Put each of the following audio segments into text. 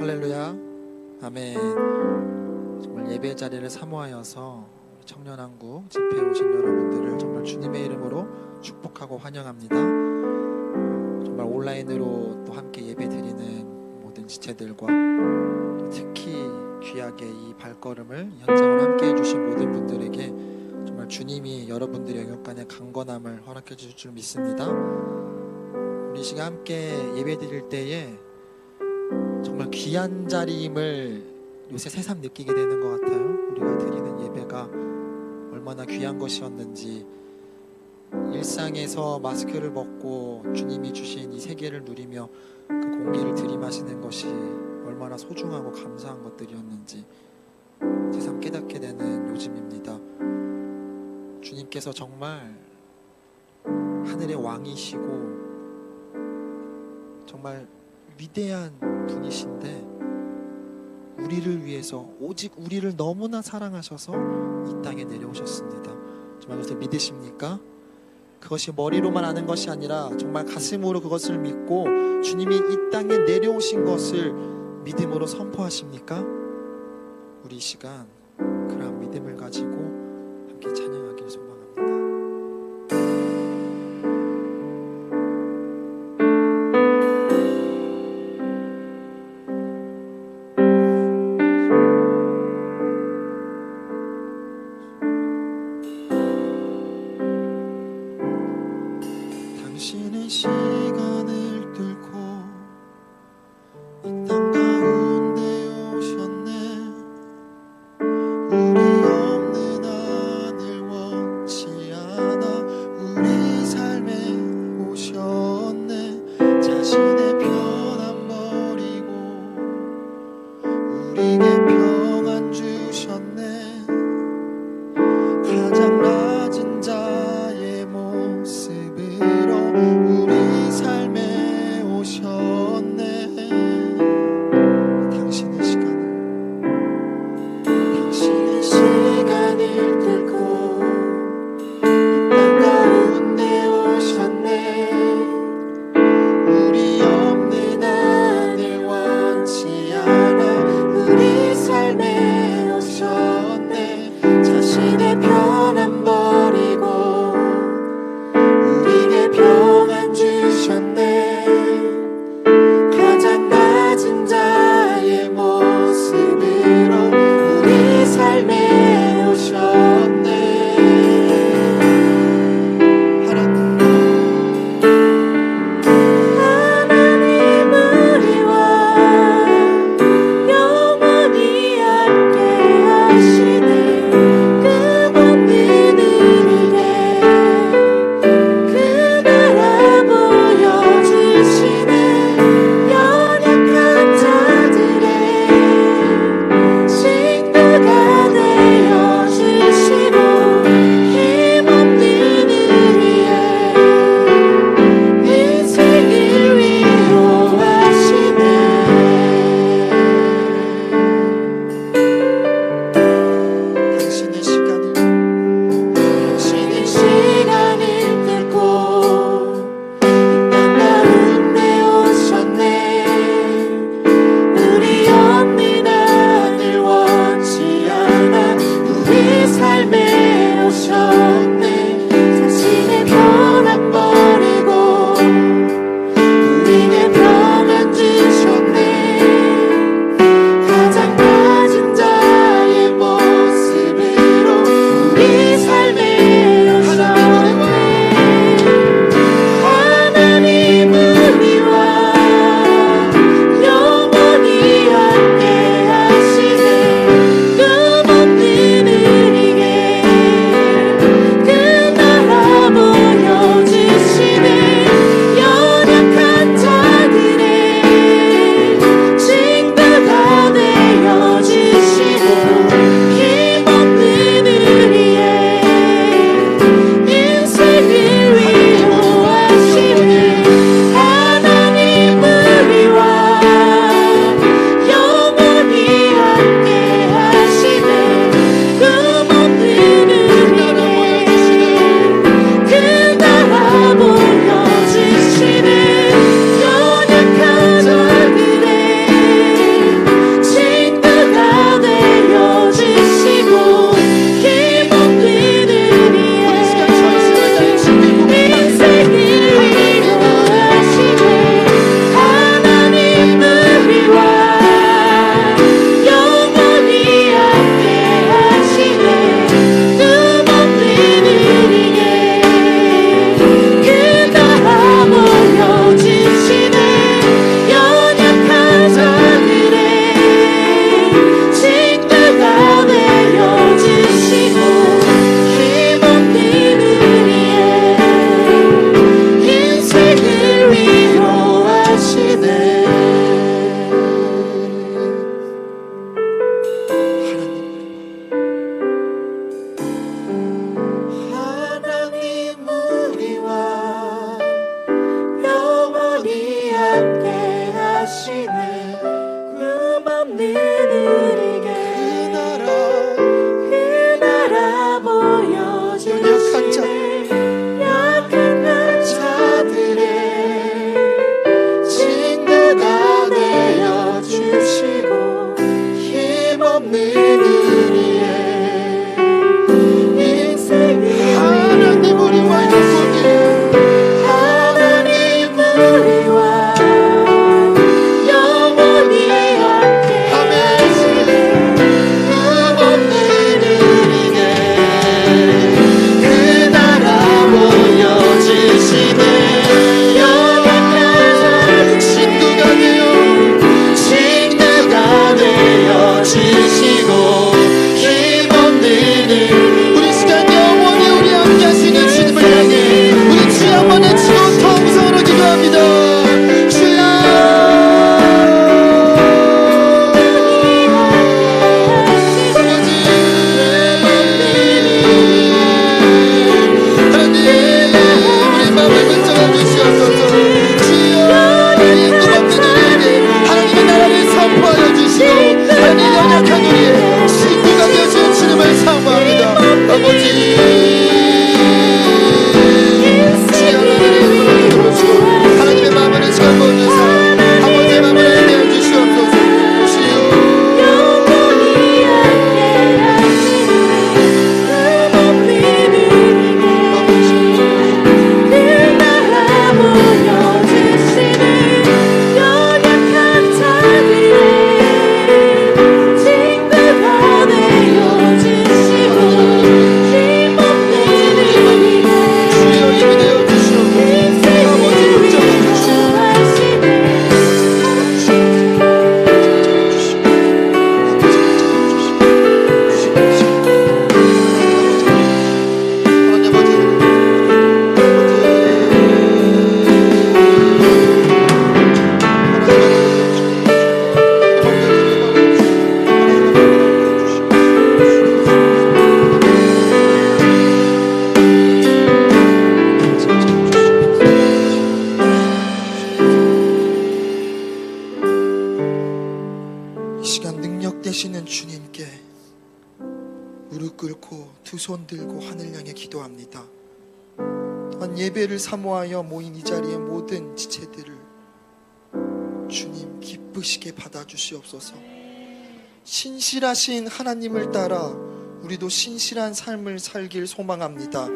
할렐루야. 아멘. 정말 예배 자리를 사모하여서 청년한국 집회에 오신 여러분들을 정말 주님의 이름으로 축복하고 환영합니다. 정말 온라인으로 또 함께 예배 드리는 모든 지체들과 특히 귀하게 이 발걸음을 현장으로 함께 해주신 모든 분들에게 정말 주님이 여러분들의 영역간의 강건함을 허락해 주실 줄 믿습니다. 우리 이 시간 함께 예배 드릴 때에 정말 귀한 자리임을 요새 새삼 느끼게 되는 것 같아요. 우리가 드리는 예배가 얼마나 귀한 것이었는지, 일상에서 마스크를 벗고 주님이 주신 이 세계를 누리며 그 공기를 들이마시는 것이 얼마나 소중하고 감사한 것들이었는지 새삼 깨닫게 되는 요즘입니다. 주님께서 정말 하늘의 왕이시고 정말 위대한 분이신데 우리를 위해서 오직 우리를 너무나 사랑하셔서 이 땅에 내려오셨습니다. 정말 그것을 믿으십니까? 그것이 머리로만 아는 것이 아니라 정말 가슴으로 그것을 믿고 주님이 이 땅에 내려오신 것을 믿음으로 선포하십니까? 우리 이 시간 그러한 믿음을 가지고 함께 찬양하길 소망합니다. 당신의 시간을 뚫고 이 땅 가운데 오셨네. 우리 없는 하늘와 힘없는 우리에게 그 나라 보여주시네. 약한 자들의 친구가 되어주시고 힘없는 우리의 인생을 하나님 우리와 영원히 하나님 우리와 영원히 함께 하시네. 힘없는 우리에게 그 나라 보여주시네. 연약한 자들 친구가 되어주시고 힘없는 우리 시간 영원히 우리 함께 하시는 주님을 향해 우리 주여 한번 외치고 통성으로 기도합니다. 주여 하나님 우리 마음을 붙잡아 주시옵소서. 주여 힘없는 우리에게 하나님의 나라를 선포하여 주시고 하나님 연약한 우리의 친구가 되어주신 주님을 사모합니다. 아버지 주여 하나님의 마음을 시간 보여주셔서 아버지의 마음을 내어 주시옵소서. 주여 영원히 함께 하시네. 힘없는 우리에게 그 나라 보여주시네. 연약한 자들의 친구가 되어주시고 힘없는 우리에게 주여 힘이 되어 주시옵소서. 아버지 붙잡아 주시옵소서. 하나님 아버지 이 시간 능력 되시는 주님께 무릎 꿇고 두 손 들고 하늘 향해 기도합니다. 한 예배를 사모하여 모인 이 자리의 모든 지체들을 주님 기쁘시게 받아주시옵소서. 신실하신 하나님을 따라 우리도 신실한 삶을 살길 소망합니다.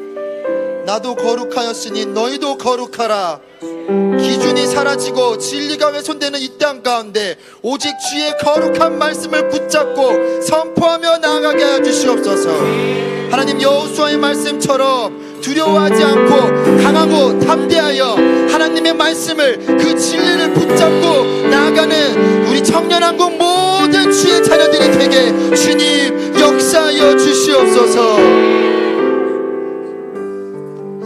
나도 거룩하였으니 너희도 거룩하라. 기준이 사라지고 진리가 훼손되는 이 땅 가운데 오직 주의 거룩한 말씀을 붙잡고 선포하며 나아가게 하여 주시옵소서. 하나님 여호수아의 말씀처럼 두려워하지 않고 강하고 담대하여 하나님의 말씀을 그 진리를 붙잡고 나아가는 우리 청년한국 모든 주의 자녀들이 되게 주님 역사하여 주시옵소서.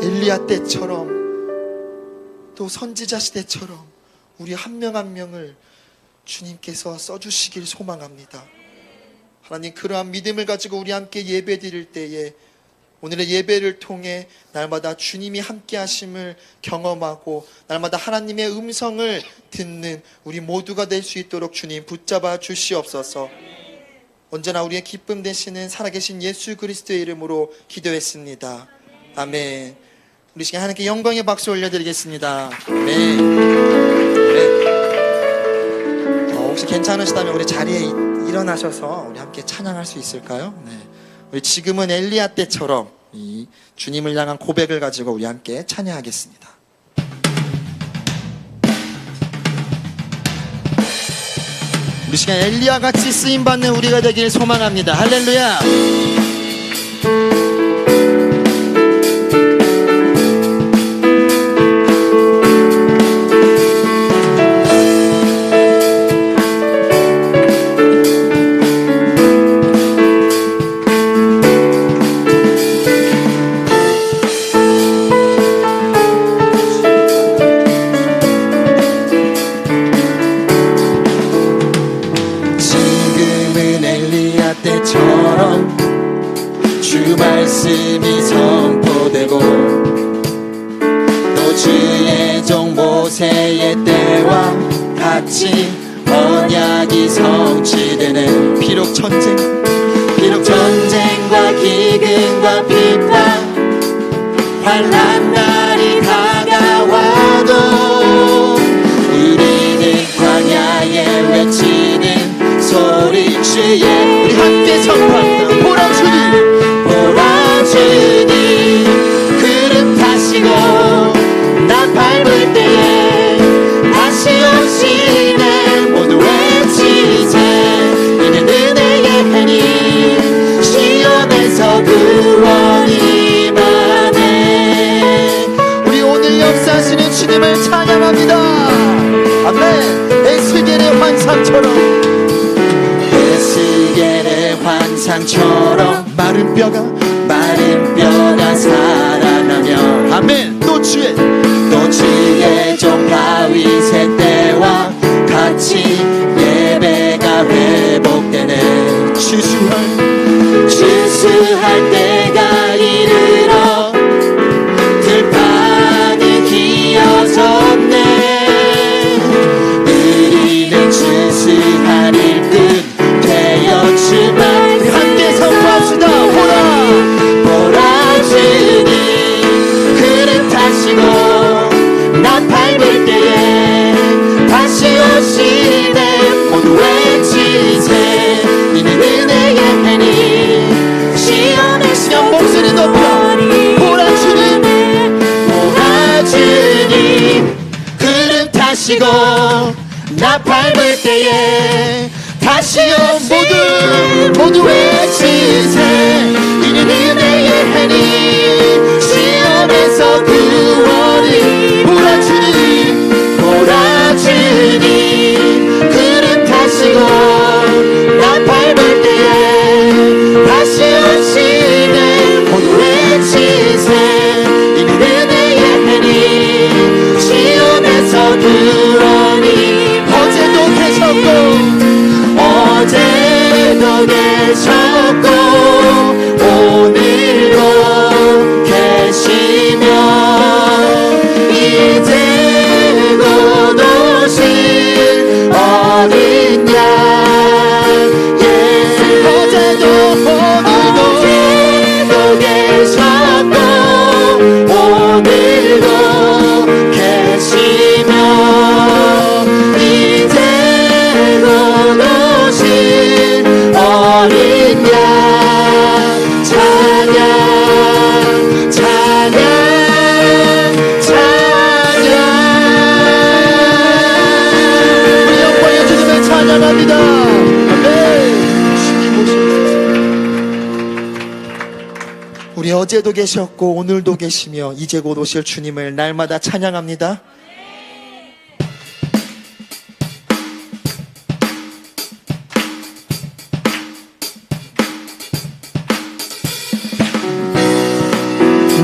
엘리야 때처럼 또 선지자 시대처럼 우리 한 명 한 명을 주님께서 써주시길 소망합니다. 하나님 그러한 믿음을 가지고 우리 함께 예배 드릴 때에 오늘의 예배를 통해 날마다 주님이 함께 하심을 경험하고 날마다 하나님의 음성을 듣는 우리 모두가 될 수 있도록 주님 붙잡아 주시옵소서. 언제나 우리의 기쁨 되시는 살아계신 예수 그리스도의 이름으로 기도했습니다. 아멘. 우리 시간 하나님께 영광의 박수 올려드리겠습니다. 네. 혹시 괜찮으시다면 우리 자리에 일어나셔서 우리 함께 찬양할 수 있을까요? 네. 우리 지금은 엘리야 때처럼 이 주님을 향한 고백을 가지고 우리 함께 찬양하겠습니다. 우리 시간 엘리야 같이 쓰임 받는 우리가 되길 소망합니다. 할렐루야. 주 말씀이 선포되고 또 주의 종 모세의 때와 같이 언약이 성취되는 비록 전쟁과 기근과 비판 환난 날이 다가와도 우리는 광야에 외치는 소리 주의 우리 함께 선포합니다. 보라 주님 구름 타시고 나 밟을 때에 다시 오시네 모두 외치세 이는 은혜의 해니 시온에서 구원이 임하네. 우리 오늘 역사하시는 주님을 찬양합니다. 아멘. 에스겔의 환상처럼 마른 뼈가 살아나며 아멘. 또 주의 종 다윗의 때와 같이 예배가 회복되네. 추수할 때가 이르러 들판이 기어졌네. 우리는 추수할 일꾼 되었지만 우리 함께 선포합시다. 보라 주님 구름 타시고 나 밟을 때에 다시 오시네 모두 외치세 이는 은혜의 해니 시온에서 목소리 높여 보라 주님 구름 타시고 나 밟을 때에 다시 모두 외치세 이는 은혜의 해니 시온에서 구원이 보라 주님 구름 타시고 나 밟을 때에 다시 오시네 모두 외치세 이는 은혜의 해니 시온에서 구원이 어제도 계셨고 오늘도 계시며 이제 곧 오실 어린 양 예수 어제도 계셨고 오늘도 계시며 이제 곧 오실 어린 양 찬양 우리 영광의 주님을 찬양합니다. 아멘. 주님 오십니다. 우리 어제도 계셨고 오늘도 계시며 이제 곧 오실 주님을 날마다 찬양합니다.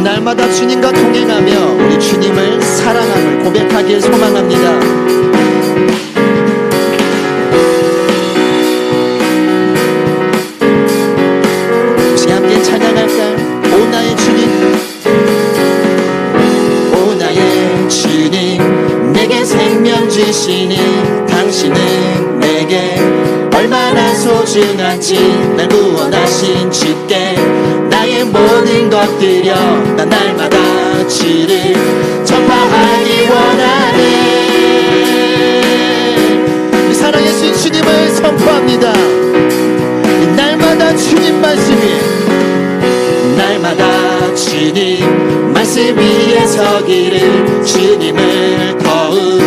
날마다 주님과 동행하며 우리 주님을 사랑함을 고백하길 소망합니다. 혹시 함께 찬양할까요? 오 나의 주님 오 나의 주님 내게 생명 주시니 당신은 내게 얼마나 소중한지 날 구원하신 주께 나의 모든 것 드려 난 날마다 주를 전파하기 원하네. 사랑의 주님을 선포합니다. 날마다 주님 말씀 위에 날마다 주님 말씀 위에 서기를 주님을 더욱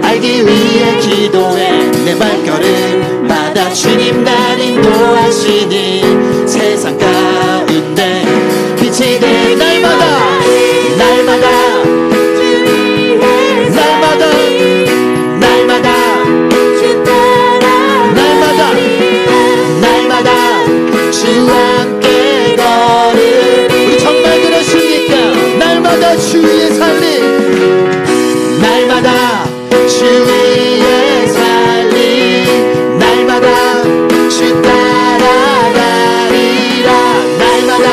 알기 위해 기도해 내 발걸음마다 주님 날 인도하시니 세상 가운데 빛이 될 날마다 주와 함께 걸으리. 우리 정말 그러십니까? 날마다 주 위에 살리 날마다 주 위에 살리 날마다 주 따라가리라 날마다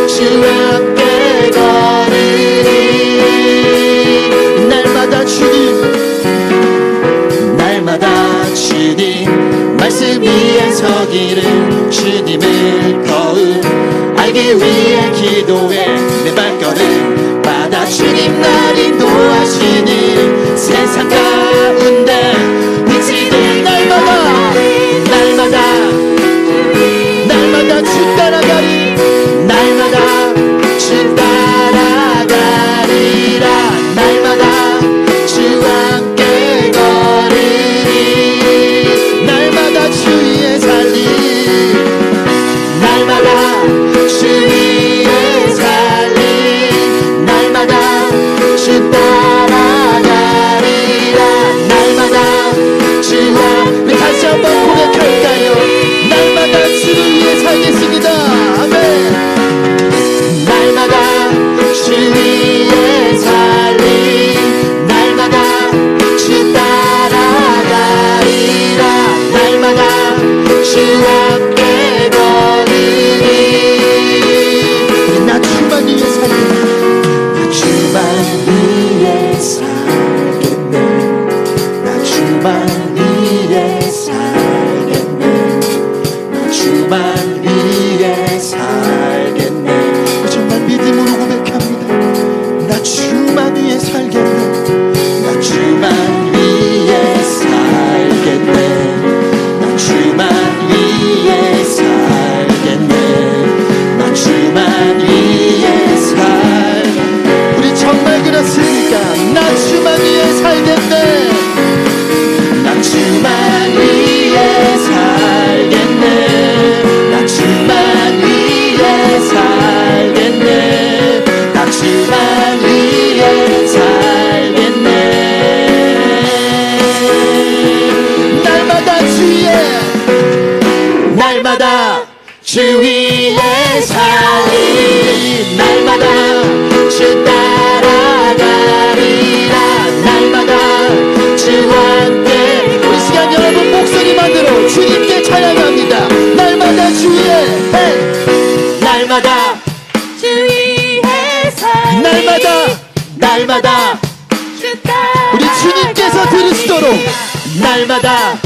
주와 함께 걸으리 말씀 위에 서기를 주님을 더욱 알기 위해 기도해 내 발걸음마다 주님 날 인도하시니 세상 가운데 빛이 될 날마다 주 따라가리 날마다 주 따라가리라 날마다 주와 함께 걸으리 날마다 주 위에 살리 날마다 주 위에 살리 날마다 주 따라가리라 날마다 주와 우리 다시 한번 고백할까요? 날마다 주를 위해 살겠습니다. 아멘. 날마다 주 위에 살리 날마다 주 따라가리라 날마다 주와 함께 걸으리 우리 나 주만 위해 살겠네 나 주만 위해 살겠네 나 주만 위해 살겠네 나 주만 위해 살겠네 정말 믿음으로 고백합니다 나 주만 위해 살겠네 나 주만 위해 살겠네 나 주만 위해 살겠네 나 주만 위해 살겠네 우리 정말 그렇습니까 나 주만 위해 살겠네 나 주만 위해 살겠네 나 주만 위해 살겠네 나 주만 위해 살겠네 날마다 주 위에 살리 날마다 주 따라가리라 날마다 주와 함께 우리 시간 여러분 목소리만 들어 주님께 찬양합니다 날마다 주 위에 날마다 주 위에 살리 날마다 주 따라 우리 주님께서 들으시도록 날마다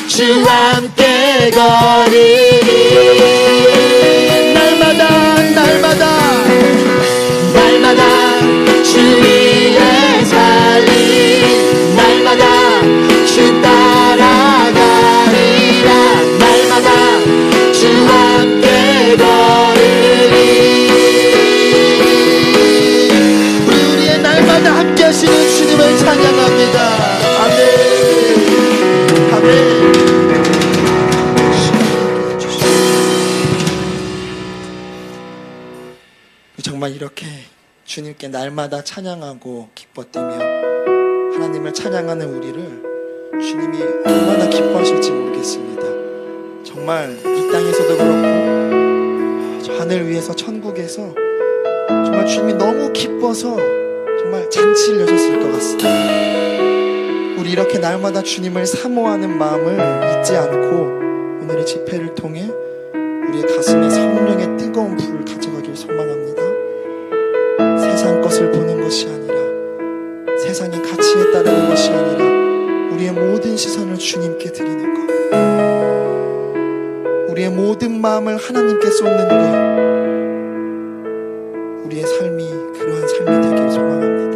주와 함께 걸으리 날마다 주 위에 살리 날마다 주 따라가리라 날마다 주와 함께 걸으리 우리의 날마다 함께 하시는 주님을 찬양합니다 아멘 아멘 정말 이렇게 주님께 날마다 찬양하고 기뻐 뛰며 하나님을 찬양하는 우리를 주님이 얼마나 기뻐하실지 모르겠습니다. 정말 이 땅에서도 그렇고 저 하늘 위에서 천국에서 정말 주님이 너무 기뻐서 정말 잔치를 여셨을 것 같습니다. 우리 이렇게 날마다 주님을 사모하는 마음을 잊지 않고 오늘의 집회를 통해 우리의 가슴에 성령의 뜨거운 불을 가져가길 소망합니다. 세상 것을 보는 것이 아니라 세상의 가치에 따르는 것이 아니라 우리의 모든 시선을 주님께 드리는 것 우리의 모든 마음을 하나님께 쏟는 것 우리의 삶이 그러한 삶이 되길 소망합니다.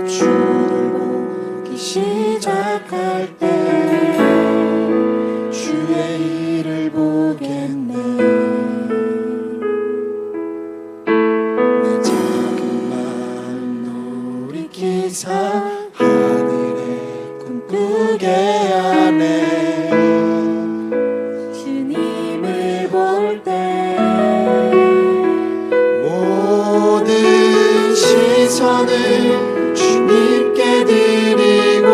주를 보기 시작할 때 주의 일을 보겠네 내 작은 마음 놀이기사 하늘에 꿈꾸게 하네 주님을 볼 때 모든 시선을 주님께 드리고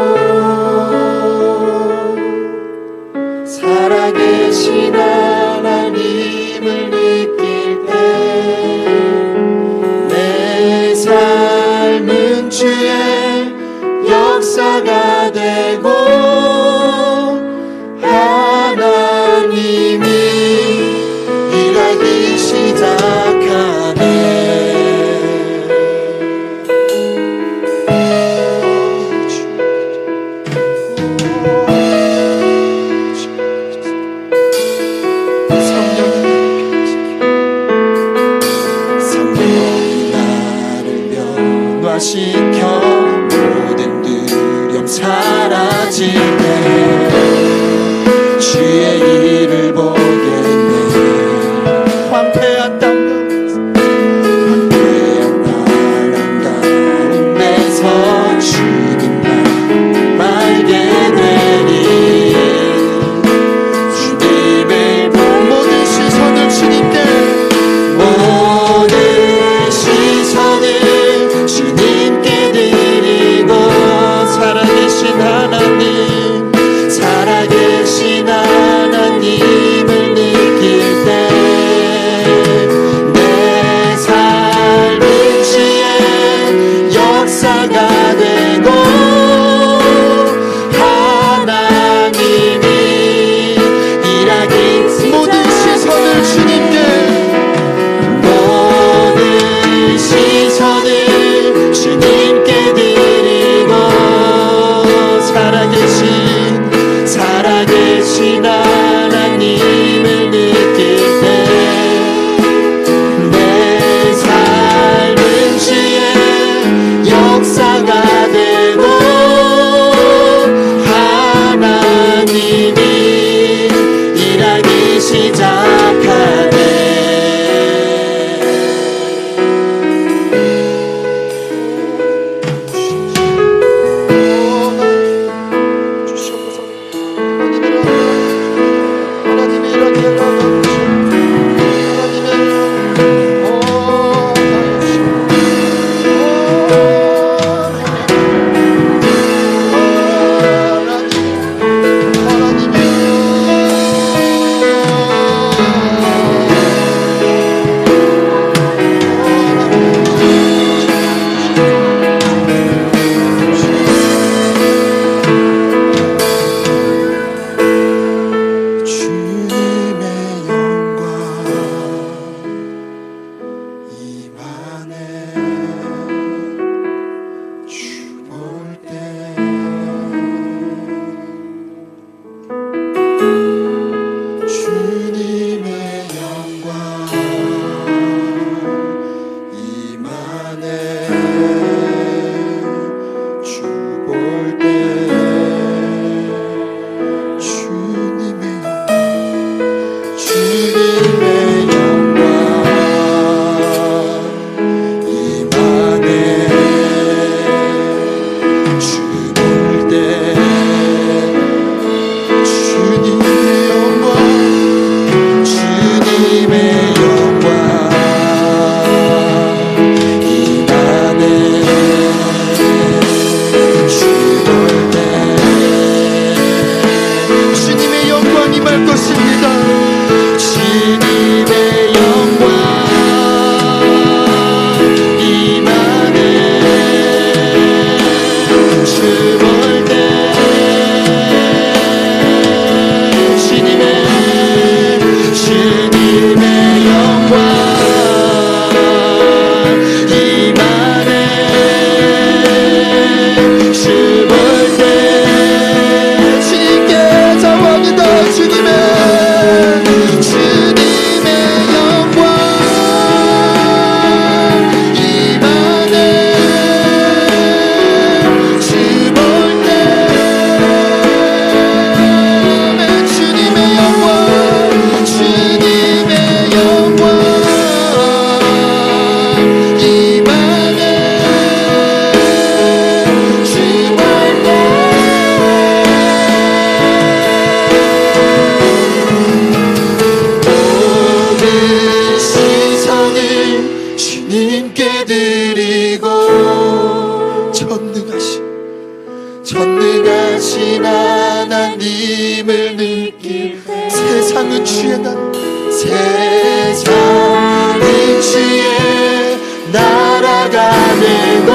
살아계신 하나님을 느낄 때 내 삶은 주의 역사가 되고 하나님이 일하기 시작하네. 성령이 나를 변화시켜 모든 두려움 사라지네. 주의 일을 보겠네. 황폐한 땅 나라 가운데서 주님만 말게 되니 주님의 모든 시선을 주님께 모든 시선을 주님께 드리고 살아계신 하나님 살아계신 하나님을 느낄 때 내 삶은 주의 역사가 되고 하나님이 일하기 모든 시선을 주님께 모든 시선을 주님께 드리고 살아계신 하나님을 느낄 때 내 삶은 주의 역사가 되고 하나님이 일하기 시작하네. 전능하신 하나님을 느낄 때 세상은 주의 나라 세상은 주의 나라가 되고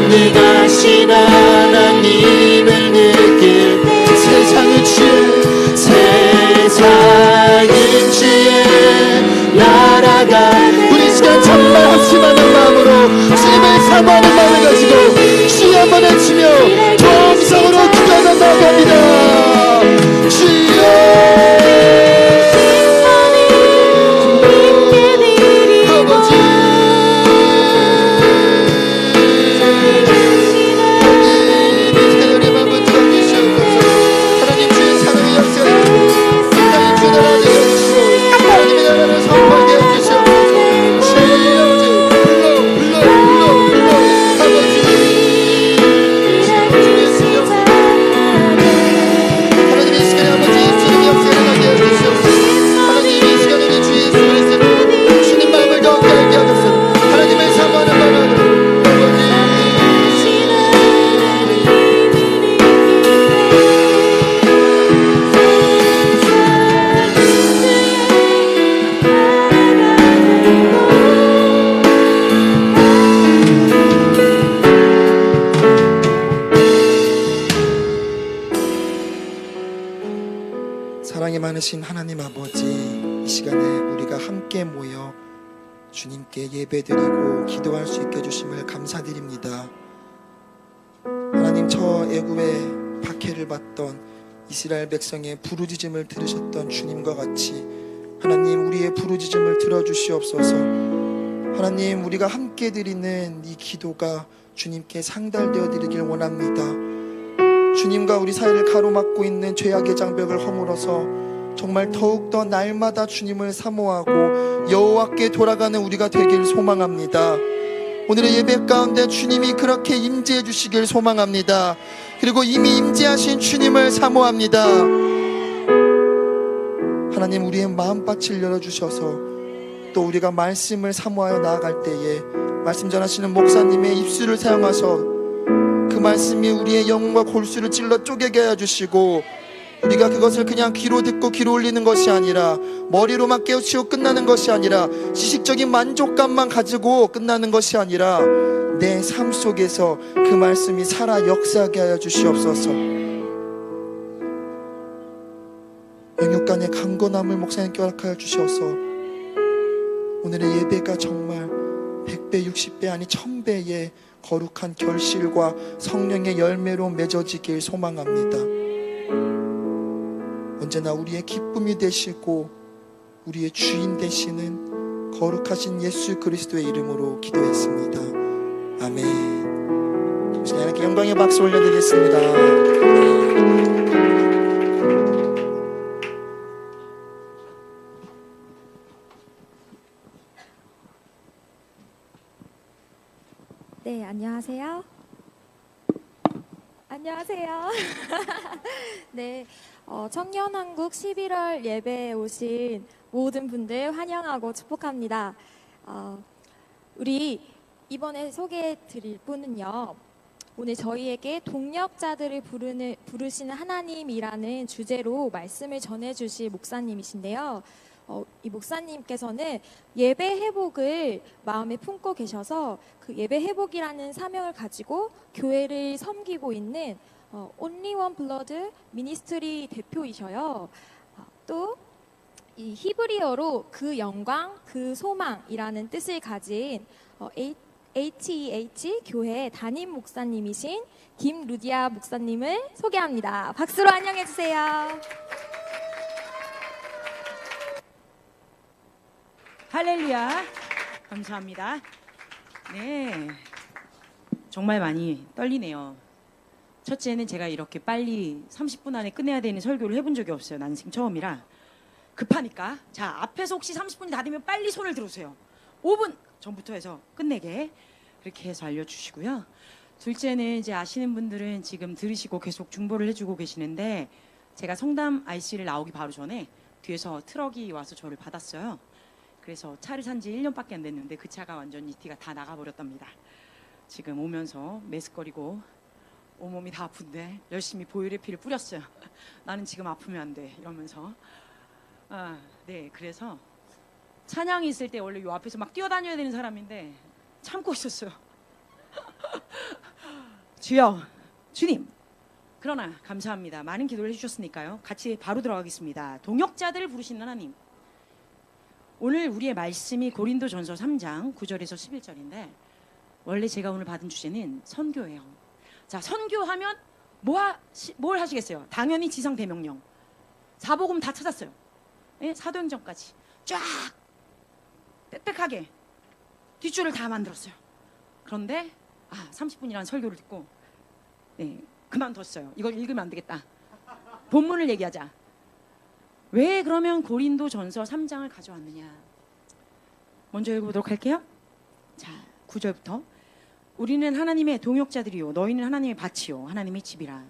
전능하신 하나님을 느낄 때 세상은 주의 세상은 주의 나라가 우리 시간 정말 한심하는 마음으로 주님을 사모하는 마음을 가지고 주여 한번 외치며 정성으로 기도하며 나아갑니다. 주여 아버지 이 자연의 마음을 들어주시옵소서. 하나님 주의 사랑의 역사에 하나님 주 나라를 해주시고 하나님의 나라를 선포하게 해주시옵소서. 주의 아버지 불러 아버지 주의 승리옵소서. 하나님 이 시간에 아버지 주님의 역사에 나게 해주시옵소서. 하나님 이 시간에 우리 주 예수 그리스도로 주님 마음을 더욱게 알게 하소서. 하나님을 사모하는 마음으로 아버지 사랑이 많으신 하나님 아버지, 이 시간에 우리가 함께 모여 주님께 예배드리고 기도할 수 있게 해주심을 감사드립니다. 하나님 저 애굽의 박해를 받던 이스라엘 백성의 부르짖음을 들으셨던 주님과 같이 하나님 우리의 부르짖음을 들어주시옵소서. 하나님 우리가 함께 드리는 이 기도가 주님께 상달되어 드리길 원합니다. 주님과 우리 사이를 가로막고 있는 죄악의 장벽을 허물어서 정말 더욱더 날마다 주님을 사모하고 여호와께 돌아가는 우리가 되길 소망합니다. 오늘의 예배 가운데 주님이 그렇게 임재해 주시길 소망합니다. 그리고 이미 임재하신 주님을 사모합니다. 하나님 우리의 마음밭을 열어주셔서 또 우리가 말씀을 사모하여 나아갈 때에 말씀 전하시는 목사님의 입술을 사용하셔 그 말씀이 우리의 영과 골수를 찔러 쪼개게 해주시고 우리가 그것을 그냥 귀로 듣고 귀로 올리는 것이 아니라 머리로만 깨우치고 끝나는 것이 아니라 지식적인 만족감만 가지고 끝나는 것이 아니라 내 삶 속에서 그 말씀이 살아 역사하게 하여 주시옵소서. 영육간의 강건함을 목사님께 허락하여 주셔서 오늘의 예배가 정말 100배 60배 아니 1000배의 거룩한 결실과 성령의 열매로 맺어지길 소망합니다. 언제나 우리의 기쁨이 되시고 우리의 주인 되시는 거룩하신 예수 그리스도의 이름으로 기도했습니다. 아멘. 하나님께 영광의 박수 올려드리겠습니다. 네, 안녕하세요. 안녕하세요. 네, 청년한국 11월 예배에 오신 모든 분들 환영하고 축복합니다. 우리 이번에 소개해 드릴 분은요, 오늘 저희에게 동력자들을 부르시는 하나님이라는 주제로 말씀을 전해주실 목사님이신데요. 이 목사님께서는 예배 회복을 마음에 품고 계셔서 그 예배 회복이라는 사명을 가지고 교회를 섬기고 있는 Only One Blood 미니스트리 대표이셔요. 또 이 히브리어로 그 영광, 그 소망이라는 뜻을 가진 HEH 교회 담임 목사님이신 김루디아 목사님을 소개합니다. 박수로 환영해 주세요. 할렐루야. 감사합니다. 네, 정말 많이 떨리네요. 첫째는 제가 이렇게 빨리 30분 안에 끝내야 되는 설교를 해본 적이 없어요. 난생 처음이라 급하니까. 자, 앞에서 혹시 30분이 다 되면 빨리 손을 들어오세요. 5분 전부터 해서 끝내게 그렇게 해서 알려주시고요. 둘째는 이제 아시는 분들은 지금 들으시고 계속 중보를 해주고 계시는데, 제가 성담 IC를 나오기 바로 전에 뒤에서 트럭이 와서 저를 받았어요. 그래서 차를 산 지 1년밖에 안 됐는데 그 차가 완전히 티가 다 나가버렸답니다. 지금 오면서 메스꺼리고 온몸이 다 아픈데 열심히 보혈의피를 뿌렸어요. 나는 지금 아프면 안 돼 이러면서. 네, 그래서 찬양이 있을 때 원래 요 앞에서 막 뛰어다녀야 되는 사람인데 참고 있었어요. 주여, 주님. 그러나 감사합니다. 많은 기도를 해주셨으니까요. 같이 바로 들어가겠습니다. 동역자들을 부르시는 하나님. 오늘 우리의 말씀이 고린도전서 3장 9절에서 11절인데 원래 제가 오늘 받은 주제는 선교예요. 자, 선교하면 뭘 하시겠어요? 당연히 지상대명령. 사복음 다 찾았어요. 예? 사도행전까지 쫙 빽빽하게 뒷줄을 다 만들었어요. 그런데 30분이라는 설교를 듣고 그만뒀어요. 이걸 읽으면 안 되겠다. 본문을 얘기하자. 왜 그러면 고린도전서 3장을 가져왔느냐? 먼저 읽어보도록 할게요. 자, 9절부터 우리는 하나님의 동역자들이요 너희는 하나님의 밭이요 하나님의 집이라.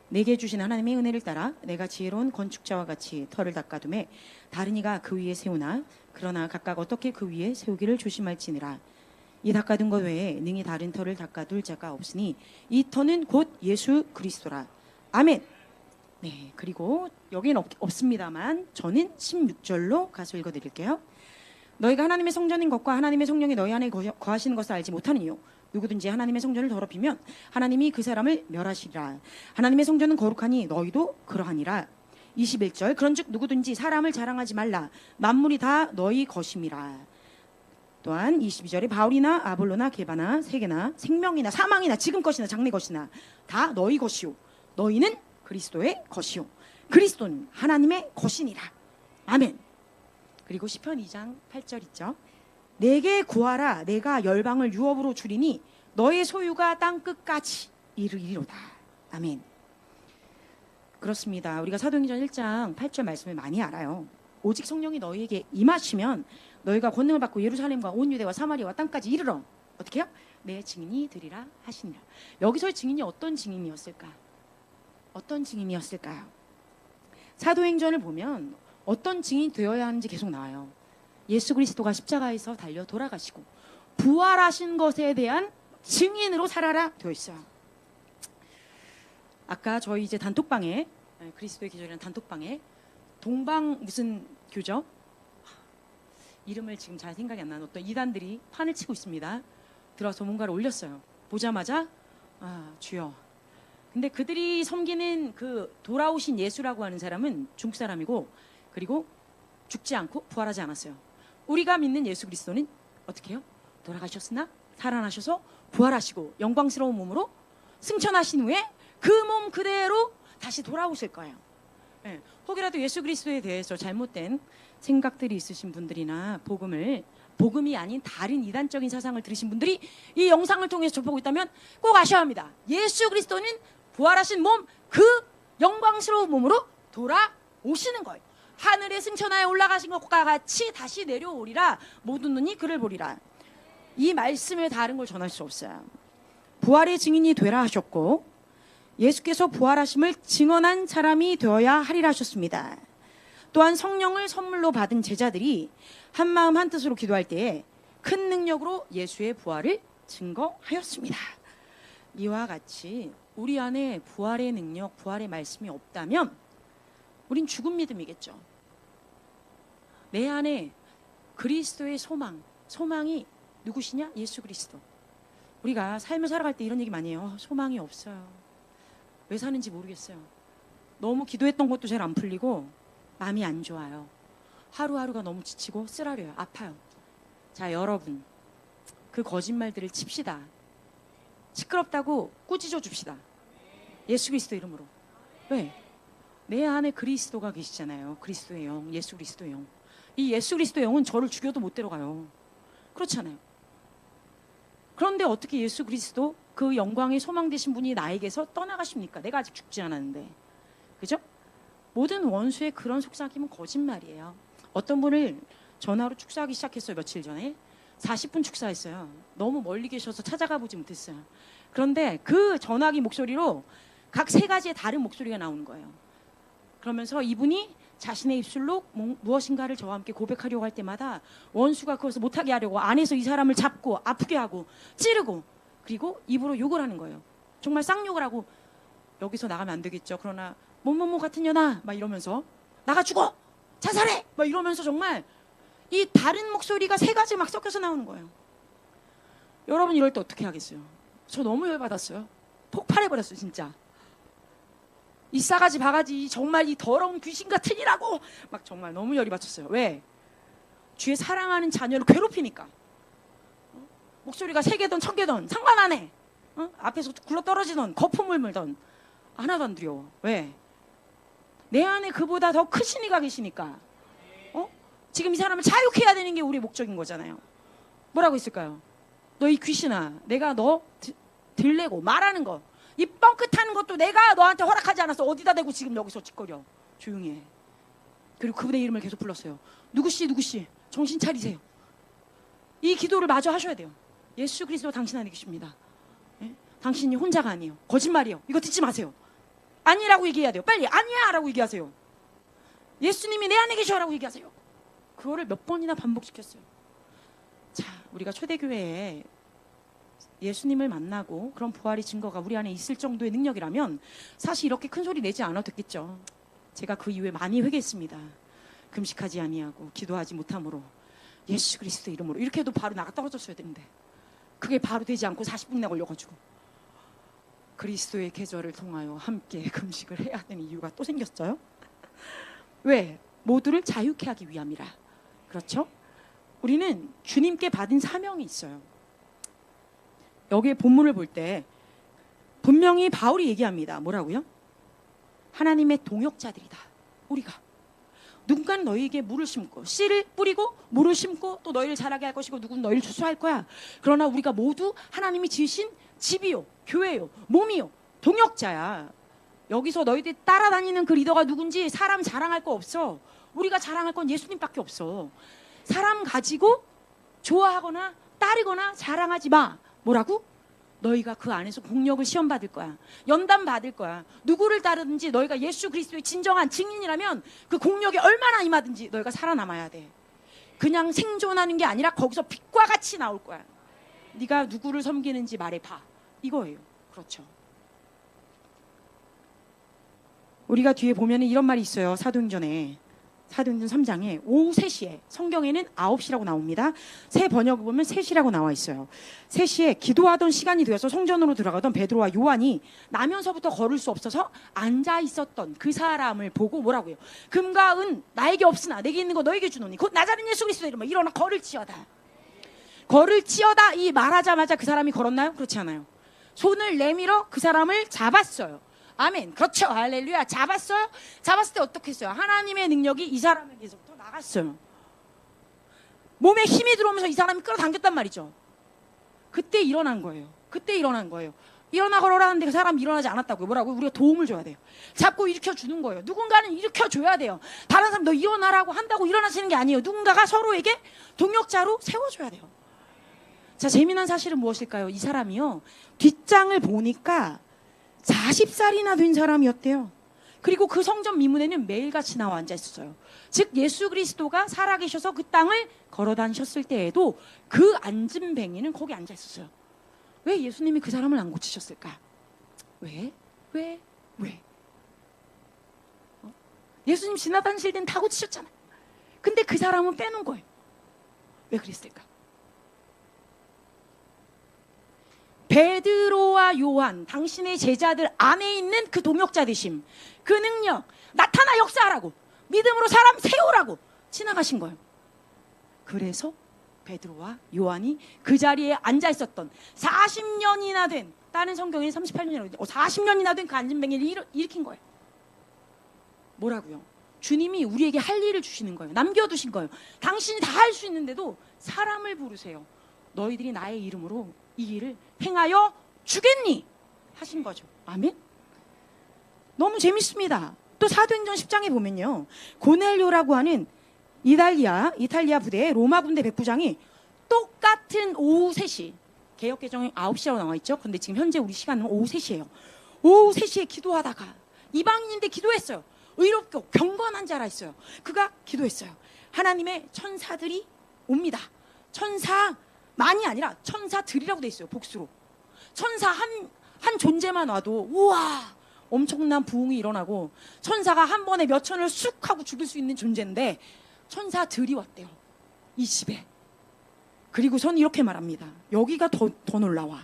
내게 주신 하나님의 은혜를 따라 내가 지혜로운 건축자와 같이 터를 닦아두매 다른 이가 그 위에 세우나 그러나 각각 어떻게 그 위에 세우기를 조심할지니라. 이 닦아둔 것 외에 능히 다른 터를 닦아둘 자가 없으니 이 터는 곧 예수 그리스도라. 아멘. 네, 그리고 여기는 없습니다만 저는 16절로 가서 읽어드릴게요. 너희가 하나님의 성전인 것과 하나님의 성령이 너희 안에 거하시는 것을 알지 못하느니요. 누구든지 하나님의 성전을 더럽히면 하나님이 그 사람을 멸하시리라. 하나님의 성전은 거룩하니 너희도 그러하니라. 21절 그런즉 누구든지 사람을 자랑하지 말라. 만물이 다 너희 것임이라. 또한 22절에 바울이나 아볼로나 게바나 세계나 생명이나 사망이나 지금 것이나 장래 것이나 다 너희 것이요 너희는 그리스도의 것이요 그리스도는 하나님의 것이니라. 아멘. 그리고 시편 2장 8절 있죠. 내게 구하라. 내가 열방을 유업으로 주리니 너의 소유가 땅끝까지 이르리로다. 아멘. 그렇습니다. 우리가 사도행전 1장 8절 말씀을 많이 알아요. 오직 성령이 너희에게 임하시면 너희가 권능을 받고 예루살렘과 온 유대와 사마리아와 땅까지 이르러 어떻게 해요? 내 증인이 되리라 하시니라. 여기서의 증인이 어떤 증인이었을까? 어떤 증인이었을까요? 사도행전을 보면 어떤 증인이 되어야 하는지 계속 나와요. 예수 그리스도가 십자가에서 달려 돌아가시고 부활하신 것에 대한 증인으로 살아라 되어 있어요. 아까 저희 이제 단톡방에 그리스도의 기적이라는 단톡방에 동방 무슨 교죠? 이름을 지금 잘 생각이 안 나는 어떤 이단들이 판을 치고 있습니다. 들어와서 뭔가를 올렸어요. 보자마자 주여. 근데 그들이 섬기는 그 돌아오신 예수라고 하는 사람은 중국 사람이고 그리고 죽지 않고 부활하지 않았어요. 우리가 믿는 예수 그리스도는 어떻게 해요? 돌아가셨으나 살아나셔서 부활하시고 영광스러운 몸으로 승천하신 후에 그 몸 그대로 다시 돌아오실 거예요. 네. 혹이라도 예수 그리스도에 대해서 잘못된 생각들이 있으신 분들이나 복음이 아닌 다른 이단적인 사상을 들으신 분들이 이 영상을 통해서 접하고 있다면 꼭 아셔야 합니다. 예수 그리스도는 부활하신 몸, 그 영광스러운 몸으로 돌아오시는 거예요. 하늘에 승천하여 올라가신 것과 같이 다시 내려오리라. 모든 눈이 그를 보리라. 이 말씀에 다른 걸 전할 수 없어요. 부활의 증인이 되라 하셨고 예수께서 부활하심을 증언한 사람이 되어야 하리라 하셨습니다. 또한 성령을 선물로 받은 제자들이 한마음 한뜻으로 기도할 때에 큰 능력으로 예수의 부활을 증거하였습니다. 이와 같이 우리 안에 부활의 능력, 부활의 말씀이 없다면 우린 죽은 믿음이겠죠. 내 안에 그리스도의 소망이 누구시냐? 예수 그리스도. 우리가 삶을 살아갈 때 이런 얘기 많이 해요. 소망이 없어요. 왜 사는지 모르겠어요. 너무 기도했던 것도 잘 안 풀리고 마음이 안 좋아요. 하루하루가 너무 지치고 쓰라려요. 아파요. 자, 여러분, 그 거짓말들을 칩시다. 시끄럽다고 꾸짖어 줍시다. 예수 그리스도 이름으로. 왜? 내 안에 그리스도가 계시잖아요. 그리스도의 영, 예수 그리스도의 영. 이 예수 그리스도의 영은 저를 죽여도 못 데려가요. 그렇잖아요. 그런데 어떻게 예수 그리스도 그 영광의 소망 되신 분이 나에게서 떠나가십니까? 내가 아직 죽지 않았는데. 그죠? 모든 원수의 그런 속삭임은 거짓말이에요. 어떤 분을 전화로 축사하기 시작했어요. 며칠 전에. 40분 축사했어요. 너무 멀리 계셔서 찾아가 보지 못했어요. 그런데 그 전화기 목소리로 각 3가지의 다른 목소리가 나오는 거예요. 그러면서 이분이 자신의 입술로 무엇인가를 저와 함께 고백하려고 할 때마다 원수가 그것을 못하게 하려고 안에서 이 사람을 잡고 아프게 하고 찌르고 그리고 입으로 욕을 하는 거예요. 정말 쌍욕을 하고 여기서 나가면 안 되겠죠. 그러나 뭐뭐뭐 같은 년아 막 이러면서 나가 죽어 자살해 막 이러면서 정말 이 다른 목소리가 3가지 막 섞여서 나오는 거예요. 여러분 이럴 때 어떻게 하겠어요? 저 너무 열받았어요. 폭발해버렸어요. 진짜 이 싸가지 바가지 정말 이 더러운 귀신 같으니라고 막 정말 너무 열이 받쳤어요. 왜? 주의 사랑하는 자녀를 괴롭히니까. 목소리가 3개든 1000개든 상관 안 해. 앞에서 굴러떨어지던 거품을 물던 하나도 안 두려워. 왜? 내 안에 그보다 더 크신 이가 계시니까. 지금 이 사람을 자유케 해야 되는 게 우리의 목적인 거잖아요. 뭐라고 했을까요? 너 이 귀신아, 내가 너 들레고 말하는 거, 이 뻥끗하는 것도 내가 너한테 허락하지 않았어. 어디다 대고 지금 여기서 짓거려. 조용히 해. 그리고 그분의 이름을 계속 불렀어요. 누구씨 누구씨 정신 차리세요. 이 기도를 마저 하셔야 돼요. 예수 그리스도 당신 안에 계십니다. 예? 당신이 혼자가 아니에요. 거짓말이에요. 이거 듣지 마세요. 아니라고 얘기해야 돼요. 빨리 아니야 라고 얘기하세요. 예수님이 내 안에 계셔라고 얘기하세요. 그거를 몇 번이나 반복시켰어요. 자, 우리가 초대교회에 예수님을 만나고 그런 부활의 증거가 우리 안에 있을 정도의 능력이라면 사실 이렇게 큰 소리 내지 않아도 됐겠죠. 제가 그 이후에 많이 회개했습니다. 금식하지 아니하고 기도하지 못함으로 예수 그리스도 이름으로 이렇게 해도 바로 나가 떨어졌어야 되는데 그게 바로 되지 않고 40분이나 걸려가지고 그리스도의 계절을 통하여 함께 금식을 해야 되는 이유가 또 생겼어요. 왜? 모두를 자유케 하기 위함이라. 그렇죠? 우리는 주님께 받은 사명이 있어요. 여기에 본문을 볼 때 분명히 바울이 얘기합니다. 뭐라고요? 하나님의 동역자들이다. 우리가 누군가는 너희에게 물을 심고 씨를 뿌리고 물을 심고 또 너희를 자라게 할 것이고 누구는 너희를 추수할 거야. 그러나 우리가 모두 하나님이 지으신 집이요 교회요 몸이요 동역자야. 여기서 너희들 따라다니는 그 리더가 누군지 사람 자랑할 거 없어. 우리가 자랑할 건 예수님밖에 없어. 사람 가지고 좋아하거나 따르거나 자랑하지 마. 뭐라고? 너희가 그 안에서 공력을 시험받을 거야. 연단 받을 거야. 누구를 따르든지 너희가 예수 그리스도의 진정한 증인이라면 그 공력이 얼마나 임하든지 너희가 살아남아야 돼. 그냥 생존하는 게 아니라 거기서 빛과 같이 나올 거야. 네가 누구를 섬기는지 말해봐. 이거예요. 그렇죠. 우리가 뒤에 보면 이런 말이 있어요. 사도행전 3장에 오후 3시에 성경에는 9시라고 나옵니다. 새 번역을 보면 3시라고 나와 있어요. 3시에 기도하던 시간이 되어서 성전으로 들어가던 베드로와 요한이 나면서부터 걸을 수 없어서 앉아 있었던 그 사람을 보고 뭐라고요? 금과 은 나에게 없으나 내게 있는 거 너에게 주노니 곧 나자렛 예수 그리스도 이름으로 일어나 걸을지어다. 걸을지어다 이 말하자마자 그 사람이 걸었나요? 그렇지 않아요. 손을 내밀어 그 사람을 잡았어요. 아멘. 그렇죠. 할렐루야. 잡았어요. 잡았을 때 어떻게 했어요? 하나님의 능력이 이 사람에게서부터 나갔어요. 몸에 힘이 들어오면서 이 사람이 끌어당겼단 말이죠. 그때 일어난 거예요. 일어나 걸어라 하는데 그 사람이 일어나지 않았다고요. 뭐라고요? 우리가 도움을 줘야 돼요. 잡고 일으켜주는 거예요. 누군가는 일으켜줘야 돼요. 다른 사람 너 일어나라고 한다고 일어나시는 게 아니에요. 누군가가 서로에게 동역자로 세워줘야 돼요. 자, 재미난 사실은 무엇일까요? 이 사람이요. 뒷장을 보니까 40살이나 된 사람이었대요. 그리고 그 성전 미문에는 매일같이 나와 앉아 있었어요. 즉 예수 그리스도가 살아계셔서 그 땅을 걸어다니셨을 때에도 그 앉은 뱅이는 거기 앉아 있었어요. 왜 예수님이 그 사람을 안 고치셨을까? 왜? 예수님 지나다니실 땐 다 고치셨잖아요. 근데 그 사람은 빼놓은 거예요. 왜 그랬을까? 베드로와 요한, 당신의 제자들 안에 있는 그 동역자 되심, 그 능력, 나타나 역사하라고, 믿음으로 사람 세우라고 지나가신 거예요. 그래서 베드로와 요한이 그 자리에 앉아 있었던 40년이나 된, 다른 성경에는 38년이라고 했는데 40년이나 된 그 앉은뱅이를 일으킨 거예요. 뭐라고요? 주님이 우리에게 할 일을 주시는 거예요. 남겨두신 거예요. 당신이 다 할 수 있는데도 사람을 부르세요. 너희들이 나의 이름으로 이 일을 행하여 주겠니? 하신 거죠. 아멘. 너무 재밌습니다. 또 사도행전 10장에 보면요, 고넬료라고 하는 이탈리아 부대의 로마 군대 백부장이 똑같은 오후 3시, 개역개정에 9시라고 나와 있죠. 근데 지금 현재 우리 시간은 오후 3시예요. 오후 3시에 기도하다가 이방인인데 기도했어요. 의롭고 경건한 자라 있어요. 그가 기도했어요. 하나님의 천사들이 옵니다. 천사만이 아니라 천사들이라고 돼 있어요. 복수로. 천사 한 존재만 와도 우와 엄청난 부흥이 일어나고, 천사가 한 번에 몇 천을 쑥 하고 죽일 수 있는 존재인데 천사들이 왔대요. 이 집에. 그리고선 이렇게 말합니다. 여기가 더 놀라워.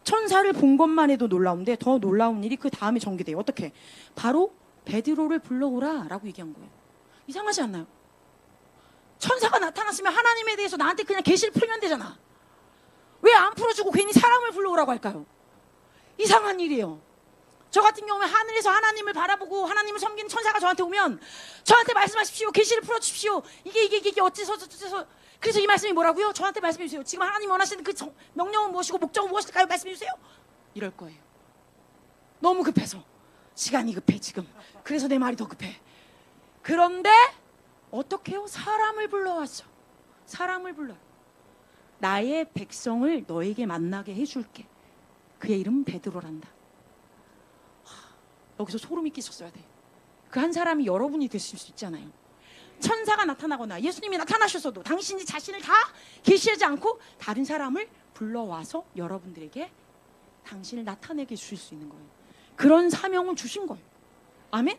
천사를 본 것만 해도 놀라운데 더 놀라운 일이 그 다음에 전개돼요. 어떻게? 바로 베드로를 불러오라 라고 얘기한 거예요. 이상하지 않나요? 천사가 나타났으면 하나님에 대해서 나한테 그냥 계시를 풀면 되잖아. 왜 안 풀어주고 괜히 사람을 불러오라고 할까요? 이상한 일이에요. 저 같은 경우에 하늘에서 하나님을 바라보고 하나님을 섬기는 천사가 저한테 오면 저한테 말씀하십시오. 계시를 풀어주십시오. 이게 어째서 그래서 이 말씀이 뭐라고요? 저한테 말씀해 주세요. 지금 하나님 원하시는 그 명령은 무엇이고 목적은 무엇일까요? 말씀해 주세요. 이럴 거예요. 너무 급해서. 시간이 급해 지금. 그래서 내 말이 더 급해. 그런데 어떻게 해요? 사람을 불러왔어. 사람을 불러요. 나의 백성을 너에게 만나게 해줄게. 그의 이름은 베드로란다. 여기서 소름이 끼쳤어야 돼. 그 한 사람이 여러분이 되실 수 있잖아요. 천사가 나타나거나 예수님이 나타나셨어도 당신이 자신을 다 계시하지 않고 다른 사람을 불러와서 여러분들에게 당신을 나타내게 주실 수 있는 거예요. 그런 사명을 주신 거예요. 아멘?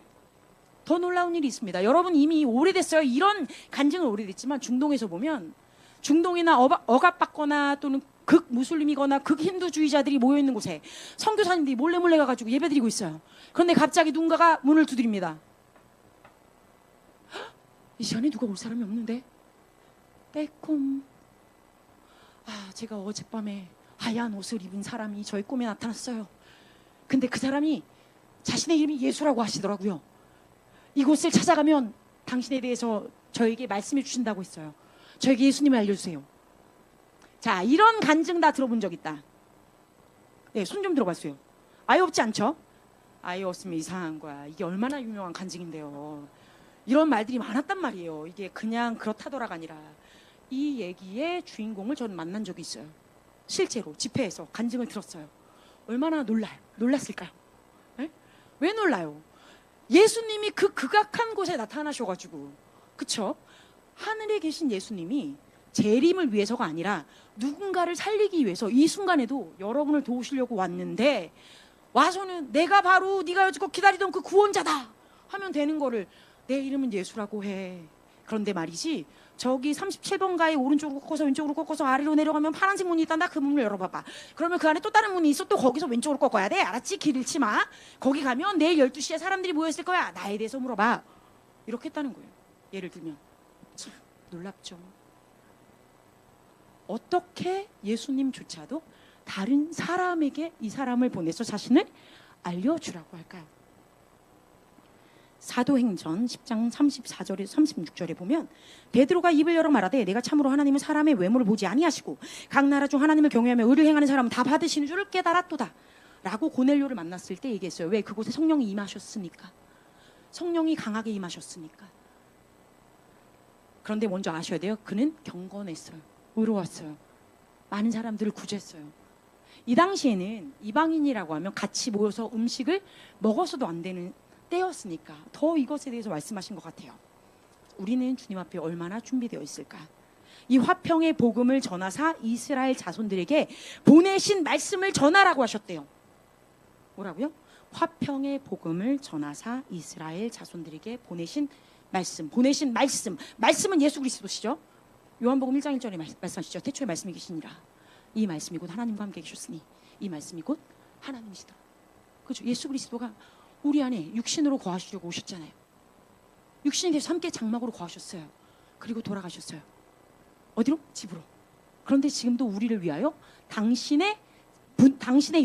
더 놀라운 일이 있습니다. 여러분 이미 오래됐어요. 이런 간증은 오래됐지만 중동에서 보면 중동이나 억압받거나 또는 극 무슬림이거나 극 힌두주의자들이 모여있는 곳에 선교사님들이 몰래 가가지고 예배드리고 있어요. 그런데 갑자기 누군가가 문을 두드립니다. 헉, 이 시간에 누가 올 사람이 없는데? 빼꼼. 제가 어젯밤에 하얀 옷을 입은 사람이 저의 꿈에 나타났어요. 근데 그 사람이 자신의 이름이 예수라고 하시더라고요. 이곳을 찾아가면 당신에 대해서 저에게 말씀해 주신다고 했어요. 저에게 예수님을 알려주세요. 자, 이런 간증 다 들어본 적 있다. 네, 손 좀 들어봤어요. 아예 없지 않죠? 아예 없으면 이상한 거야. 이게 얼마나 유명한 간증인데요. 이런 말들이 많았단 말이에요. 이게 그냥 그렇다더라가 아니라 이 얘기의 주인공을 저는 만난 적이 있어요. 실제로 집회에서 간증을 들었어요. 얼마나 놀랐을까요? 네? 왜 놀라요? 예수님이 그 극악한 곳에 나타나셔가지고, 그쵸? 하늘에 계신 예수님이 재림을 위해서가 아니라 누군가를 살리기 위해서 이 순간에도 여러분을 도우시려고 왔는데, 와서는 내가 바로 네가 여지껏 기다리던 그 구원자다 하면 되는 거를 내 이름은 예수라고 해. 그런데 말이지, 저기 37번가에 오른쪽으로 꺾어서 왼쪽으로 꺾어서 아래로 내려가면 파란색 문이 있단다. 그 문을 열어봐봐. 그러면 그 안에 또 다른 문이 있어. 또 거기서 왼쪽으로 꺾어야 돼. 알았지? 길 잃지 마. 거기 가면 내일 12시에 사람들이 모였을 거야. 나에 대해서 물어봐. 이렇게 했다는 거예요. 예를 들면. 참 놀랍죠. 어떻게 예수님조차도 다른 사람에게 이 사람을 보내서 자신을 알려주라고 할까요? 사도행전 10장 34절에 36절에 보면 베드로가 입을 열어 말하되 내가 참으로 하나님은 사람의 외모를 보지 아니하시고 각 나라 중 하나님을 경외하며 의를 행하는 사람은 다 받으시는 줄을 깨달았도다 라고 고넬료를 만났을 때 얘기했어요. 왜? 그곳에 성령이 임하셨으니까. 성령이 강하게 임하셨으니까. 그런데 먼저 아셔야 돼요. 그는 경건했어요. 의로웠어요. 많은 사람들을 구제했어요. 이 당시에는 이방인이라고 하면 같이 모여서 음식을 먹어서도 안 되는 때였으니까 더 이것에 대해서 말씀하신 것 같아요. 우리는 주님 앞에 얼마나 준비되어 있을까? 이 화평의 복음을 전하사 이스라엘 자손들에게 보내신 말씀을 전하라고 하셨대요. 뭐라고요? 화평의 복음을 전하사 이스라엘 자손들에게 보내신 말씀. 말씀은 예수 그리스도시죠. 요한복음 1장 1절에 말씀하시죠. 태초에 말씀이 계시니라. 이 말씀이 곧 하나님과 함께 계셨으니 이 말씀이 곧 하나님이시더라. 그렇죠? 예수 그리스도가 우리 안에 육신으로 거하시려고 오셨잖아요. 육신이 돼서 함께 장막으로 거하셨어요. 그리고 돌아가셨어요. 어디로? 집으로. 그런데 지금도 우리를 위하여 당신의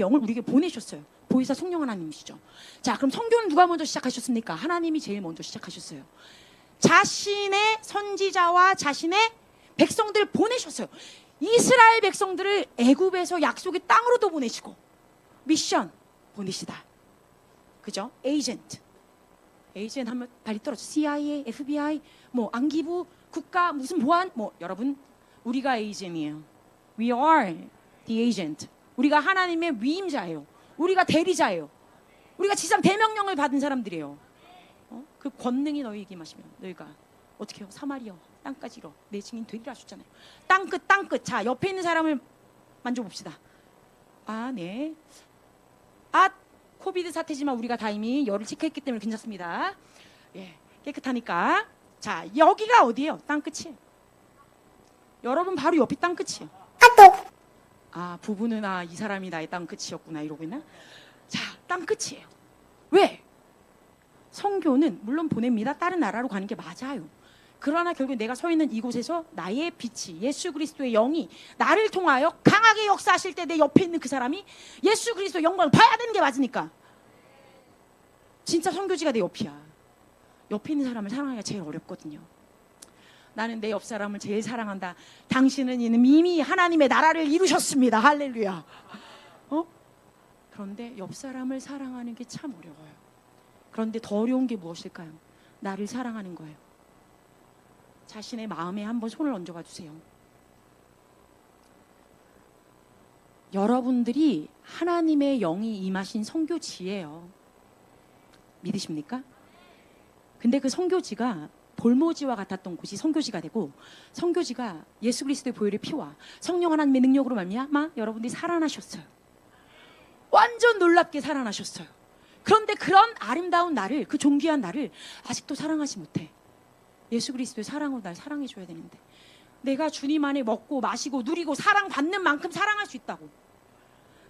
영을 우리에게 보내셨어요. 보혜사 성령 하나님이시죠. 자, 그럼 선교는 누가 먼저 시작하셨습니까? 하나님이 제일 먼저 시작하셨어요. 자신의 선지자와 자신의 백성들을 보내셨어요. 이스라엘 백성들을 애굽에서 약속의 땅으로도 보내시고 미션 보내시다. 그죠? 에이전트 하면 발이 떨어져. CIA, FBI, 뭐 안기부, 국가 무슨 보안, 뭐 여러분 우리가 에이전트이에요. We are the agent. 우리가 하나님의 위임자예요. 우리가 대리자예요. 우리가 지상 대명령을 받은 사람들이에요. 그 권능이 너희에게 임하시면 너희가 어떻게 해요? 사마리아 땅까지 이뤄 내 증인 되리라 하셨잖아요. 땅끝. 자, 옆에 있는 사람을 만져봅시다. 네. 코비드 사태지만 우리가 다 이미 열을 체크했기 때문에 괜찮습니다. 예, 깨끗하니까. 자, 여기가 어디예요? 땅끝이에요. 여러분 바로 옆이 땅끝이에요. 아, 부부는 이 사람이 나의 땅끝이었구나 이러고 있나? 자, 땅끝이에요. 왜? 선교는 물론 보냅니다. 다른 나라로 가는 게 맞아요. 그러나 결국 내가 서 있는 이곳에서 나의 빛이, 예수 그리스도의 영이 나를 통하여 강하게 역사하실 때 내 옆에 있는 그 사람이 예수 그리스도의 영광을 봐야 되는 게 맞으니까. 진짜 선교지가 내 옆이야. 옆에 있는 사람을 사랑하기가 제일 어렵거든요. 나는 내 옆 사람을 제일 사랑한다. 당신은 이미 하나님의 나라를 이루셨습니다. 할렐루야. 그런데 옆 사람을 사랑하는 게 참 어려워요. 그런데 더 어려운 게 무엇일까요? 나를 사랑하는 거예요. 자신의 마음에 한번 손을 얹어봐 주세요. 여러분들이 하나님의 영이 임하신 선교지예요. 믿으십니까? 근데 그 선교지가 볼모지와 같았던 곳이 선교지가 되고, 선교지가 예수 그리스도의 보혈의 피와 성령 하나님의 능력으로 말미암아 여러분들이 살아나셨어요. 완전 놀랍게 살아나셨어요. 그런데 그런 아름다운 나를, 그 존귀한 나를 아직도 사랑하지 못해. 예수 그리스도의 사랑으로 날 사랑해 줘야 되는데, 내가 주님 안에 먹고 마시고 누리고 사랑받는 만큼 사랑할 수 있다고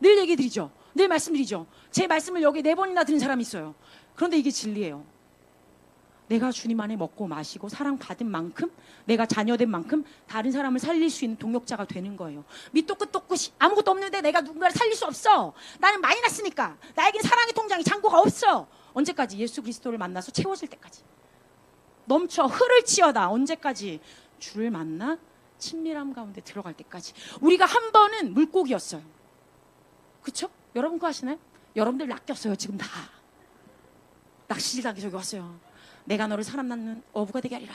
늘 얘기 드리죠. 늘 말씀드리죠. 제 말씀을 여기 4번이나 들은 사람이 있어요. 그런데 이게 진리예요. 내가 주님 안에 먹고 마시고 사랑받은 만큼, 내가 자녀된 만큼 다른 사람을 살릴 수 있는 동역자가 되는 거예요. 밑도 끝도 끝이 아무것도 없는데 내가 누군가를 살릴 수 없어. 나는 마이너스니까. 나에겐 사랑의 통장이 잔고가 없어. 언제까지? 예수 그리스도를 만나서 채워질 때까지. 넘쳐 흐를 치어다. 언제까지? 주를 만나 친밀함 가운데 들어갈 때까지. 우리가 한 번은 물고기였어요. 그쵸? 여러분 그거 아시나요? 여러분들 낚였어요. 지금 다 낚시질하게 저기 왔어요. 내가 너를 사람 낳는 어부가 되게 하리라.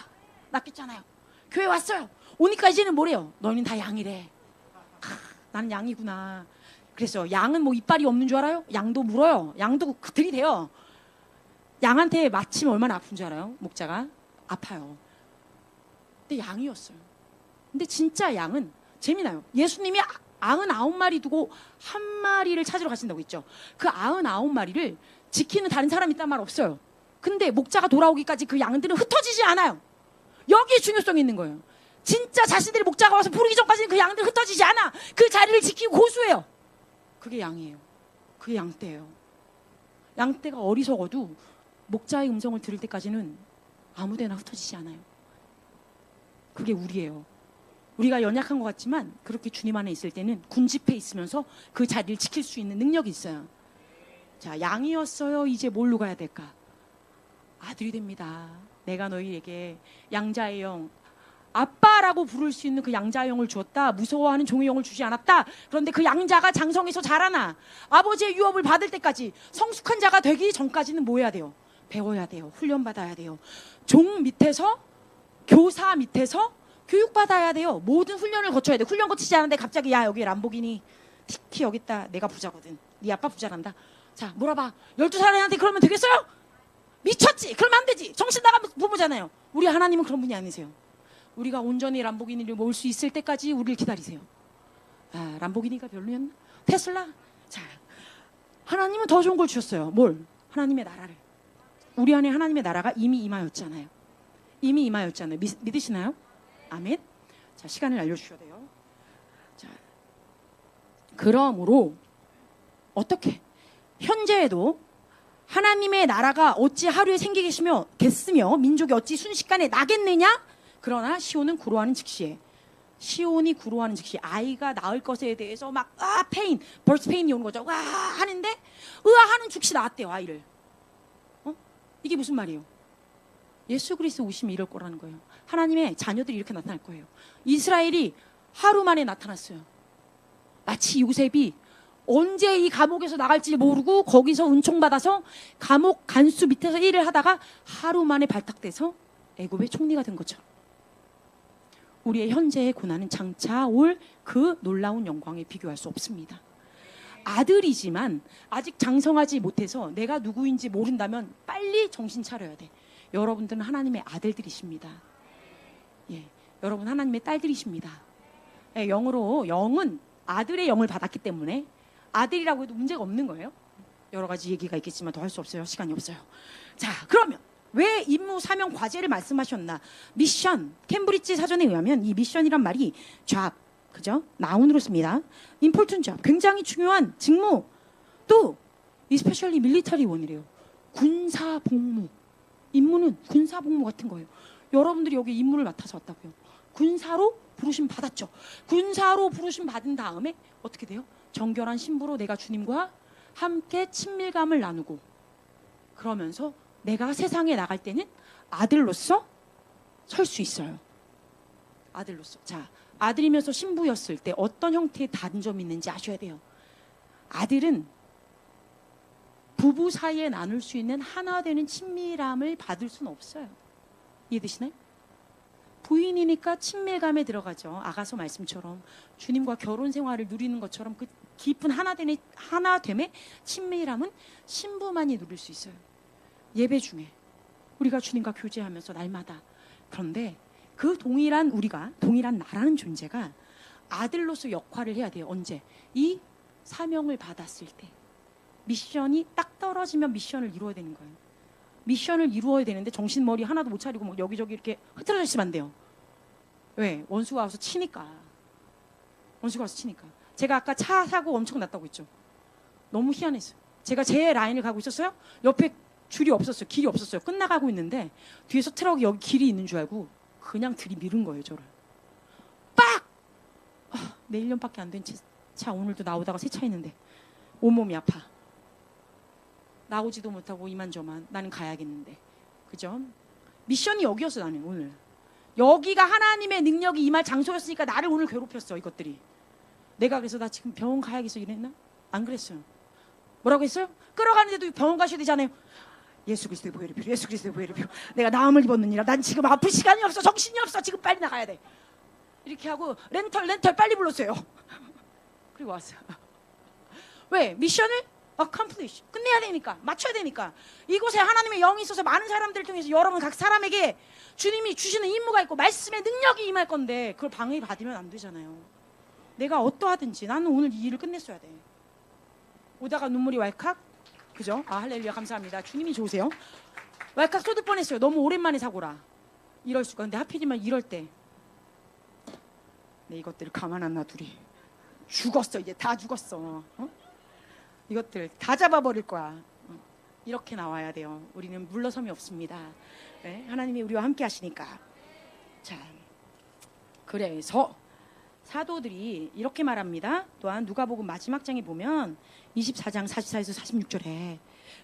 낚였잖아요. 교회 왔어요. 오니까 이제는 뭐래요? 너희는 다 양이래. 나는 양이구나. 그래서 양은 뭐 이빨이 없는 줄 알아요? 양도 물어요. 양도 들이대요. 양한테 맞히면 얼마나 아픈 줄 알아요? 목자가 아파요. 근데 양이었어요. 근데 진짜 양은 재미나요. 예수님이 99마리 두고 한 마리를 찾으러 가신다고 했죠. 그 99마리를 지키는 다른 사람이 있단 말 없어요. 근데 목자가 돌아오기까지 그 양들은 흩어지지 않아요. 여기에 중요성이 있는 거예요. 진짜 자신들이 목자가 와서 부르기 전까지는 그 양들 흩어지지 않아. 그 자리를 지키고 고수해요. 그게 양이에요. 그게 양떼예요. 양떼가 어리석어도 목자의 음성을 들을 때까지는 아무데나 흩어지지 않아요. 그게 우리예요. 우리가 연약한 것 같지만 그렇게 주님 안에 있을 때는 군집해 있으면서 그 자리를 지킬 수 있는 능력이 있어요. 자, 양이었어요. 이제 뭘로 가야 될까? 아들이 됩니다. 내가 너희에게 양자의 영, 아빠라고 부를 수 있는 그 양자의 영을 주었다. 무서워하는 종의 영을 주지 않았다. 그런데 그 양자가 장성해서 자라나 아버지의 유업을 받을 때까지, 성숙한 자가 되기 전까지는 뭐 해야 돼요? 배워야 돼요. 훈련받아야 돼요. 종 밑에서, 교사 밑에서 교육받아야 돼요. 모든 훈련을 거쳐야 돼. 훈련 거치지 않은데 갑자기 야 여기 람보기니 티키 여기 있다. 내가 부자거든. 네 아빠 부자란다. 자 물어봐. 12살 애한테 그러면 되겠어요? 미쳤지? 그러면 안 되지. 정신 나간 부모잖아요. 우리 하나님은 그런 분이 아니세요. 우리가 온전히 람보기니를 모을 수 있을 때까지 우리를 기다리세요. 아, 람보기니가 별로였나? 테슬라? 자, 하나님은 더 좋은 걸 주셨어요. 뭘? 하나님의 나라를. 우리 안에 하나님의 나라가 이미 임하였잖아요. 이미 임하였잖아요. 믿으시나요? 아멘. 자, 시간을 알려주셔야 돼요. 자, 그러므로 어떻게? 현재에도 하나님의 나라가 어찌 하루에 생기겠으며 민족이 어찌 순식간에 나겠느냐? 그러나 시온은 구로하는 즉시에, 시온이 구로하는 즉시 아이가 낳을 것에 대해서 막 페인, 벌스 페인이 오는 거죠. 와 하는데 하는 즉시 낳았대요. 아이를. 이게 무슨 말이에요? 예수 그리스도 오시면 이럴 거라는 거예요. 하나님의 자녀들이 이렇게 나타날 거예요. 이스라엘이 하루 만에 나타났어요. 마치 요셉이 언제 이 감옥에서 나갈지 모르고 거기서 은총받아서 감옥 간수 밑에서 일을 하다가 하루 만에 발탁돼서 애굽의 총리가 된 것처럼 우리의 현재의 고난은 장차 올 그 놀라운 영광에 비교할 수 없습니다. 아들이지만 아직 장성하지 못해서 내가 누구인지 모른다면 빨리 정신 차려야 돼. 여러분들은 하나님의 아들들이십니다. 예, 여러분 하나님의 딸들이십니다. 예, 영은 아들의 영을 받았기 때문에 아들이라고 해도 문제가 없는 거예요. 여러 가지 얘기가 있겠지만 더 할 수 없어요. 시간이 없어요. 자, 그러면 왜 임무, 사명, 과제를 말씀하셨나? 미션, 캠브리지 사전에 의하면 이 미션이란 말이 잡, 그죠? 나운으로 씁니다. important job, 굉장히 중요한 직무. 또 especially military one이래요. 군사 복무. 임무는 군사 복무 같은 거예요. 여러분들이 여기 임무를 맡아서 왔다고요. 군사로 부르심 받았죠. 군사로 부르심 받은 다음에 어떻게 돼요? 정결한 신부로 내가 주님과 함께 친밀감을 나누고, 그러면서 내가 세상에 나갈 때는 아들로서 설 수 있어요. 아들로서. 자, 아들이면서 신부였을 때 어떤 형태의 단점이 있는지 아셔야 돼요. 아들은 부부 사이에 나눌 수 있는 하나 되는 친밀함을 받을 수는 없어요. 이해되시나요? 부인이니까 친밀감에 들어가죠. 아가서 말씀처럼 주님과 결혼 생활을 누리는 것처럼 그 깊은 하나됨의 친밀함은 신부만이 누릴 수 있어요. 예배 중에 우리가 주님과 교제하면서 날마다. 그런데 그 동일한 나라는 존재가 아들로서 역할을 해야 돼요. 언제? 이 사명을 받았을 때. 미션이 딱 떨어지면 미션을 이루어야 되는 거예요. 미션을 이루어야 되는데 정신머리 하나도 못 차리고 막 여기저기 이렇게 흐트러져 있으면 안 돼요. 왜? 원수가 와서 치니까. 제가 아까 차 사고 엄청 났다고 했죠. 너무 희한했어요. 제가 제 라인을 가고 있었어요. 옆에 줄이 없었어요. 길이 없었어요. 끝나가고 있는데 뒤에서 트럭이 여기 길이 있는 줄 알고 그냥 들이밀은 거예요, 저를. 빡! 내 1년밖에 안 된 차 오늘도 나오다가 세차했는데 온몸이 아파. 나오지도 못하고 이만저만. 나는 가야겠는데. 그죠? 미션이 여기였어. 나는 오늘 여기가 하나님의 능력이 임할 장소였으니까 나를 오늘 괴롭혔어, 이것들이. 내가 그래서 나 지금 병원 가야겠어 이랬나? 안 그랬어요. 뭐라고 했어요? 끌어가는데도 병원 가셔야 되잖아요. 예수 그리스도의 보혈이 필요, 예수 그리스도의 보혈이 필요. 내가 나음을 입었느니라. 난 지금 아플 시간이 없어, 정신이 없어. 지금 빨리 나가야 돼. 이렇게 하고 렌털 빨리 불렀어요. 그리고 왔어요. 왜? 미션을 accomplish, 끝내야 되니까, 맞춰야 되니까. 이곳에 하나님의 영이 있어서 많은 사람들을 통해서 여러분 각 사람에게 주님이 주시는 임무가 있고 말씀의 능력이 임할 건데 그걸 방해받으면 안 되잖아요. 내가 어떠하든지 나는 오늘 이 일을 끝냈어야 돼. 오다가 눈물이 왈칵. 그죠? 아, 할렐루야, 감사합니다. 주님이 좋으세요. 왈칵 쏟을 뻔했어요. 너무 오랜만에 사고라. 이럴 수가. 근데 하필이면 이럴 때 내 이것들을 가만 안 놔두리. 죽었어. 이제 다 죽었어. 이것들 다 잡아버릴 거야. 이렇게 나와야 돼요. 우리는 물러섬이 없습니다. 네? 하나님이 우리와 함께 하시니까. 자, 그래서 사도들이 이렇게 말합니다. 또한 누가복음 마지막 장에 보면 24장 44에서 46절에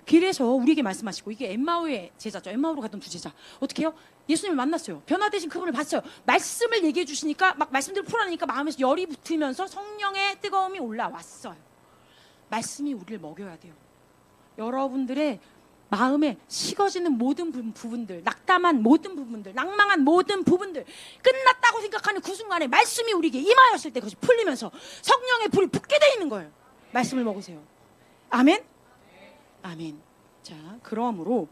길에서 우리에게 말씀하시고, 이게 엠마오의 제자죠. 엠마오로 갔던 두 제자. 어떻게 해요? 예수님을 만났어요. 변화되신 그분을 봤어요. 말씀을 얘기해 주시니까 막 말씀들을 풀어내니까 마음에서 열이 붙으면서 성령의 뜨거움이 올라왔어요. 말씀이 우리를 먹여야 돼요. 여러분들의 마음에 식어지는 모든 부분들, 낙담한 모든 부분들, 낭망한 모든 부분들, 끝났다고 생각하는 그 순간에 말씀이 우리에게 임하였을 때 그것이 풀리면서 성령의 불이 붙게 돼 있는 거예요. 말씀을 먹으세요. 아멘? 아멘. 자, 그러므로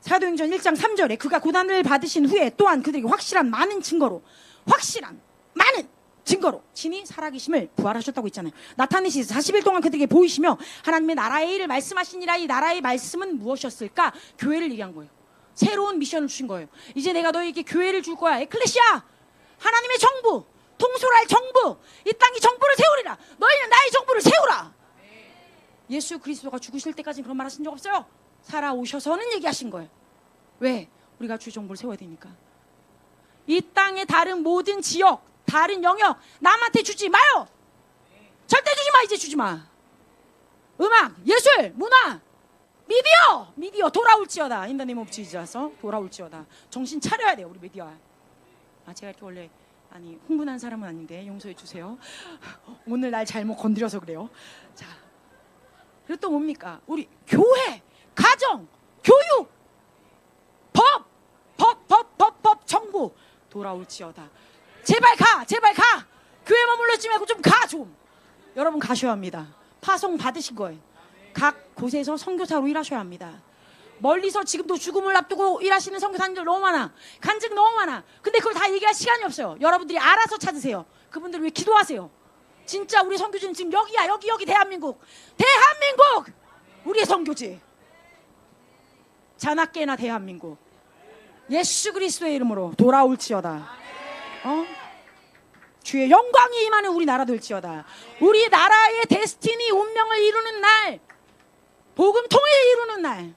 사도행전 1장 3절에 그가 고난을 받으신 후에 또한 그들에게 확실한 많은 증거로 진히 살아계심을 부활하셨다고 있잖아요. 나타내시서 40일 동안 그들에게 보이시며 하나님의 나라의 일을 말씀하시니라. 이 나라의 말씀은 무엇이었을까? 교회를 얘기한 거예요. 새로운 미션을 주신 거예요. 이제 내가 너에게 교회를 줄 거야. 에클레시아, 하나님의 정부, 통솔할 정부, 이 땅이 정부를 세우리라. 너희는 나의 정부를 세우라. 예수 그리스도가 죽으실 때까지 그런 말 하신 적 없어요. 살아오셔서는 얘기하신 거예요. 왜? 우리가 주 정부를 세워야 되니까. 이 땅의 다른 모든 지역, 다른 영역 남한테 주지 마요. 절대 주지 마. 이제 주지 마. 음악, 예술, 문화, 미디어 돌아올지어다. In the name of Jesus. 돌아올지어다. 정신 차려야 돼요, 우리 미디어. 제가 이렇게 원래 흥분한 사람은 아닌데 용서해 주세요. 오늘 날 잘못 건드려서 그래요. 자, 그리고 또 뭡니까? 우리 교회, 가정, 교육, 법, 정부 돌아올지어다. 제발 가. 교회 머물러 있지 말고 좀 가, 좀. 여러분 가셔야 합니다. 파송 받으신 거예요. 각 곳에서 선교사로 일하셔야 합니다. 멀리서 지금도 죽음을 앞두고 일하시는 선교사님들 너무 많아. 간증 너무 많아. 근데 그걸 다 얘기할 시간이 없어요. 여러분들이 알아서 찾으세요. 그분들 왜 기도하세요? 진짜 우리 선교지는 지금 여기야. 여기 대한민국 우리의 선교지. 자나깨나 대한민국 예수 그리스도의 이름으로 돌아올지어다. 주의 영광이 임하는 우리나라 될지어다. 우리 나라의 데스티니 운명을 이루는 날, 복음 통일을 이루는 날,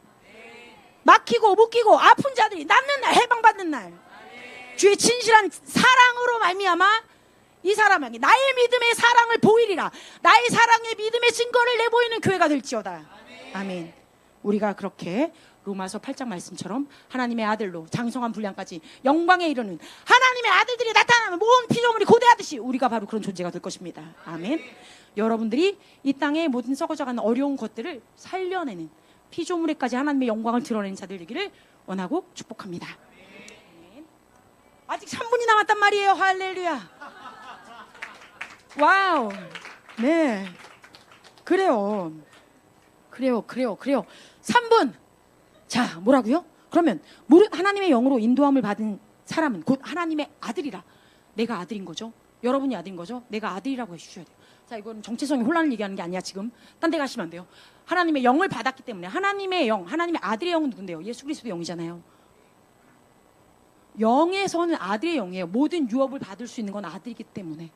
막히고 묶이고 아픈 자들이 낫는 날, 해방받는 날, 주의 진실한 사랑으로 말미암아 이 사람에게 나의 믿음의 사랑을 보이리라. 나의 사랑의 믿음의 증거를 내보이는 교회가 될지어다. 아멘. 우리가 그렇게 로마서 8장 말씀처럼 하나님의 아들로 장성한 분량까지 영광에 이르는 하나님의 아들들이 나타나면 모든 피조물이 고대하듯이 우리가 바로 그런 존재가 될 것입니다. 아멘. 여러분들이 이 땅의 모든 썩어져가는 어려운 것들을 살려내는 피조물에까지 하나님의 영광을 드러내는 자들 되기를 원하고 축복합니다. 아멘. 아직 3분이 남았단 말이에요. 할렐루야. 와우. 네. 그래요. 3분. 자, 뭐라고요? 그러면 하나님의 영으로 인도함을 받은 사람은 곧 하나님의 아들이라. 내가 아들인 거죠. 여러분이 아들인 거죠. 내가 아들이라고 해주셔야 돼요. 자, 이건 정체성의 혼란을 얘기하는 게 아니야. 지금 딴 데 가시면 안 돼요. 하나님의 영을 받았기 때문에 하나님의 영, 하나님의 아들의 영은 누군데요? 예수 그리스도 영이잖아요. 영에서는 아들의 영이에요. 모든 유업을 받을 수 있는 건 아들이기 때문에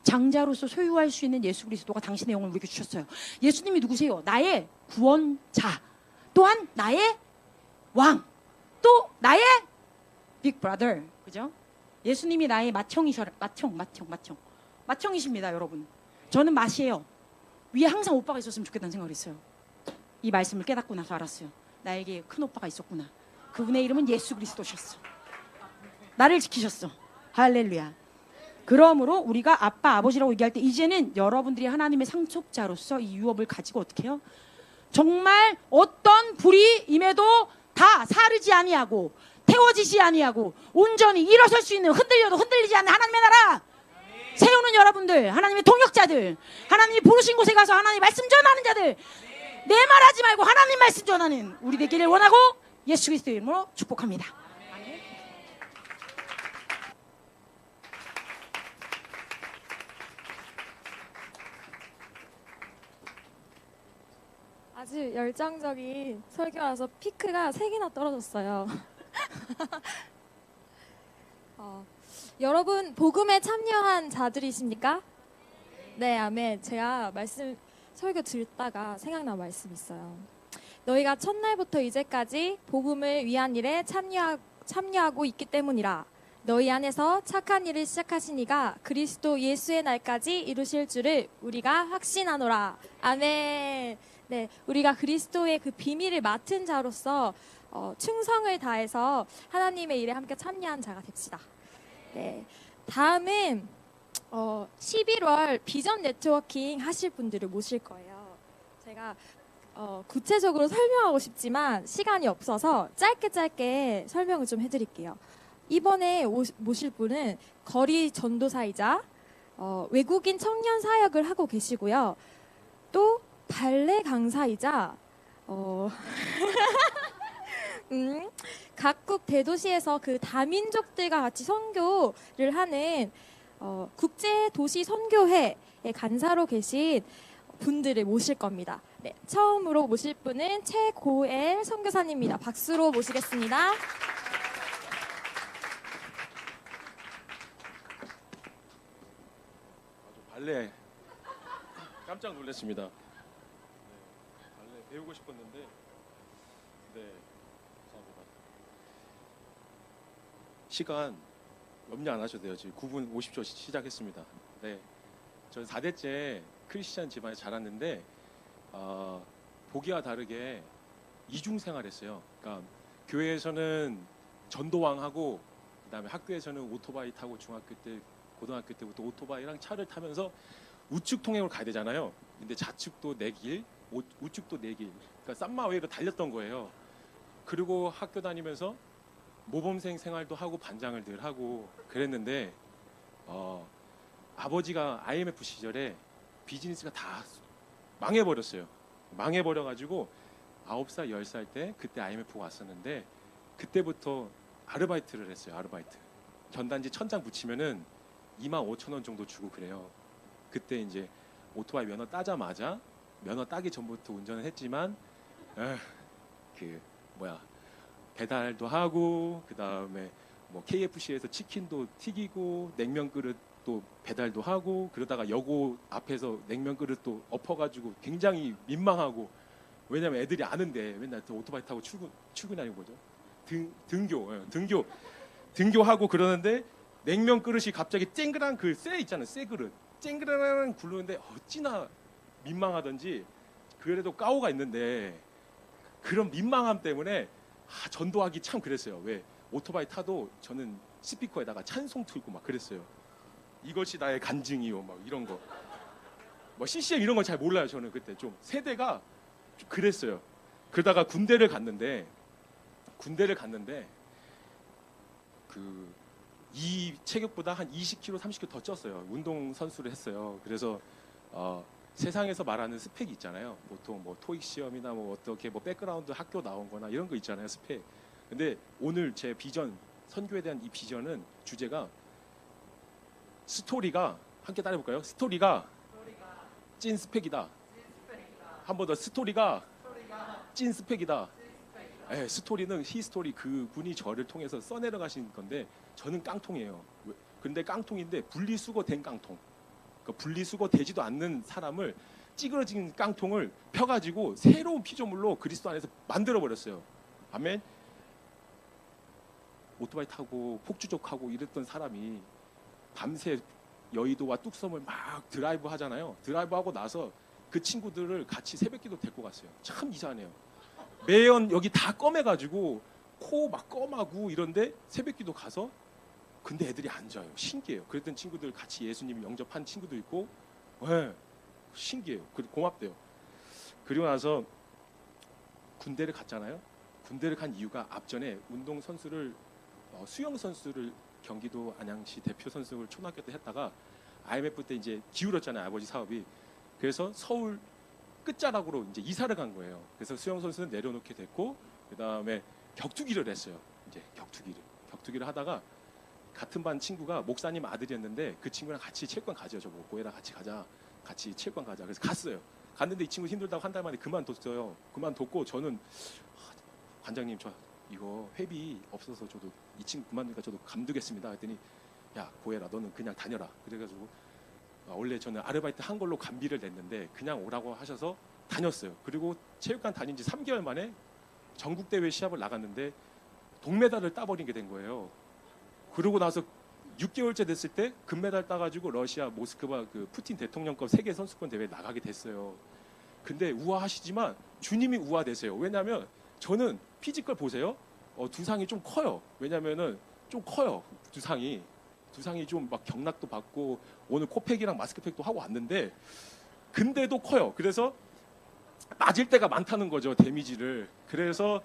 장자로서 소유할 수 있는 예수 그리스도가 당신의 영을 우리에게 주셨어요. 예수님이 누구세요? 나의 구원자, 또한 나의 왕, 또 나의 빅 브라더. 그죠? 예수님이 나의 맏형이십니다, 여러분. 저는 맏이에요. 위에 항상 오빠가 있었으면 좋겠다는 생각을 했어요. 이 말씀을 깨닫고 나서 알았어요. 나에게 큰 오빠가 있었구나. 그분의 이름은 예수 그리스도셨어. 나를 지키셨어. 할렐루야. 그러므로 우리가 아빠, 아버지라고 얘기할 때 이제는 여러분들이 하나님의 상속자로서 이 유업을 가지고 어떻게 해요? 정말 어떤 불이 임해도 다 사르지 아니하고 태워지지 아니하고 온전히 일어설 수 있는, 흔들려도 흔들리지 않는 하나님의 나라 세우는 여러분들, 하나님의 동역자들, 하나님이 부르신 곳에 가서 하나님 말씀 전하는 자들, 내 말하지 말고 하나님 말씀 전하는 우리 되기를 원하고 예수 그리스도의 이름으로 축복합니다. 아주 열정적인 설교라서 피크가 3개나 떨어졌어요. 여러분 복음에 참여한 자들이십니까? 네, 아멘. 제가 설교 듣다가 생각난 말씀이 있어요. 너희가 첫날부터 이제까지 복음을 위한 일에 참여하고 있기 때문이라. 너희 안에서 착한 일을 시작하신 이가 그리스도 예수의 날까지 이루실 줄을 우리가 확신하노라. 아멘. 네, 우리가 그리스도의 그 비밀을 맡은 자로서 충성을 다해서 하나님의 일에 함께 참여한 자가 됩시다. 네, 다음은 11월 비전 네트워킹 하실 분들을 모실 거예요. 제가 구체적으로 설명하고 싶지만 시간이 없어서 짧게 설명을 좀 해드릴게요. 이번에 모실 분은 거리 전도사이자 외국인 청년 사역을 하고 계시고요. 또 발레 강사이자 각국 대도시에서 그 다민족들과 같이 선교를 하는 국제 도시 선교회의 간사로 계신 분들을 모실 겁니다. 네, 처음으로 모실 분은 최고엘 선교사님입니다. 박수로 모시겠습니다. 발레 깜짝 놀랐습니다. 발레 배우고 싶었는데, 네, 감사합니다. 시간 염려 안 하셔도 돼요. 지금 9분 50초 시작했습니다. 네, 저는 4대째 크리스찬 집안에 자랐는데 보기와 다르게 이중 생활했어요. 그러니까 교회에서는 전도왕하고 그다음에 학교에서는 오토바이 타고 중학교 때, 고등학교 때부터 오토바이랑 차를 타면서 우측 통행으로 가야 되잖아요. 근데 좌측도 내 길, 우측도 내 길. 그러니까 쌈마웨이로 달렸던 거예요. 그리고 학교 다니면서 모범생 생활도 하고 반장을 늘 하고 그랬는데 아버지가 IMF 시절에 비즈니스가 다 망해버렸어요. 망해버려가지고 9살, 10살 때 그때 IMF가 왔었는데 그때부터 아르바이트를 했어요. 아르바이트. 전단지 1000장 붙이면은 25,000원 정도 주고 그래요. 그때 이제 오토바이 면허 따자마자, 면허 따기 전부터 운전을 했지만 배달도 하고 그다음에 뭐 KFC에서 치킨도 튀기고 냉면 그릇 또 배달도 하고 그러다가 여고 앞에서 냉면 그릇도 엎어가지고 굉장히 민망하고 왜냐면 애들이 아는데 맨날 또 오토바이 타고 출근하는 거죠. 등교하고 그러는데 냉면 그릇이 갑자기 쨍그란 그 쇠 있잖아요. 쇠 그릇 쨍그란 굴르는데 어찌나 민망하던지 그래도 까오가 있는데 그런 민망함 때문에 전도하기 참 그랬어요. 왜 오토바이 타도 저는 스피커에다가 찬송 틀고 막 그랬어요. 이것이 나의 간증이요 막 이런 거. 뭐 CCM 이런 거 잘 몰라요. 저는 그때 좀 세대가 좀 그랬어요. 그러다가 군대를 갔는데 그 이 체격보다 한 20kg, 30kg 더 쪘어요. 운동 선수를 했어요. 그래서 세상에서 말하는 스펙이 있잖아요. 보통 뭐 토익 시험이나 뭐 어떻게 뭐 백그라운드 학교 나온거나 이런 거 있잖아요. 스펙. 근데 오늘 제 비전, 선교에 대한 이 비전은 주제가 스토리가 함께 따라해볼까요? 스토리가 찐 스펙이다. 한 번 더 스토리가 찐 스펙이다. 네, 스토리는 히스토리 그분이 저를 통해서 써내려 가신 건데 저는 깡통이에요. 근데 깡통인데 분리수거된 깡통. 그러니까 분리수거되지도 않는 사람을 찌그러진 깡통을 펴가지고 새로운 피조물로 그리스도 안에서 만들어 버렸어요. 아멘. 오토바이 타고 폭주족하고 이랬던 사람이 밤새 여의도와 뚝섬을 막 드라이브 하잖아요. 드라이브 하고 나서 그 친구들을 같이 새벽기도 데리고 갔어요. 참 이상하네요. 매연 여기 다 검해가지고 코 막 검하고 이런데 새벽기도 가서 근데 애들이 안 자요. 신기해요. 그랬던 친구들 같이 예수님 영접한 친구도 있고, 네, 신기해요. 고맙대요. 그리고 나서 군대를 갔잖아요. 군대를 간 이유가 앞전에 운동 선수를 수영 선수를 경기도 안양시 대표 선수를 초등학교 때 했다가 IMF 때 이제 기울었잖아요. 아버지 사업이. 그래서 서울 끝자락으로 이제 이사를 간 거예요. 그래서 수영 선수는 내려놓게 됐고 그다음에 격투기를 했어요. 이제 격투기를 하다가 같은 반 친구가 목사님 아들이었는데 그 친구랑 같이 체육관 가죠. 저보고 고해라 같이 가자. 같이 체육관 가자. 그래서 갔어요. 갔는데 이 친구 힘들다고 한 달 만에 그만뒀어요. 그만뒀고 저는 관장님 저 이거 회비 없어서 저도 이 친구 그만두니까 저도 감두겠습니다. 했더니 야 고해라 너는 그냥 다녀라. 그래가지고 원래 저는 아르바이트 한 걸로 감비를 냈는데 그냥 오라고 하셔서 다녔어요. 그리고 체육관 다닌 지 3개월 만에 전국대회 시합을 나갔는데 동메달을 따버리게 된 거예요. 그러고 나서 6개월째 됐을 때 금메달 따가지고 러시아 모스크바 그 푸틴 대통령급 세계 선수권 대회에 나가게 됐어요. 근데 우아하시지만 주님이 우아되세요. 왜냐하면 저는 피지컬 보세요. 두상이 좀 커요. 왜냐면은 좀 커요. 두상이 좀 막 경락도 받고 오늘 코팩이랑 마스크팩도 하고 왔는데 근데도 커요. 그래서 맞을 때가 많다는 거죠. 데미지를. 그래서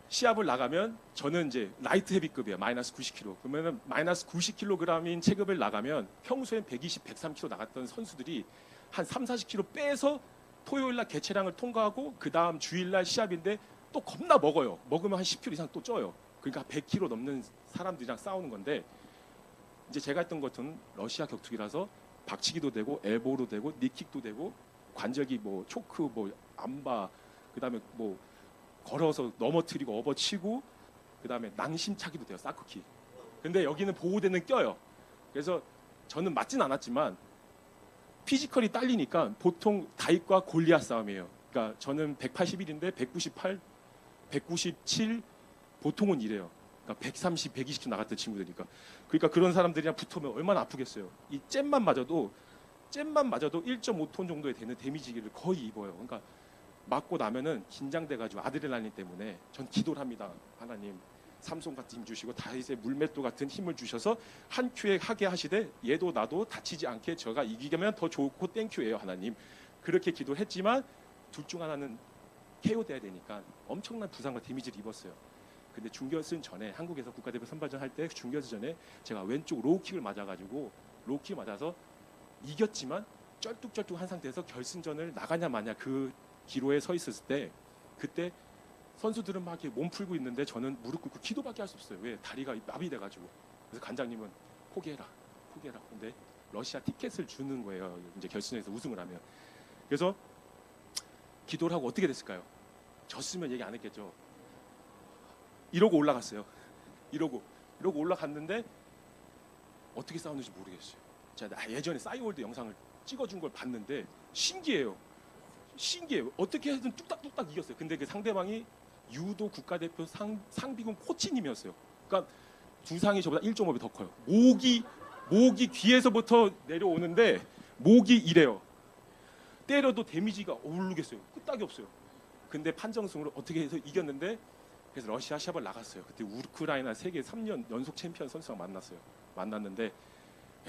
시합을 나가면 저는 이제 라이트 헤비급이에요. 마이너스 90kg. 그러면은 마이너스 90kg인 체급을 나가면 평소엔 120, 103kg 나갔던 선수들이 한 3, 40kg 빼서 토요일 날 개체량을 통과하고 그 다음 주일 날 시합인데 또 겁나 먹어요. 먹으면 한 10kg 이상 또 쪄요. 그러니까 100kg 넘는 사람들이랑 싸우는 건데 이제 제가 했던 것은 러시아 격투기라서 박치기도 되고 엘보도 되고 니킥도 되고 관절기 뭐 초크 뭐 암바 그다음에 뭐 걸어서 넘어뜨리고 업어치고 그다음에 낭심차기도 돼요. 사쿠키. 근데 여기는 보호대는 껴요. 그래서 저는 맞진 않았지만 피지컬이 딸리니까 보통 다윗과 골리앗 싸움이에요. 그러니까 저는 181인데 198, 197 보통은 이래요. 그러니까 130, 120쯤 나갔던 친구들이니까. 그러니까 그런 사람들이랑 붙으면 얼마나 아프겠어요. 이 잼만 맞아도 1.5톤 정도에 되는 데미지를 거의 입어요. 그러니까 맞고 나면은 긴장돼가지고 아드레날린 때문에 전 기도를 합니다. 하나님 삼손 같은 힘 주시고 다윗의 물맷도 같은 힘을 주셔서 한 큐에 하게 하시되 얘도 나도 다치지 않게 제가 이기면 더 좋고 땡큐예요 하나님. 그렇게 기도를 했지만 둘 중 하나는 KO 돼야 되니까 엄청난 부상과 데미지를 입었어요. 근데 중결승 전에 한국에서 국가대표 선발전 할 때 중결승 전에 제가 왼쪽 로우킥을 맞아가지고 로우킥 맞아서 이겼지만 쩔뚝쩔뚝한 상태에서 결승전을 나가냐 마냐 그 기로에 서 있었을 때 그때 선수들은 막 이렇게 몸 풀고 있는데 저는 무릎 꿇고 기도밖에 할 수 없어요. 왜? 다리가 마비돼가지고. 그래서 관장님은 포기해라. 근데 러시아 티켓을 주는 거예요. 이제 결승에서 우승을 하면. 그래서 기도를 하고 어떻게 됐을까요? 졌으면 얘기 안 했겠죠. 이러고 올라갔어요. 이러고 올라갔는데 어떻게 싸웠는지 모르겠어요. 제가 예전에 싸이월드 영상을 찍어준 걸 봤는데 신기해요. 어떻게 해든 뚝딱뚝딱 이겼어요. 근데 그 상대방이 유도 국가대표 상비군 코치님이었어요. 그러니까 두상이 저보다 1.5배 더 커요. 목이 귀에서부터 내려오는데 목이 이래요. 때려도 데미지가 오르겠어요. 끄떡이 없어요. 근데 판정승으로 어떻게 해서 이겼는데, 그래서 러시아 시합을 나갔어요. 그때 우크라이나 세계 3년 연속 챔피언 선수랑 만났는데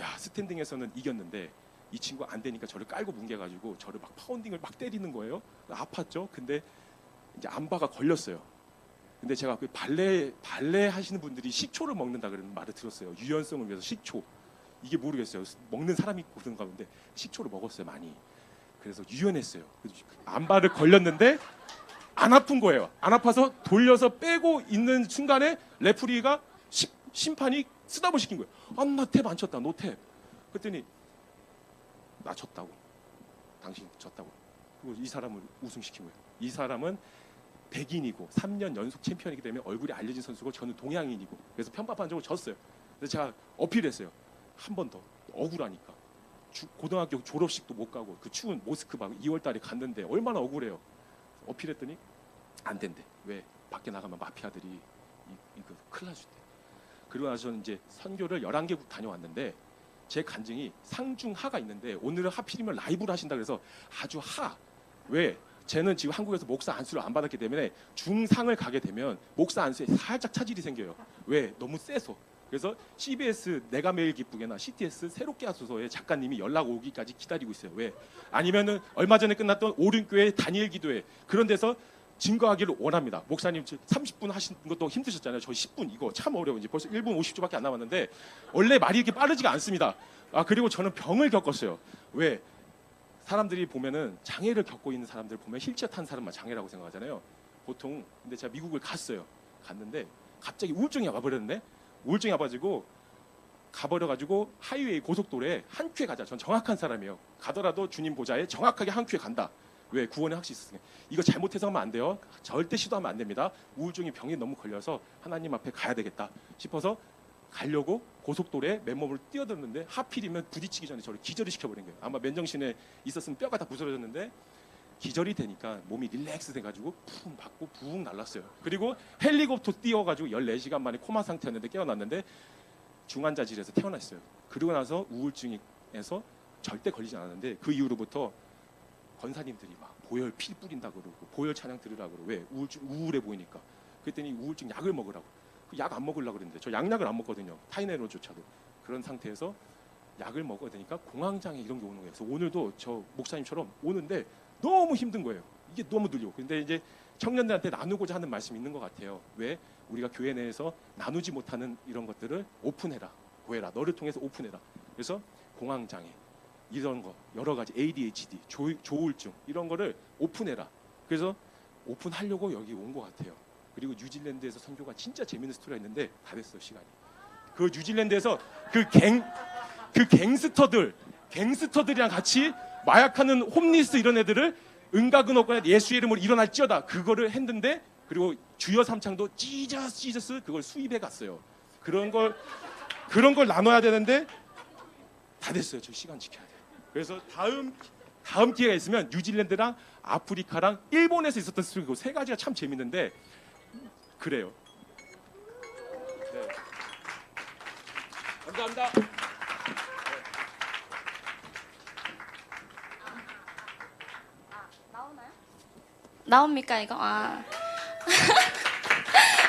야, 스탠딩에서는 이겼는데 이 친구가 안 되니까 저를 깔고 뭉개가지고 저를 막 파운딩을 막 때리는 거예요. 아팠죠. 근데 이제 암바가 걸렸어요. 근데 제가 그 발레 하시는 분들이 식초를 먹는다 그런 말을 들었어요. 유연성을 위해서 식초. 이게 모르겠어요. 먹는 사람이 그런가 본데 식초를 먹었어요, 많이. 그래서 유연했어요. 암바를 걸렸는데 안 아픈 거예요. 안 아파서 돌려서 빼고 있는 순간에 레프리가 심판이 쓰다보 시킨 거예요. 아, 나 탭 안 쳤다. 노 탭. 그랬더니 나 졌다고. 당신 졌다고. 그리고 이 사람을 우승시킨 거예요. 이 사람은 백인이고 3년 연속 챔피언이기 때문에 얼굴이 알려진 선수고 저는 동양인이고, 그래서 편파판적으로 졌어요. 그래서 제가 어필했어요. 한 번 더. 억울하니까. 고등학교 졸업식도 못 가고 그 추운 모스크바 2월 달에 갔는데 얼마나 억울해요. 어필했더니 안 된대. 왜? 밖에 나가면 마피아들이 이거 큰일 나줄 때. 그리고 나서 저는 이제 선교를 11개국 다녀왔는데 제 간증이 상중하가 있는데 오늘은 하필이면 라이브를 하신다 그래서 아주 하. 왜? 쟤는 지금 한국에서 목사 안수를 안 받았기 때문에 중상을 가게 되면 목사 안수에 살짝 차질이 생겨요. 왜? 너무 세서. 그래서 CBS 내가 매일 기쁘게나 CTS 새롭게 하소서의 작가님이 연락 오기까지 기다리고 있어요. 왜? 아니면은 얼마 전에 끝났던 오륜교회 다니엘 기도회 그런 데서 증거하기를 원합니다. 목사님 30분 하신 것도 힘드셨잖아요. 저 10분 이거 참 어려워. 이제 벌써 1분 50초밖에 안 남았는데 원래 말이 이렇게 빠르지가 않습니다. 아, 그리고 저는 병을 겪었어요. 왜? 사람들이 보면은 장애를 겪고 있는 사람들 보면 휠체어 탄 사람만 장애라고 생각하잖아요. 보통. 근데 제가 미국을 갔어요. 갔는데 갑자기 우울증이 와버렸네. 우울증이 와가지고 가버려가지고 하이웨이 고속도로에 한 큐에 가자. 전 정확한 사람이에요. 가더라도 주님 보좌에 정확하게 한 큐에 간다. 왜? 구원의 확신이 있으니까. 이거 잘못해서 하면 안 돼요. 절대 시도하면 안 됩니다. 우울증이 병이 너무 걸려서 하나님 앞에 가야 되겠다 싶어서 가려고 고속도로에 맨몸을 뛰어들었는데 하필이면 부딪히기 전에 저를 기절을 시켜버린 거예요. 아마 맨정신에 있었으면 뼈가 다 부스러졌는데 기절이 되니까 몸이 릴렉스 돼가지고 푹 받고 붕 날랐어요. 그리고 헬리콥터 띄워가지고 14시간 만에 코마 상태였는데 깨어났는데 중환자실에서 태어났어요. 그리고 나서 우울증에서 절대 걸리지 않았는데 그 이후로부터 권사님들이 막 보혈 피 뿌린다 그러고 보혈 찬양 들으라고 그러고. 왜? 우울해 보이니까. 그랬더니 우울증 약을 먹으라고. 그 약 안 먹으려고 그랬는데 저 약약을 안 먹거든요. 타이레놀조차도. 그런 상태에서 약을 먹어야 되니까 공황장애 이런 게 오는 거예요. 그래서 오늘도 저 목사님처럼 오는데 너무 힘든 거예요. 이게 너무 늘려. 근데 이제 청년들한테 나누고자 하는 말씀이 있는 것 같아요. 왜? 우리가 교회 내에서 나누지 못하는 이런 것들을 오픈해라. 고해라. 너를 통해서 오픈해라. 그래서 공황장애 이런 거 여러 가지 ADHD, 조울증 이런 거를 오픈해라. 그래서 오픈하려고 여기 온 것 같아요. 그리고 뉴질랜드에서 선교가 진짜 재밌는 스토리가 있는데 다 됐어 시간이. 그 뉴질랜드에서 갱스터들이랑 같이 마약하는 홈리스 이런 애들을 은가근없거나 예수의 이름으로 일어날지어다 그거를 했는데 그리고 주여 삼창도 지저스 그걸 수입해 갔어요. 그런 걸 나눠야 되는데 다 됐어요. 저 시간 지켜야 돼. 그래서 다음 기회가 있으면 뉴질랜드랑 아프리카랑 일본에서 있었던 스토리고 세 가지가 참 재밌는데 그래요. 네. 감사합니다. 나옵니까 이거? 아.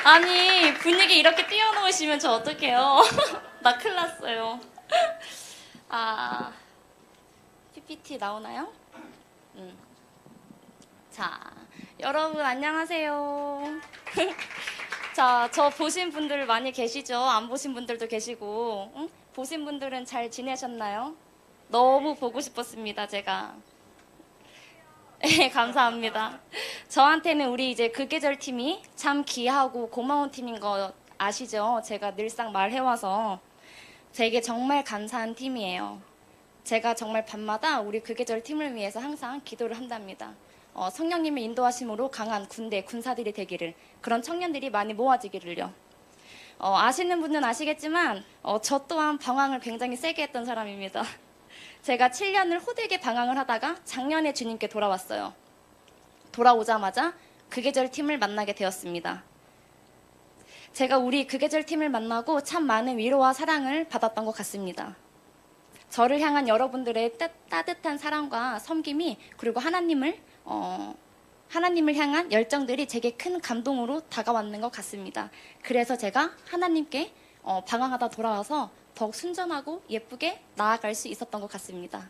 아니 분위기 이렇게 띄워놓으시면 저 어떡해요? 나 큰일 났어요. 아 PPT 나오나요? 자 여러분 안녕하세요. 자, 저 보신 분들 많이 계시죠? 안 보신 분들도 계시고. 응? 보신 분들은 잘 지내셨나요? 너무 보고 싶었습니다 제가. 네, 감사합니다. 저한테는 우리 이제 그 계절 팀이 참 귀하고 고마운 팀인 거 아시죠? 제가 늘상 말해와서 되게 정말 감사한 팀이에요. 제가 정말 밤마다 우리 그 계절 팀을 위해서 항상 기도를 한답니다. 성령님의 인도하심으로 강한 군사들이 되기를, 그런 청년들이 많이 모아지기를요. 아시는 분은 아시겠지만 저 또한 방황을 굉장히 세게 했던 사람입니다. 제가 7년을 호되게 방황을 하다가 작년에 주님께 돌아왔어요. 돌아오자마자 그 계절 팀을 만나게 되었습니다. 제가 우리 그 계절 팀을 만나고 참 많은 위로와 사랑을 받았던 것 같습니다. 저를 향한 여러분들의 따뜻한 사랑과 섬김이 그리고 하나님을 향한 열정들이 제게 큰 감동으로 다가왔는 것 같습니다. 그래서 제가 하나님께 방황하다 돌아와서 더욱 순전하고 예쁘게 나아갈 수 있었던 것 같습니다.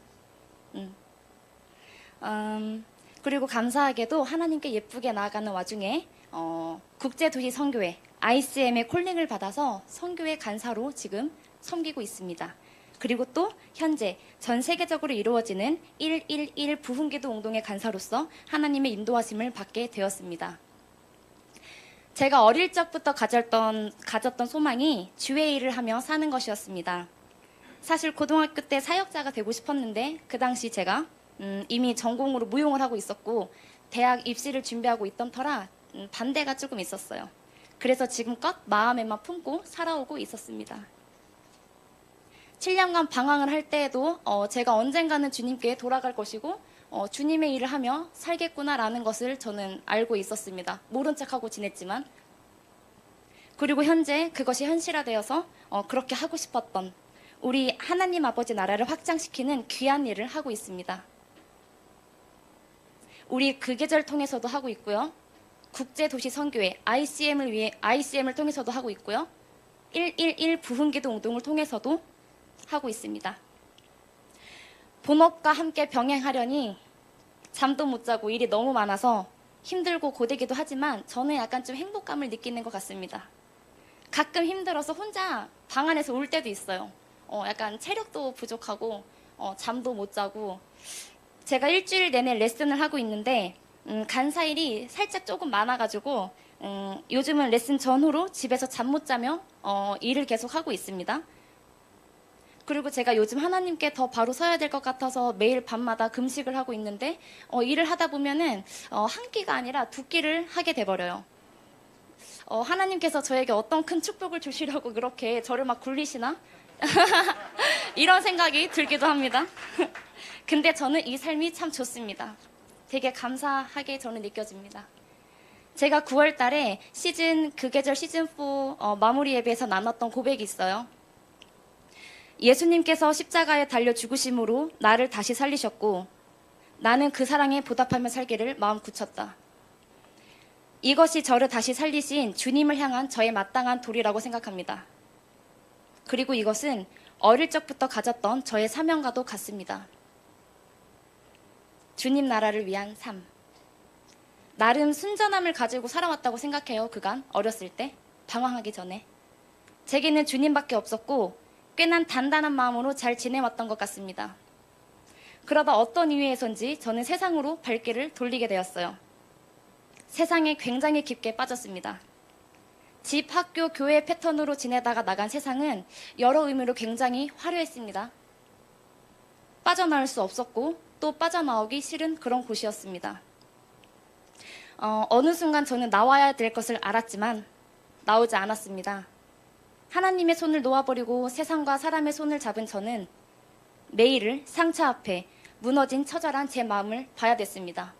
그리고 감사하게도 하나님께 예쁘게 나아가는 와중에 국제도시 선교회 ICM의 콜링을 받아서 선교회 간사로 지금 섬기고 있습니다. 그리고 또 현재 전 세계적으로 이루어지는 111 부흥기도 운동의 간사로서 하나님의 인도하심을 받게 되었습니다. 제가 어릴 적부터 가졌던 소망이 주의 일을 하며 사는 것이었습니다. 사실 고등학교 때 사역자가 되고 싶었는데 그 당시 제가 이미 전공으로 무용을 하고 있었고 대학 입시를 준비하고 있던 터라 반대가 조금 있었어요. 그래서 지금껏 마음에만 품고 살아오고 있었습니다. 7년간 방황을 할 때에도 제가 언젠가는 주님께 돌아갈 것이고 주님의 일을 하며 살겠구나라는 것을 저는 알고 있었습니다. 모른 척하고 지냈지만. 그리고 현재 그것이 현실화되어서 그렇게 하고 싶었던 우리 하나님 아버지 나라를 확장시키는 귀한 일을 하고 있습니다. 우리 그 계절 통해서도 하고 있고요. 국제도시 선교회 ICM을 통해서도 하고 있고요. 111 부흥기도 운동을 통해서도 하고 있습니다. 본업과 함께 병행하려니 잠도 못 자고 일이 너무 많아서 힘들고 고되기도 하지만 저는 약간 좀 행복감을 느끼는 것 같습니다. 가끔 힘들어서 혼자 방 안에서 울 때도 있어요. 약간 체력도 부족하고 잠도 못 자고 제가 일주일 내내 레슨을 하고 있는데 간사일이 살짝 조금 많아가지고 요즘은 레슨 전후로 집에서 잠 못 자며 일을 계속 하고 있습니다. 그리고 제가 요즘 하나님께 더 바로 서야 될 것 같아서 매일 밤마다 금식을 하고 있는데 일을 하다 보면은 한 끼가 아니라 두 끼를 하게 돼버려요. 하나님께서 저에게 어떤 큰 축복을 주시려고 그렇게 저를 막 굴리시나? 이런 생각이 들기도 합니다. 근데 저는 이 삶이 참 좋습니다. 되게 감사하게 저는 느껴집니다. 제가 9월 달에 그 계절 시즌4 마무리 예배에서 나눴던 고백이 있어요. 예수님께서 십자가에 달려 죽으심으로 나를 다시 살리셨고 나는 그 사랑에 보답하며 살기를 마음 굳혔다. 이것이 저를 다시 살리신 주님을 향한 저의 마땅한 도리라고 생각합니다. 그리고 이것은 어릴 적부터 가졌던 저의 사명과도 같습니다. 주님 나라를 위한 삶. 나름 순전함을 가지고 살아왔다고 생각해요. 그간 어렸을 때 방황하기 전에 제게는 주님밖에 없었고 꽤나 단단한 마음으로 잘 지내왔던 것 같습니다. 그러다 어떤 이유에선지 저는 세상으로 발길을 돌리게 되었어요. 세상에 굉장히 깊게 빠졌습니다. 집, 학교, 교회 패턴으로 지내다가 나간 세상은 여러 의미로 굉장히 화려했습니다. 빠져나올 수 없었고 또 빠져나오기 싫은 그런 곳이었습니다. 어느 순간 저는 나와야 될 것을 알았지만 나오지 않았습니다. 하나님의 손을 놓아버리고 세상과 사람의 손을 잡은 저는 매일을 상처 앞에 무너진 처절한 제 마음을 봐야 됐습니다.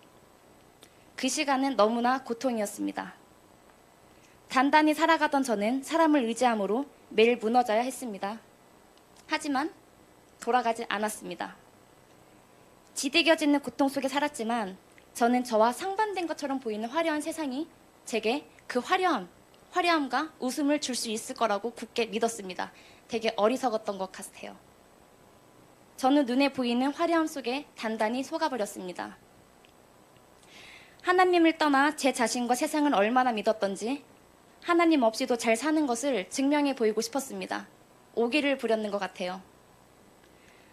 그 시간은 너무나 고통이었습니다. 단단히 살아가던 저는 사람을 의지함으로 매일 무너져야 했습니다. 하지만 돌아가지 않았습니다. 지대겨지는 고통 속에 살았지만 저는 저와 상반된 것처럼 보이는 화려한 세상이 제게 그 화려함과 웃음을 줄 수 있을 거라고 굳게 믿었습니다. 되게 어리석었던 것 같아요. 저는 눈에 보이는 화려함 속에 단단히 속아버렸습니다. 하나님을 떠나 제 자신과 세상을 얼마나 믿었던지 하나님 없이도 잘 사는 것을 증명해 보이고 싶었습니다. 오기를 부렸는 것 같아요.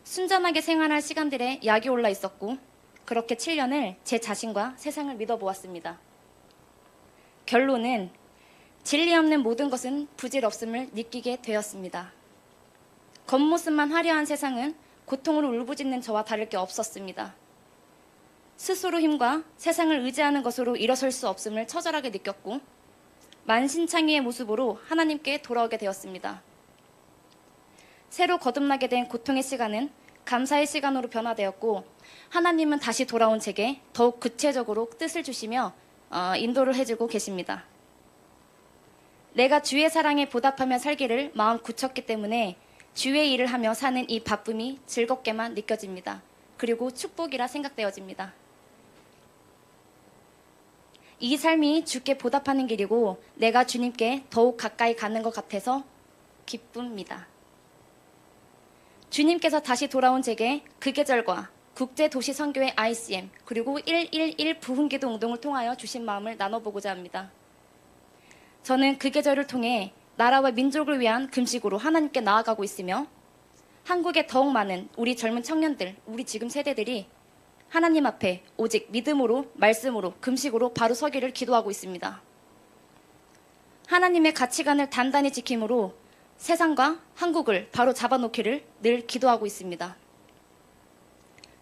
순전하게 생활할 시간들에 약이 올라 있었고 그렇게 7년을 제 자신과 세상을 믿어보았습니다. 결론은 진리 없는 모든 것은 부질없음을 느끼게 되었습니다. 겉모습만 화려한 세상은 고통으로 울부짖는 저와 다를 게 없었습니다. 스스로 힘과 세상을 의지하는 것으로 일어설 수 없음을 처절하게 느꼈고 만신창이의 모습으로 하나님께 돌아오게 되었습니다. 새로 거듭나게 된 고통의 시간은 감사의 시간으로 변화되었고 하나님은 다시 돌아온 제게 더욱 구체적으로 뜻을 주시며 인도를 해주고 계십니다. 내가 주의 사랑에 보답하며 살기를 마음 굳혔기 때문에 주의 일을 하며 사는 이 바쁨이 즐겁게만 느껴집니다. 그리고 축복이라 생각되어집니다. 이 삶이 주께 보답하는 길이고 내가 주님께 더욱 가까이 가는 것 같아서 기쁩니다. 주님께서 다시 돌아온 제게 그 계절과 국제도시선교회 ICM 그리고 111 부흥기도 운동을 통하여 주신 마음을 나눠보고자 합니다. 저는 그 계절을 통해 나라와 민족을 위한 금식으로 하나님께 나아가고 있으며 한국에 더욱 많은 우리 젊은 청년들, 우리 지금 세대들이 하나님 앞에 오직 믿음으로, 말씀으로, 금식으로 바로 서기를 기도하고 있습니다. 하나님의 가치관을 단단히 지킴으로 세상과 한국을 바로 잡아놓기를 늘 기도하고 있습니다.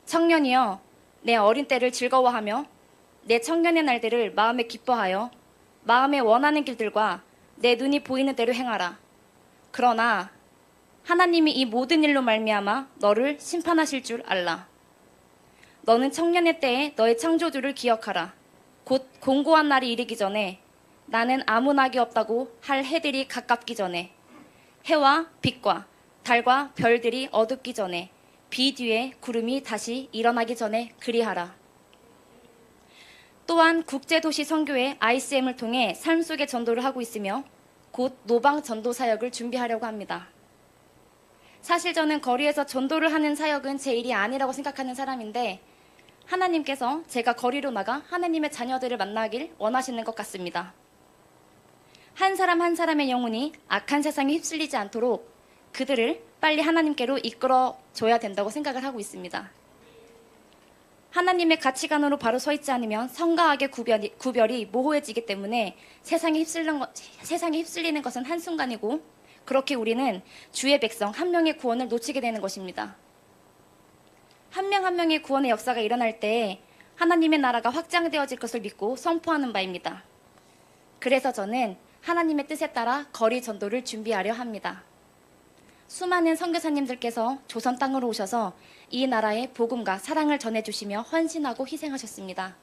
청년이여, 내 어린 때를 즐거워하며 내 청년의 날들을 마음에 기뻐하여 마음에 원하는 길들과 내 눈이 보이는 대로 행하라. 그러나 하나님이 이 모든 일로 말미암아 너를 심판하실 줄 알라. 너는 청년의 때에 너의 창조주를 기억하라. 곧 공고한 날이 이르기 전에 나는 아무 낙이 없다고 할 해들이 가깝기 전에 해와 빛과 달과 별들이 어둡기 전에 비 뒤에 구름이 다시 일어나기 전에 그리하라. 또한 국제도시 선교회 ICM을 통해 삶 속의 전도를 하고 있으며 곧 노방 전도 사역을 준비하려고 합니다. 사실 저는 거리에서 전도를 하는 사역은 제 일이 아니라고 생각하는 사람인데 하나님께서 제가 거리로 나가 하나님의 자녀들을 만나길 원하시는 것 같습니다. 한 사람 한 사람의 영혼이 악한 세상에 휩쓸리지 않도록 그들을 빨리 하나님께로 이끌어줘야 된다고 생각을 하고 있습니다. 하나님의 가치관으로 바로 서 있지 않으면 성과 악의 구별이 모호해지기 때문에 세상에 휩쓸리는 것은 한순간이고 그렇게 우리는 주의 백성 한 명의 구원을 놓치게 되는 것입니다. 한 명 한 명의 구원의 역사가 일어날 때 하나님의 나라가 확장되어질 것을 믿고 선포하는 바입니다. 그래서 저는 하나님의 뜻에 따라 거리 전도를 준비하려 합니다. 수많은 선교사님들께서 조선 땅으로 오셔서 이 나라의 복음과 사랑을 전해주시며 헌신하고 희생하셨습니다.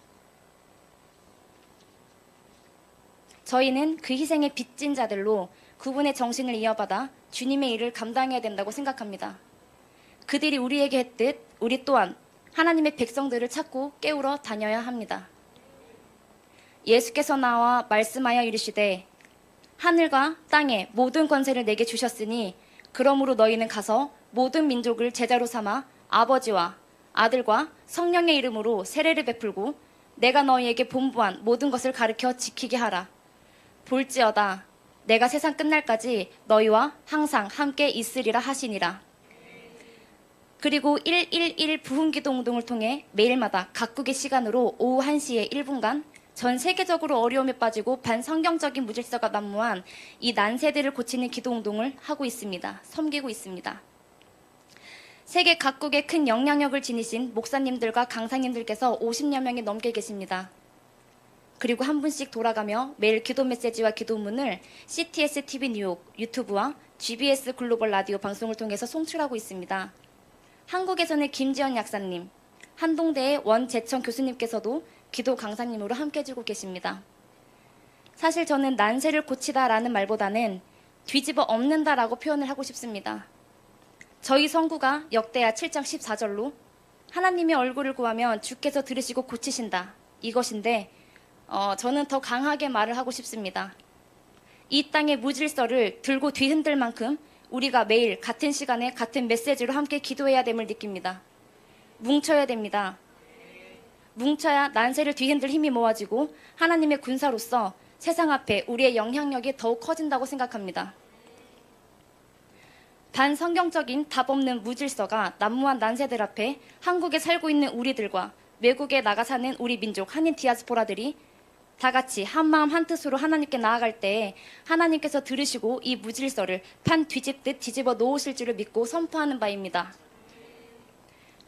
저희는 그 희생의 빚진 자들로 그분의 정신을 이어받아 주님의 일을 감당해야 된다고 생각합니다. 그들이 우리에게 했듯 우리 또한 하나님의 백성들을 찾고 깨우러 다녀야 합니다. 예수께서 나와 말씀하여 이르시되 하늘과 땅의 모든 권세를 내게 주셨으니 그러므로 너희는 가서 모든 민족을 제자로 삼아 아버지와 아들과 성령의 이름으로 세례를 베풀고 내가 너희에게 본부한 모든 것을 가르쳐 지키게 하라. 볼지어다 내가 세상 끝날까지 너희와 항상 함께 있으리라 하시니라. 그리고 111 부흥기도 운동을 통해 매일마다 각국의 시간으로 오후 1시에 1분간 전 세계적으로 어려움에 빠지고 반성경적인 무질서가 난무한 이 난세대를 고치는 기도 운동을 하고 있습니다. 섬기고 있습니다. 세계 각국의 큰 영향력을 지니신 목사님들과 강사님들께서 50여 명이 넘게 계십니다. 그리고 한 분씩 돌아가며 매일 기도 메시지와 기도문을 CTS TV 뉴욕, 유튜브와 GBS 글로벌 라디오 방송을 통해서 송출하고 있습니다. 한국에서는 김지연 약사님, 한동대의 원재청 교수님께서도 기도 강사님으로 함께 해주고 계십니다. 사실 저는 난세를 고치다라는 말보다는 뒤집어 엎는다라고 표현을 하고 싶습니다. 저희 성구가 역대하 7장 14절로 하나님의 얼굴을 구하면 주께서 들으시고 고치신다. 이것인데 저는 더 강하게 말을 하고 싶습니다. 이 땅의 무질서를 들고 뒤흔들 만큼 우리가 매일 같은 시간에 같은 메시지로 함께 기도해야 됨을 느낍니다. 뭉쳐야 됩니다. 뭉쳐야 난세를 뒤흔들 힘이 모아지고 하나님의 군사로서 세상 앞에 우리의 영향력이 더욱 커진다고 생각합니다. 반성경적인 답 없는 무질서가 난무한 난세들 앞에 한국에 살고 있는 우리들과 외국에 나가 사는 우리 민족 한인 디아스포라들이 다 같이 한마음 한뜻으로 하나님께 나아갈 때 하나님께서 들으시고 이 무질서를 판 뒤집듯 뒤집어 놓으실 줄을 믿고 선포하는 바입니다.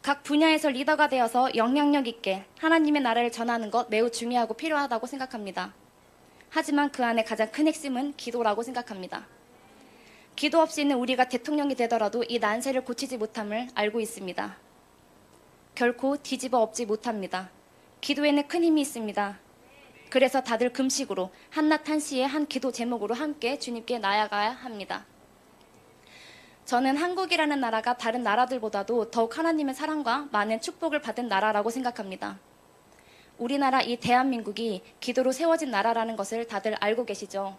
각 분야에서 리더가 되어서 영향력 있게 하나님의 나라를 전하는 것 매우 중요하고 필요하다고 생각합니다. 하지만 그 안에 가장 큰 핵심은 기도라고 생각합니다. 기도 없이는 우리가 대통령이 되더라도 이 난세를 고치지 못함을 알고 있습니다. 결코 뒤집어 엎지 못합니다. 기도에는 큰 힘이 있습니다. 그래서 다들 금식으로 한낮 한시에 한 기도 제목으로 함께 주님께 나아가야 합니다. 저는 한국이라는 나라가 다른 나라들보다도 더욱 하나님의 사랑과 많은 축복을 받은 나라라고 생각합니다. 우리나라 이 대한민국이 기도로 세워진 나라라는 것을 다들 알고 계시죠?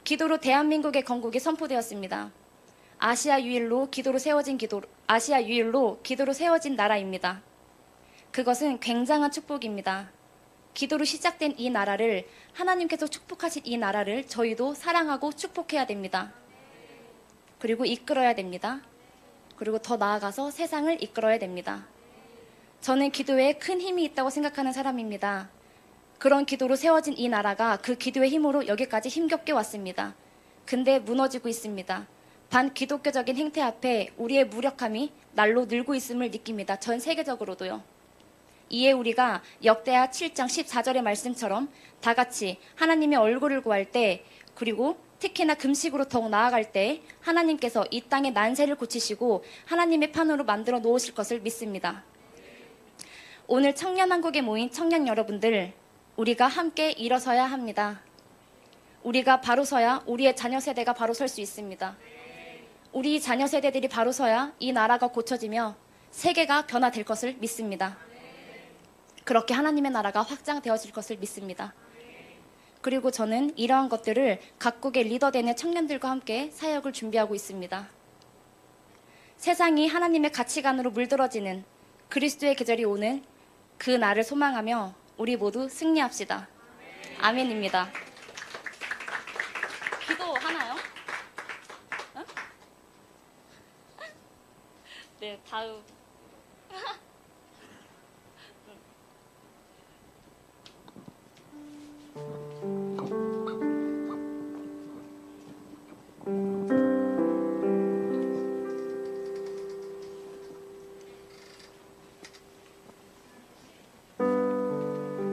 기도로 대한민국의 건국이 선포되었습니다. 아시아 유일로 기도로 세워진 나라입니다. 그것은 굉장한 축복입니다. 기도로 시작된 이 나라를, 하나님께서 축복하신 이 나라를 저희도 사랑하고 축복해야 됩니다. 그리고 이끌어야 됩니다. 그리고 더 나아가서 세상을 이끌어야 됩니다. 저는 기도에 큰 힘이 있다고 생각하는 사람입니다. 그런 기도로 세워진 이 나라가 그 기도의 힘으로 여기까지 힘겹게 왔습니다. 근데 무너지고 있습니다. 반기독교적인 행태 앞에 우리의 무력함이 날로 늘고 있음을 느낍니다. 전 세계적으로도요. 이에 우리가 역대하 7장 14절의 말씀처럼 다 같이 하나님의 얼굴을 구할 때, 그리고 특히나 금식으로 더욱 나아갈 때 하나님께서 이 땅의 난세를 고치시고 하나님의 판으로 만들어 놓으실 것을 믿습니다. 오늘 청년한국에 모인 청년 여러분들, 우리가 함께 일어서야 합니다. 우리가 바로 서야 우리의 자녀 세대가 바로 설 수 있습니다. 우리 자녀 세대들이 바로 서야 이 나라가 고쳐지며 세계가 변화될 것을 믿습니다. 그렇게 하나님의 나라가 확장되어질 것을 믿습니다. 그리고 저는 이러한 것들을 각국의 리더되는 청년들과 함께 사역을 준비하고 있습니다. 세상이 하나님의 가치관으로 물들어지는 그리스도의 계절이 오는 그 날을 소망하며 우리 모두 승리합시다. 아멘입니다. 기도하나요? 어? 네, 다음.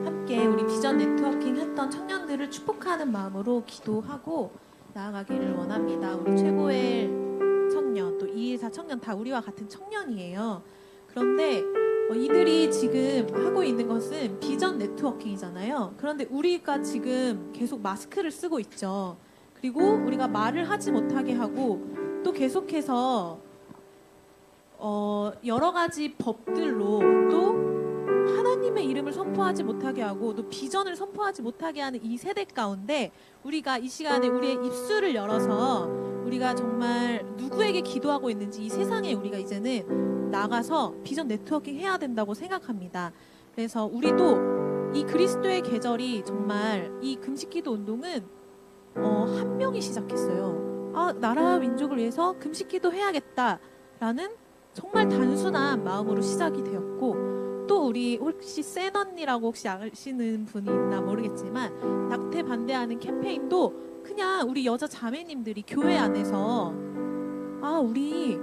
함께 우리 비전 네트워킹 했던 청년들을 축복하는 마음으로 기도하고 나아가기를 원합니다. 우리 최고의 청년, 또 214 청년 다 우리와 같은 청년이에요. 그런데 이들이 지금 하고 있는 것은 비전 네트워킹이잖아요. 그런데 우리가 지금 계속 마스크를 쓰고 있죠. 그리고 우리가 말을 하지 못하게 하고 또 계속해서 여러 가지 법들로 또 하나님의 이름을 선포하지 못하게 하고 또 비전을 선포하지 못하게 하는 이 세대 가운데 우리가 이 시간에 우리의 입술을 열어서 우리가 정말 누구에게 기도하고 있는지 이 세상에 우리가 이제는 나가서 비전 네트워킹 해야 된다고 생각합니다. 그래서 우리도 이 그리스도의 계절이 정말 이 금식기도 운동은 한 명이 시작했어요. 나라와 민족을 위해서 금식기도 해야겠다라는 정말 단순한 마음으로 시작이 되었고, 또 우리 혹시 센 언니라고 혹시 아시는 분이 있나 모르겠지만 낙태 반대하는 캠페인도 그냥 우리 여자 자매님들이 교회 안에서 우리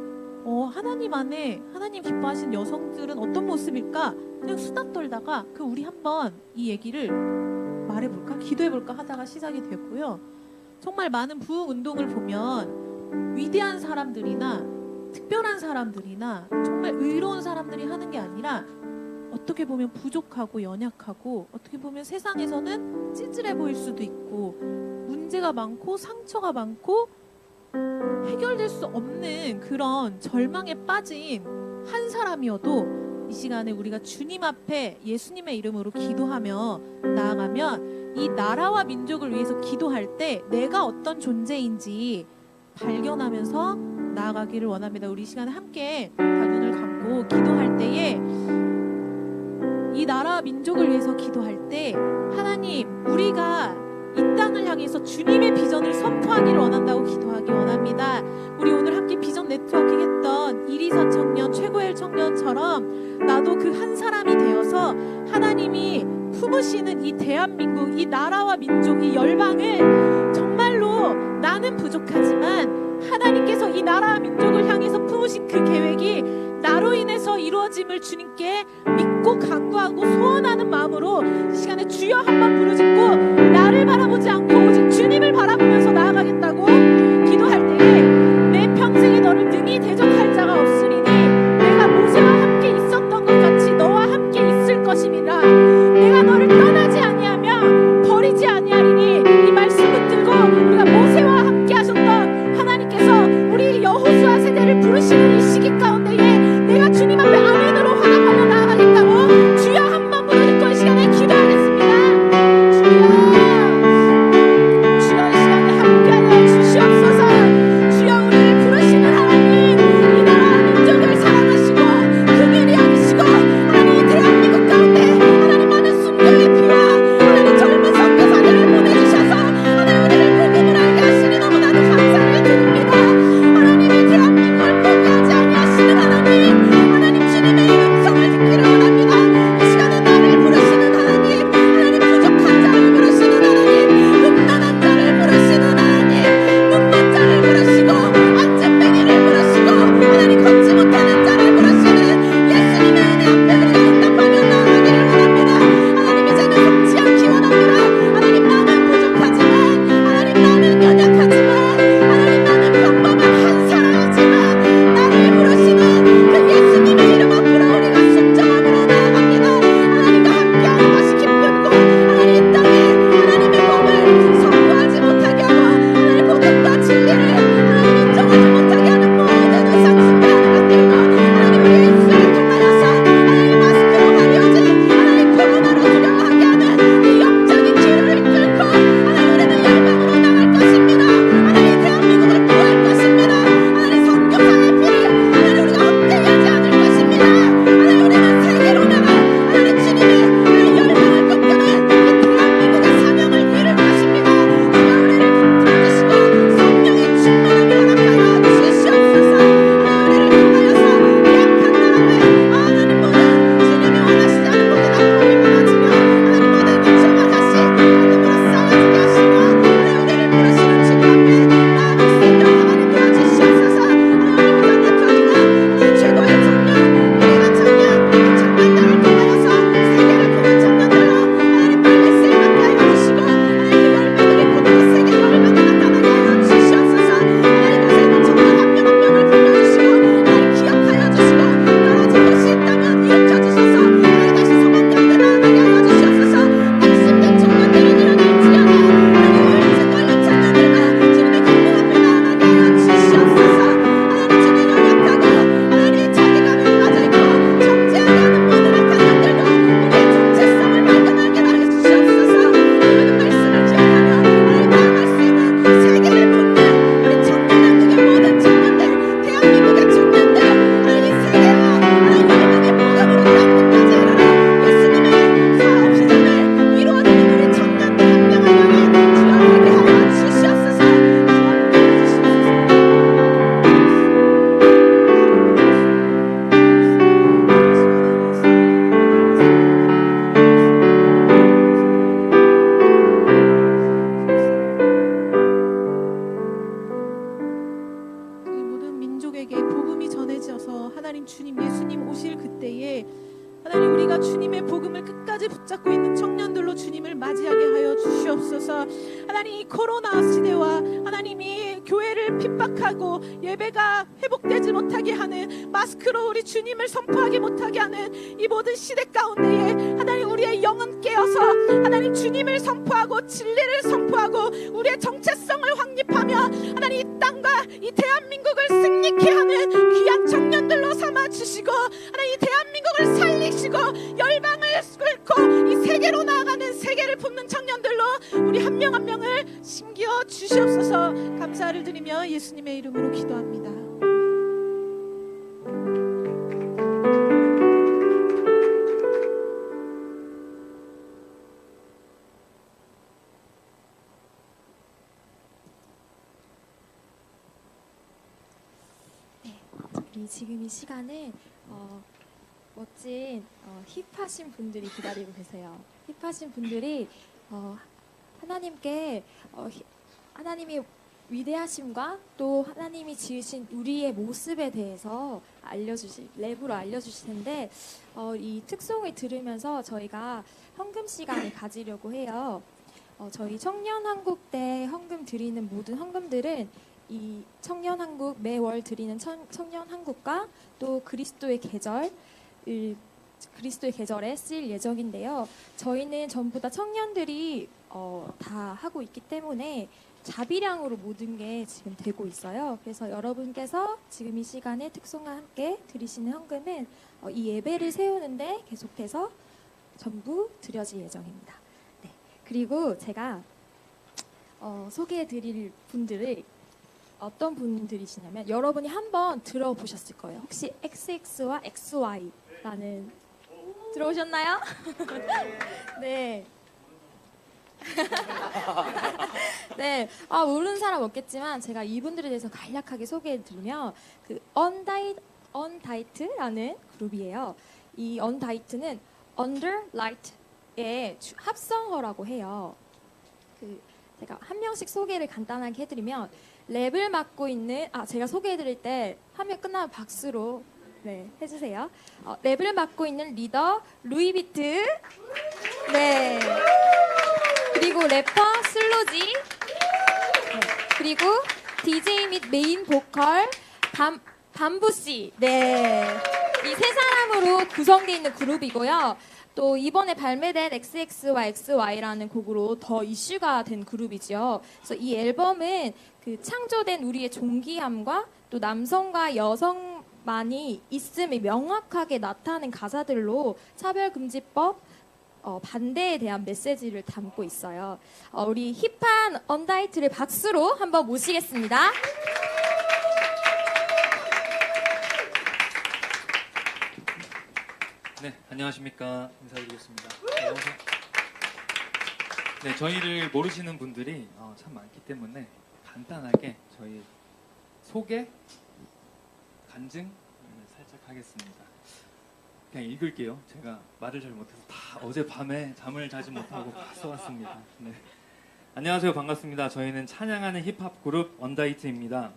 하나님 안에 하나님 기뻐하신 여성들은 어떤 모습일까 그냥 수다 떨다가 우리 한번 이 얘기를 말해볼까 기도해볼까 하다가 시작이 됐고요. 정말 많은 부흥 운동을 보면 위대한 사람들이나 특별한 사람들이나 정말 의로운 사람들이 하는 게 아니라 어떻게 보면 부족하고 연약하고 어떻게 보면 세상에서는 찌질해 보일 수도 있고 문제가 많고 상처가 많고 해결될 수 없는 그런 절망에 빠진 한 사람이어도 이 시간에 우리가 주님 앞에 예수님의 이름으로 기도하며 나아가면 이 나라와 민족을 위해서 기도할 때 내가 어떤 존재인지 발견하면서 나아가기를 원합니다. 우리 이 시간에 함께 다 눈을 감고 기도할 때에 이 나라와 민족을 위해서 기도할 때 하나님 우리가 이 땅을 향해서 주님의 비전을 선포하기를 원한다고 기도하기 원합니다. 우리 오늘 함께 비전 네트워킹 했던 124 청년, 최고의 청년처럼 나도 그 한 사람이 되어서 하나님이 품으시는 이 대한민국, 이 나라와 민족, 이 열방을 정말로 나는 부족하지만 하나님께서 이 나라와 민족을 향해서 품으신 그 계획이 나로 인해서 이루어짐을 주님께 믿고 간구하고 소원하는 마음 마음으로 이 시간에 주여 한번 부르짖고 나를 바라보지 않고 오직 주님을 바라보면서 나아가겠다고 기도할 때에 내 평생에 너를 능히 대적할 자가 없으리니 내가 모세와 함께 있었던 것 같이 너와 함께 있을 것임이라. 내가 너를 떠나지 아니하며 버리지 아니하리니. 이 말씀 붙들고 우리가 모세와 함께 하셨던 하나님께서 우리 여호수아 세대를 부르시는 이 시기 가운데에 내가 주님 앞에 아멘으로 화답하며 나아가겠다고 주여 한번 부르짖고 이 시간에 기도하겠습니다. 주여 이 시간에 함께하여 주시옵소서. 주여 우리를 부르시는 하나님, 이 나라 민족을 사랑하시고 긍휼히 여기시고 하나님 대한민국 가운데 하나님 많은 순교의 피와 하나님 젊은 선교사들을 보내주셔서 하나님 우리를 복음을 알게 하시니 너무나도 감사를 드립니다. 하나님이 대한민국을 포기하지 아니하시는 하나님 주님의 음성을 듣기를 원합니다. 이 시간에 나를 부르시는 하나님, 부족한 자를 부르시는 하나님, 음란한 자를 부르시는 하나님, 눈먼 자를 부르시고 안전뱅이를 부르시고 하나님 걷지 못하는 자를 부르시는 예수님의 은혜 앞에 우리가 응답하며 나아가기를 원합니다. 하나님 이제는 hov지 않기 원합니다. 하나님 나는 부족하지만 하나님 나는 연약하지만 하나님 나는 평범한 한 사람이지만 나를 부르시는 그 예수님의 이름 앞으로 우리가 순종함으로 나아갑니다. 하나님과 함께하는 것이 기쁘고 하나님 이 땅에 하나님의 법을 선포하지 못하게 하고 하나님 복음과 진리를 하나님 인정하지 못하게 하는 모든 의상숭배하는 것들과 하나님 우리의 입술을 통하여서 하나님 마스크로 가려진 하나님 코로나로 두려워하게 하는 이 영적인 기류를 뚫고 하나님 우리는 열방으로 나갈 것입니다. 하나님 대한민국을 구할 것입니다. 하나님 선교사의 피를 하나님 우리가 헛되게 하지 않을 것입니다. 하나님 우리는 세계로 나가 하나님 주님의 하나님 열방을 꿈꾸는 이 대한민국의 사명을 이룰 것입니다. 주여 우리를 붙들어주시고 성령의 충만함을 허락하여 주시옵소서. 하나님 우리를 통하여서 이 악한 나라에 하나님 모든 주님이 원하시지 않은 모든 악법이 무너지며 하나님 모든 민초가 다시 하나님으로 싸워지게 하시며 하나님 우리를 부르시는 주님 앞에 나아갈 수 있도록 하나님 도와주시옵소서. 하나님 우리 부산 대표지가 하나님 최고의 청년, 유일한 청년, 이 청년들을 통하여서 세계를 보는 청년들로 하나님 말씀을 맡게 하여 주시고 하나님 그 열매들이 곧 그 세계 열매가 나타나게 하여 주시옵소서. 하나님 곳에 있는 청년 한 명 한 명을 불러주시고 하나님 기억하여 주시고 떨어진 곳이 있다면 일으켜 주셔서 하나님 다시 소망가운데 나아가게 하여 주시옵소서. 낙심된 청년들이 일어날지어다. 하나님 우울증 걸린 청년들과 주님의 기쁨 앞에 나아가게 하여 주시옵소서. 하나님 주님 연약하고 하나님 자기감에 빠져있고 정죄하게 하는 모든 악한 영들도 우리의 정체성을 발견하게 하여 주시옵소서. 하나님 말씀을 기억하며 하나님 나아갈 수 있는 세계를 품는 우리 청년한국의 모든 청년들, 대한민국의 청년들 하나님 세계와 하나님 열방의 복음으로 땅끝까지 이르러 예수님의 사업 시장을 이루어내는 우리 청년들 한 명 한 명이 주여 되게 하여 주시옵소서. 그 모든 민족에게 복음이 전해져서 하나님 주님 예수님 오실 그때에 하나님 우리가 주님의 복음을 끝까지 붙잡고 있는 청년들로 주님을 맞이하게 하여 주시옵소서. 하나님 이 코로나 시대와 하나님이 교회를 핍박하고 예배가 회복되지 못하게 하는 마스크로 우리 주님을 선포하지 못하게 하는 이 모든 시대 가운데에 하나님 우리의 영은 깨어서 하나님 주님을 선포하고 진리를 선포하고 우리의 정체성을 확립하며 하나님 이 땅과 이 대한민국을 승리케 하는 귀한 청년들로 삼아 주시고 하나님 이 대한민국을 살리시고 열방을 뚫고 이 세계로 나아가는 세계를 품는 청년들로 우리 한 명 한 명을 심겨 주시옵소서. 감사를 드리며 예수님의 이름으로 기도합니다. 우리 지금 이 시간에 멋진 힙하신 분들이 기다리고 계세요. 힙하신 분들이 하나님께 하나님이 위대하심과 또 하나님이 지으신 우리의 모습에 대해서 랩으로 알려주실 텐데 이 특송을 들으면서 저희가 헌금 시간을 가지려고 해요. 저희 청년한국 때 헌금 드리는 모든 헌금들은 이 청년한국 매월 드리는 청년한국과 또 그리스도의 계절에 쓰일 예정인데요. 저희는 전부 다 청년들이 다 하고 있기 때문에 자비량으로 모든 게 지금 되고 있어요. 그래서 여러분께서 지금 이 시간에 특송과 함께 드리시는 헌금은 이 예배를 세우는데 계속해서 전부 드려질 예정입니다. 네. 그리고 제가 소개해드릴 분들을 어떤 분들이시냐면 여러분이 한번 들어보셨을 거예요. 혹시 XX와 XY라는 들어오셨나요? 네. 네, 모르는 사람 없겠지만 제가 이분들에 대해서 간략하게 소개해드리면 그 언다이트라는 그룹이에요. 이 언다이트는 Under Light의 합성어라고 해요. 제가 한 명씩 소개를 간단하게 해드리면 랩을 맡고 있는 제가 소개해드릴 때 화면 끝나면 박수로 네, 해주세요. 랩을 맡고 있는 리더 루이비트, 네. 그리고 래퍼 슬로지, 네. 그리고 DJ 및 메인 보컬 밤부씨, 네. 이 세 사람으로 구성되어 있는 그룹이고요. 또 이번에 발매된 XX와 XY라는 곡으로 더 이슈가 된 그룹이죠. 그래서 이 앨범은 그 창조된 우리의 존귀함과 또 남성과 여성만이 있음이 명확하게 나타낸 가사들로 차별금지법 반대에 대한 메시지를 담고 있어요. 우리 힙한 언다이트를 박수로 한번 모시겠습니다. 네, 안녕하십니까. 인사드리겠습니다. 네, 저희를 모르시는 분들이 참 많기 때문에 간단하게 저희 소개, 간증 살짝 하겠습니다. 그냥 읽을게요. 제가 말을 잘 못해서 다 어젯밤에 잠을 자지 못하고 써왔습니다. 네. 안녕하세요. 반갑습니다. 저희는 찬양하는 힙합 그룹 언다이트입니다.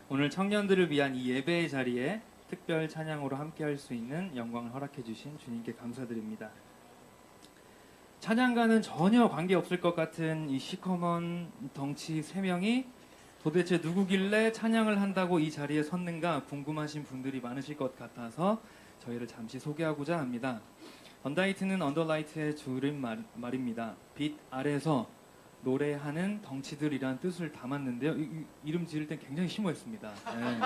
오늘 청년들을 위한 이 예배의 자리에 특별 찬양으로 함께할 수 있는 영광을 허락해 주신 주님께 감사드립니다. 찬양과는 전혀 관계없을 것 같은 이 시커먼 덩치 3명이 도대체 누구길래 찬양을 한다고 이 자리에 섰는가 궁금하신 분들이 많으실 것 같아서 저희를 잠시 소개하고자 합니다. 언다이트는 언더라이트의 줄임말입니다. 빛 아래서 노래하는 덩치들이란 뜻을 담았는데요. 이름 지을 땐 굉장히 심오했습니다. 네.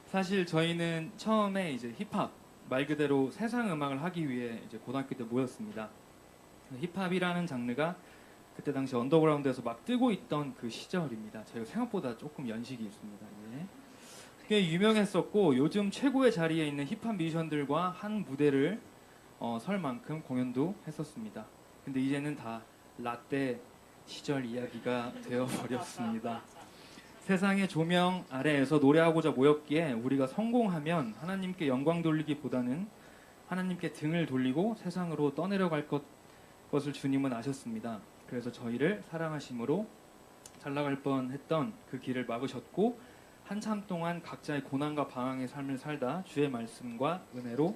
사실 저희는 처음에 이제 힙합 말 그대로 세상 음악을 하기 위해 이제 고등학교 때 모였습니다. 힙합이라는 장르가 그때 당시 언더그라운드에서 막 뜨고 있던 그 시절입니다. 저희가 생각보다 조금 연식이 있습니다. 예. 꽤 유명했었고 요즘 최고의 자리에 있는 힙합 뮤지션들과 한 무대를 설 만큼 공연도 했었습니다. 근데 이제는 다 라떼 시절 이야기가 되어버렸습니다. 세상의 조명 아래에서 노래하고자 모였기에 우리가 성공하면 하나님께 영광 돌리기보다는 하나님께 등을 돌리고 세상으로 떠내려갈 것을 주님은 아셨습니다. 그래서 저희를 사랑하심으로 잘 나갈 뻔했던 그 길을 막으셨고 한참 동안 각자의 고난과 방황의 삶을 살다 주의 말씀과 은혜로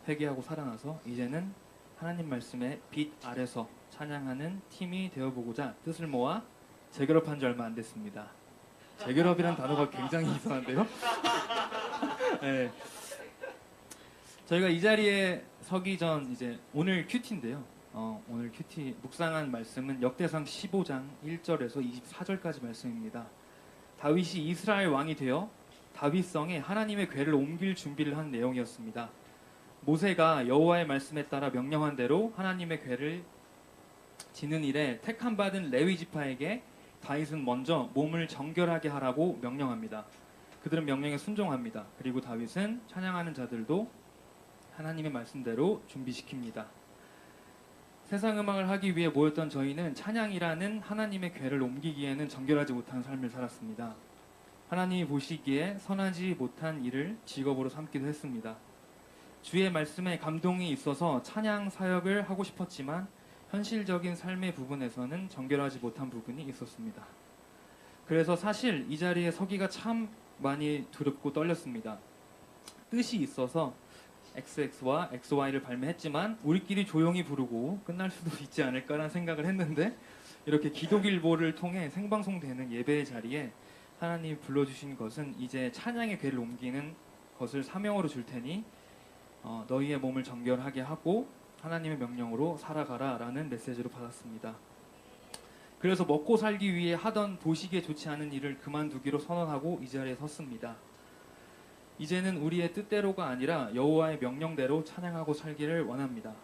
회개하고 살아나서 이제는 하나님 말씀의 빛 아래서 찬양하는 팀이 되어보고자 뜻을 모아 재결합한 지 얼마 안 됐습니다. 재결합이라는 단어가 굉장히 이상한데요. 네. 저희가 이 자리에 서기 전 이제 오늘 큐티인데요. 오늘 큐티 묵상한 말씀은 역대상 15장 1절에서 24절까지 말씀입니다. 다윗이 이스라엘 왕이 되어 다윗성에 하나님의 궤를 옮길 준비를 한 내용이었습니다. 모세가 여호와의 말씀에 따라 명령한 대로 하나님의 궤를 지는 일에 택함 받은 레위 지파에게 다윗은 먼저 몸을 정결하게 하라고 명령합니다. 그들은 명령에 순종합니다. 그리고 다윗은 찬양하는 자들도 하나님의 말씀대로 준비시킵니다. 세상 음악을 하기 위해 모였던 저희는 찬양이라는 하나님의 궤를 옮기기에는 정결하지 못한 삶을 살았습니다. 하나님이 보시기에 선하지 못한 일을 직업으로 삼기도 했습니다. 주의 말씀에 감동이 있어서 찬양 사역을 하고 싶었지만 현실적인 삶의 부분에서는 정결하지 못한 부분이 있었습니다. 그래서 사실 이 자리에 서기가 참 많이 두렵고 떨렸습니다. 뜻이 있어서 XX와 XY를 발매했지만 우리끼리 조용히 부르고 끝날 수도 있지 않을까라는 생각을 했는데 이렇게 기독일보를 통해 생방송되는 예배의 자리에 하나님이 불러주신 것은 이제 찬양의 궤를 옮기는 것을 사명으로 줄 테니 너희의 몸을 정결하게 하고 하나님의 명령으로 살아가라 라는 메시지로 받았습니다. 그래서 먹고 살기 위해 하던 보시기에 좋지 않은 일을 그만두기로 선언하고 이 자리에 섰습니다. 이제는 우리의 뜻대로가 아니라 여호와의 명령대로 찬양하고 살기를 원합니다.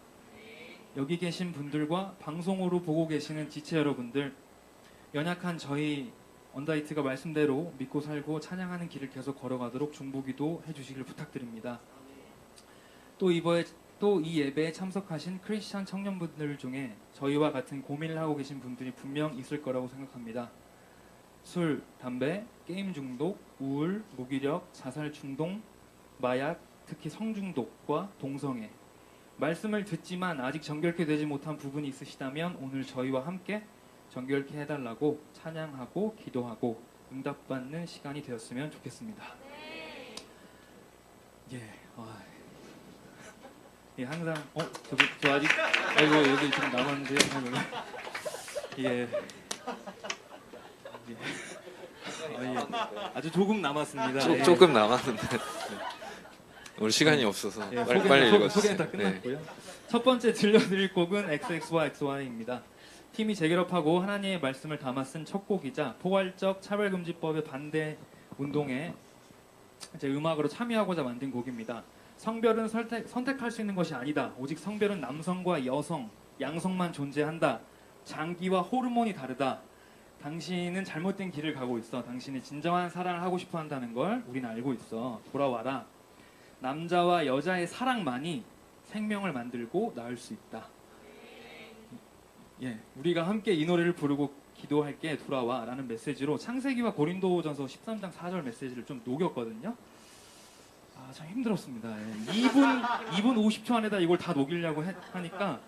여기 계신 분들과 방송으로 보고 계시는 지체 여러분들, 연약한 저희 언다이트가 말씀대로 믿고 살고 찬양하는 길을 계속 걸어가도록 중보기도 해주시길 부탁드립니다. 또 이 예배에 참석하신 크리스찬 청년분들 중에 저희와 같은 고민을 하고 계신 분들이 분명 있을 거라고 생각합니다. 술, 담배, 게임 중독, 우울, 무기력, 자살 충동, 마약, 특히 성중독과 동성애. 말씀을 듣지만 아직 정결케 되지 못한 부분이 있으시다면 오늘 저희와 함께 정결케 해달라고 찬양하고 기도하고 응답받는 시간이 되었으면 좋겠습니다. 예, 항상 저 아직 여기 좀 남았는데요. 예. 아주 조금 남았습니다. 조금 남았는데 우리 시간이 없어서 빨리 읽어주세요. 소개는 다 끝났고요. 첫 번째 들려드릴 곡은 XX와 XY입니다. 팀이 재결합하고 하나님의 말씀을 담아 쓴 첫 곡이자 포괄적 차별금지법의 반대 운동에 이제 음악으로 참여하고자 만든 곡입니다. 성별은 선택할 수 있는 것이 아니다. 오직 성별은 남성과 여성, 양성만 존재한다. 장기와 호르몬이 다르다. 당신은 잘못된 길을 가고 있어. 당신이 진정한 사랑을 하고 싶어 한다는 걸 우리는 알고 있어. 돌아와라. 남자와 여자의 사랑만이 생명을 만들고 낳을 수 있다. 예, 우리가 함께 이 노래를 부르고 기도할게 돌아와 라는 메시지로 창세기와 고린도전서 13장 4절 메시지를 좀 녹였거든요. 참 힘들었습니다. 예. 2분 50초 안에다 이걸 다 녹이려고 하니까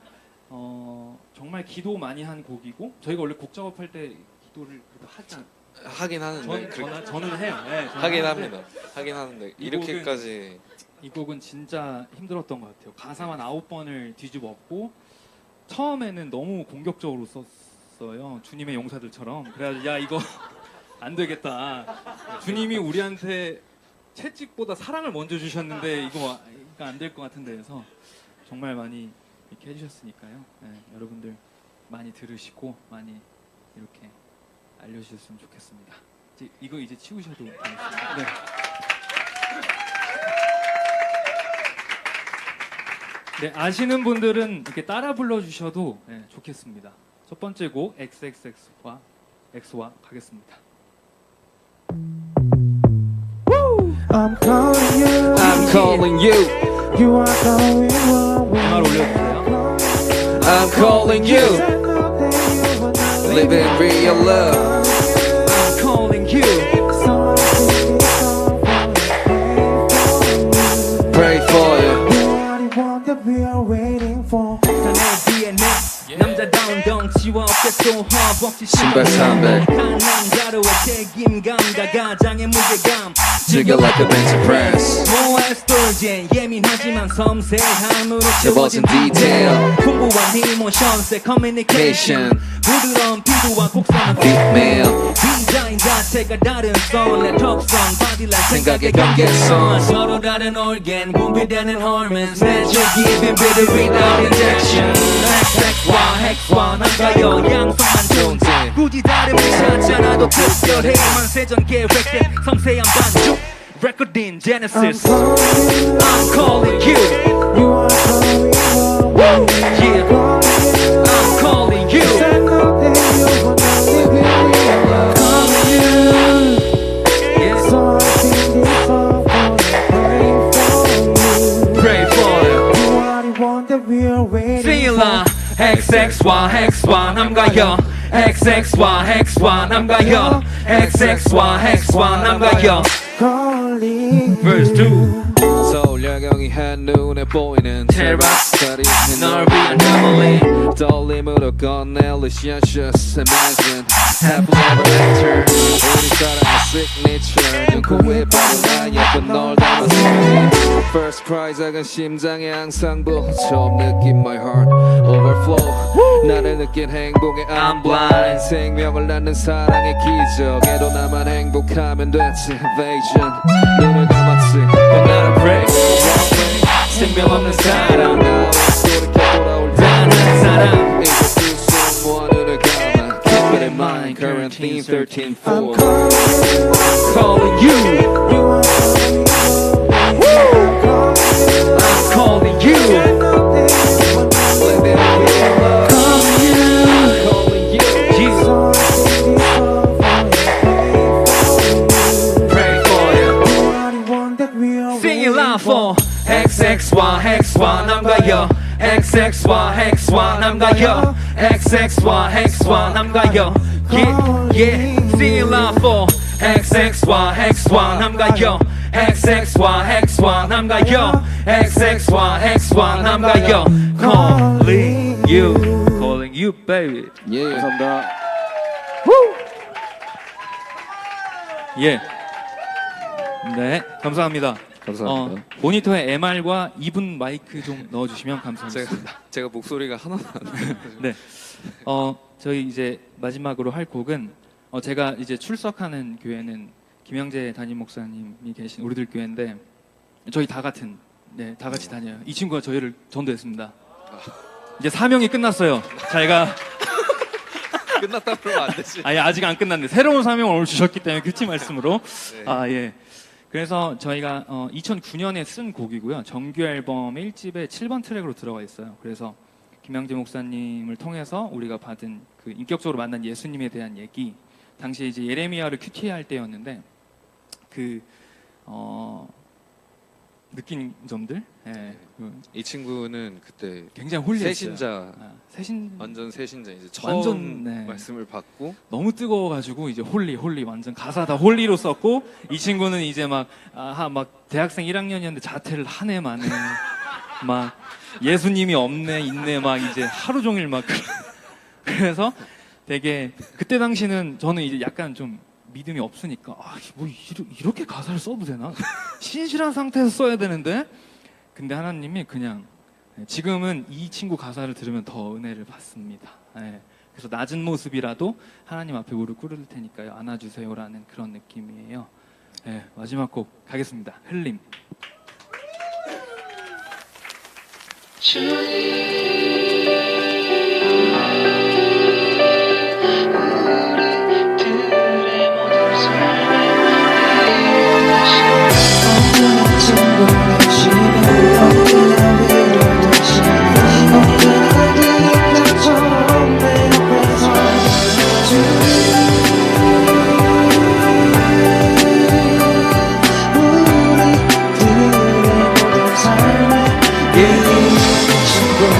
정말 기도 많이 한 곡이고 저희가 원래 곡 작업할 때 기도를 하긴 하는데 저는 해요. 네, 하긴 하는데 이렇게까지 이 곡은 진짜 힘들었던 것 같아요. 가사만 9번을 뒤집었고 처음에는 너무 공격적으로 썼어요. 주님의 용사들처럼. 그래가지고 야 이거 안 되겠다. 주님이 우리한테 채찍보다 사랑을 먼저 주셨는데 이거 안 될 것 같은데 해서 정말 많이 이렇게 해주셨으니까요. 네, 여러분들 많이 들으시고 많이 이렇게 알려주셨으면 좋겠습니다. 이거 이제 치우셔도 되겠습니다. 네. 네, 아시는 분들은 이렇게 따라 불러주셔도 좋겠습니다. 첫 번째 곡 XXX와 X와 가겠습니다. I'm calling you. I'm calling you. You are going wrong. 음악 올려주세요. I'm calling you. Living real love. I'm calling you. So I sing this song Pray for you. for the one that we are waiting for. 남자다운 덩치와 어깨 허벅지 신발 300. 한 남자로의 책임감과 가장의 무게감 즐겨 like a bench press. 모에스토젠 예민하지만 섬세함으로 채워진 detail. 풍부한 이모션스의 커뮤니케이션 부드러운 피부와 곡선은 빅메일. 디자인 자체가 다른 소울의 톡성 바디라 생각의 경계선. 서로 다른 organ 분비되는 hormones Natural giving bitter without injection XX와 X와 남과여 양성만 존재 굳이 다름을 찾지 않아도 특별해 만세전 계획된 섬세한 반죽 Recording Genesis I'm calling you You are going wrong. Yeah I'm calling you Second day you will not live in real love. Yeah So I sing this song for Pray for you you are the one that we are waiting Feel for. XX와 X와 남과 여 XX와 X와 남과 여 XX와 X와 남과 여 Calling Verse 2 서울역 배경이 한눈에 보이는 테라스까지 널 위한 memory 떨림으로 꺼내 Licious imagine Happy ever after 우리 사랑의 signature 눈코 위에 바로 나 예쁜 널 담았어 First cry 작은 심장에 항상 부 처음 느낀 my heart overflow 나를 느낀 행복에 I'm blind 생명을 낳는 사랑의 기적에도 나만 행복하면 됐지 Vision 눈을 감았지 But not a break 생명 없는 사랑 나 돌이켜 돌아올 다른 사람 이제 두손 눈을 감아 Keep it in mind current theme 13-4 I'm calling you I'm calling you for XXY X와 남과 여 XXY X와 남과 여 XXY X와 남과 여 Yeah Sing loud for XXY X와 남과 여 XXY X와 남과 여 XXY X와 남과 여 Calling you baby 예. 감사합니다 예. 네, 감사합니다. 감사합니다. 모니터에 MR과 2분 마이크 좀 넣어주시면 감사하겠습니다. 제가 목소리가 하나도 안 나요. 네, 저희 이제 마지막으로 할 곡은 제가 이제 출석하는 교회는 김영재 담임 목사님이 계신 우리들 교회인데 저희 다 같은 다 같이 다녀요. 이 친구가 저희를 전도했습니다. 이제 사명이 끝났어요. 제가 끝났다 그러면 안 되지. 아니 아직 안 끝났는데 새로운 사명을 오늘 주셨기 때문에 규칙 말씀으로 네. 예. 그래서 저희가 2009년에 쓴 곡이고요. 정규 앨범 1집에 7번 트랙으로 들어가 있어요. 그래서 김영재 목사님을 통해서 우리가 받은 그 인격적으로 만난 예수님에 대한 얘기, 당시에 이제 예레미야를 큐티할 때였는데 그 느낀 점들. 예. 이 친구는 그때 굉장히 홀리했어요. 새신자, 새신 완전 새신자 이제 처음 완전 말씀을 받고 너무 뜨거워가지고 이제 홀리 완전 가사 다 홀리로 썼고 이 친구는 이제 막 대학생 1학년이었는데 자퇴를 한 해 만에 막 예수님이 없네 있네 막 이제 하루 종일 막 그래서 되게 그때 당시는 저는 이제 약간 좀 믿음이 없으니까 뭐 이렇게 가사를 써도 되나? 신실한 상태에서 써야 되는데 근데 하나님이 그냥 지금은 이 친구 가사를 들으면 더 은혜를 받습니다. 그래서 낮은 모습이라도 하나님 앞에 무릎 꿇을 테니까요 안아주세요라는 그런 느낌이에요. 마지막 곡 가겠습니다. 흘림.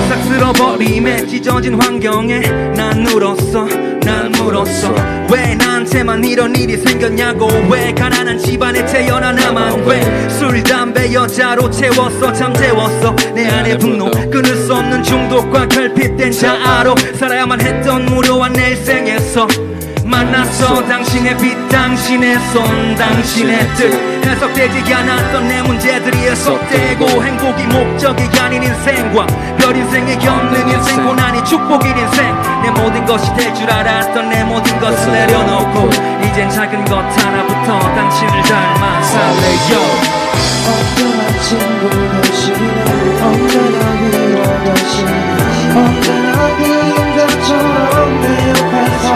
싹쓸어버림에 찢어진 환경에 난 울었어 난 물었어 왜 나한테만 이런 일이 생겼냐고 왜 가난한 집안에 태어나 나만 왜 술 담배 여자로 채웠어 잠재웠어 내 안의 분노 끊을 수 없는 중독과 결핍된 자아로 살아야만 했던 무료한 내 일생에서 만났어 당신의 빛 당신의 손 당신의 뜻 해석되지 않았던 내 문제들이 해석되고 행복이 목적이 아닌 인생과 별 인생에 없는 인생 고난이 축복인 인생 내 모든 것이 될 줄 알았던 내 모든 것을 내려놓고 이젠 작은 것 하나부터 당신을 닮아 살래요 언제나 친구 되시네 언제나 위로 되시네 언제나 그림자처럼 내 옆에서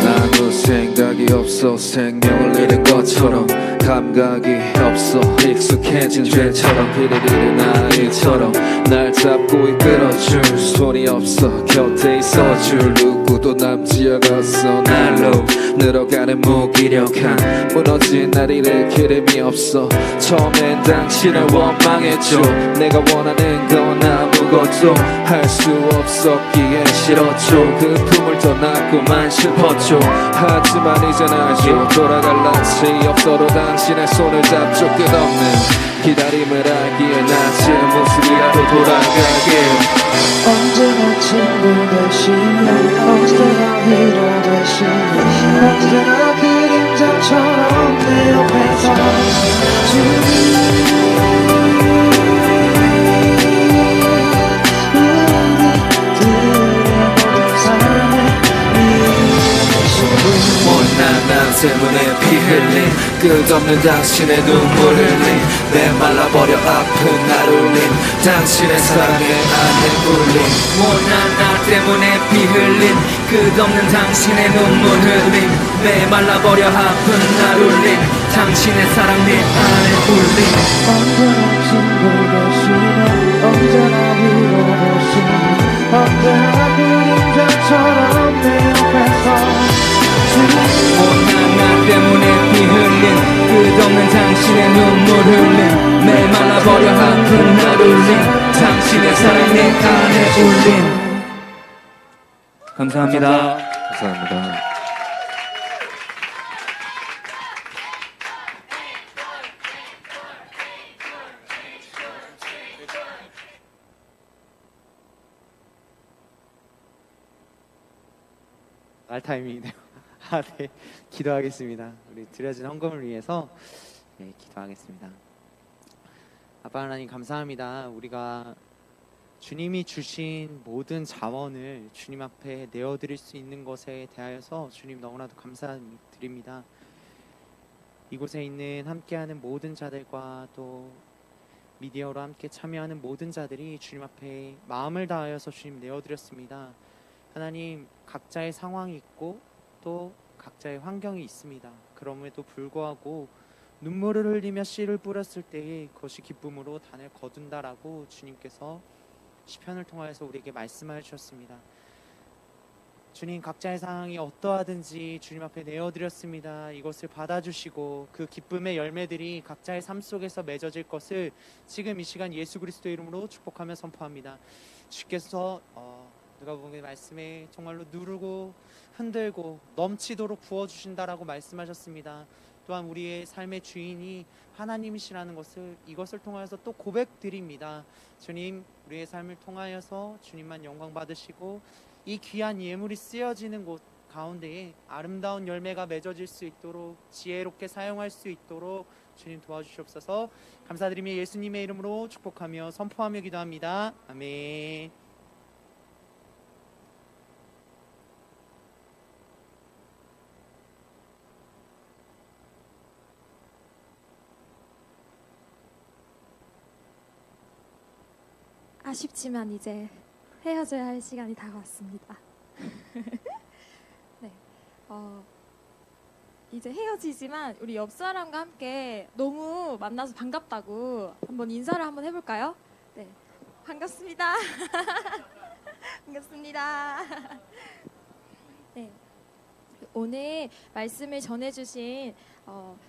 나도 생각이 없어 생명을 잃은 것처럼 감각이 없어 익숙해 익숙해진 죄처럼 피리리는 아이처럼 날 잡고 이끌어줄 손이 없어 곁에 있어줄 누구도 남지 않았어 날로 늘어가는 무기력한 무너진 날 일으킬 힘이 없어 처음엔 당신을 원망했죠 내가 원하는 건 아무것도 할 수 없었기에 싫었죠 그 품을 떠났고만 싶었죠 하지만 이젠 알죠 돌아갈 낯이 없어도 당신의 손을 잡죠 끝없는 기다림을 알기에 나의 모습이라도 돌아갈게요 언제나 친구 대신에 언제나 위로 대신에 언제나 그림자처럼 내 옆에서 못난 나 때문에 피 흘린 끝없는 당신의 눈물 흘린 메말라버려 아픈 날 울린 당신의 사랑에 안에 울린 못난 나 때문에 피 흘린 끝없는 당신의 눈물 흘린 메말라버려 아픈 날 울린 당신의 사랑 내 안에 울린 언제나 친구 대신에 언제나 위로 대신에 언제나 그림자처럼 내 옆에서 못난 나 때문에 피 흘린 끝없는 당신의 눈물 흘린 메말라버려 아픈 날 울린 당신의 사랑 내 안에 울린 감사합니다. 감사합니다. 말 타이밍이네요. 아, 네. 기도하겠습니다. 우리 드려진 헌금을 위해서 네, 기도하겠습니다. 아빠 하나님 감사합니다. 우리가 주님이 주신 모든 자원을 주님 앞에 내어드릴 수 있는 것에 대하여서 주님 너무나도 감사드립니다. 이곳에 있는 함께하는 모든 자들과 또 미디어로 함께 참여하는 모든 자들이 주님 앞에 마음을 다하여서 주님 내어드렸습니다. 하나님 각자의 상황이 있고 또 각자의 환경이 있습니다. 그럼에도 불구하고 눈물을 흘리며 씨를 뿌렸을 때에 그것이 기쁨으로 단을 거둔다라고 주님께서 시편을 통하여서 우리에게 말씀하여 주셨습니다. 주님 각자의 상황이 어떠하든지 주님 앞에 내어드렸습니다. 이것을 받아주시고 그 기쁨의 열매들이 각자의 삶 속에서 맺어질 것을 지금 이 시간 예수 그리스도의 이름으로 축복하며 선포합니다. 주께서 누가복음의 말씀에 정말로 누르고 흔들고 넘치도록 부어주신다라고 말씀하셨습니다. 또한 우리의 삶의 주인이 하나님이시라는 것을 이것을 통하여서 또 고백드립니다. 주님 우리의 삶을 통하여서 주님만 영광 받으시고 이 귀한 예물이 쓰여지는 곳 가운데에 아름다운 열매가 맺어질 수 있도록 지혜롭게 사용할 수 있도록 주님 도와주시옵소서. 감사드리며 예수님의 이름으로 축복하며 선포하며 기도합니다. 아멘. 아쉽지만 이제 헤어져야 할 시간이 다가왔습니다. 네, 이제 헤어지지만 우리 옆 사람과 함께 너무 만나서 반갑다고 한번 인사를 한번 해볼까요? 네, 반갑습니다. 반갑습니다. 네, 오늘 말씀을 전해주신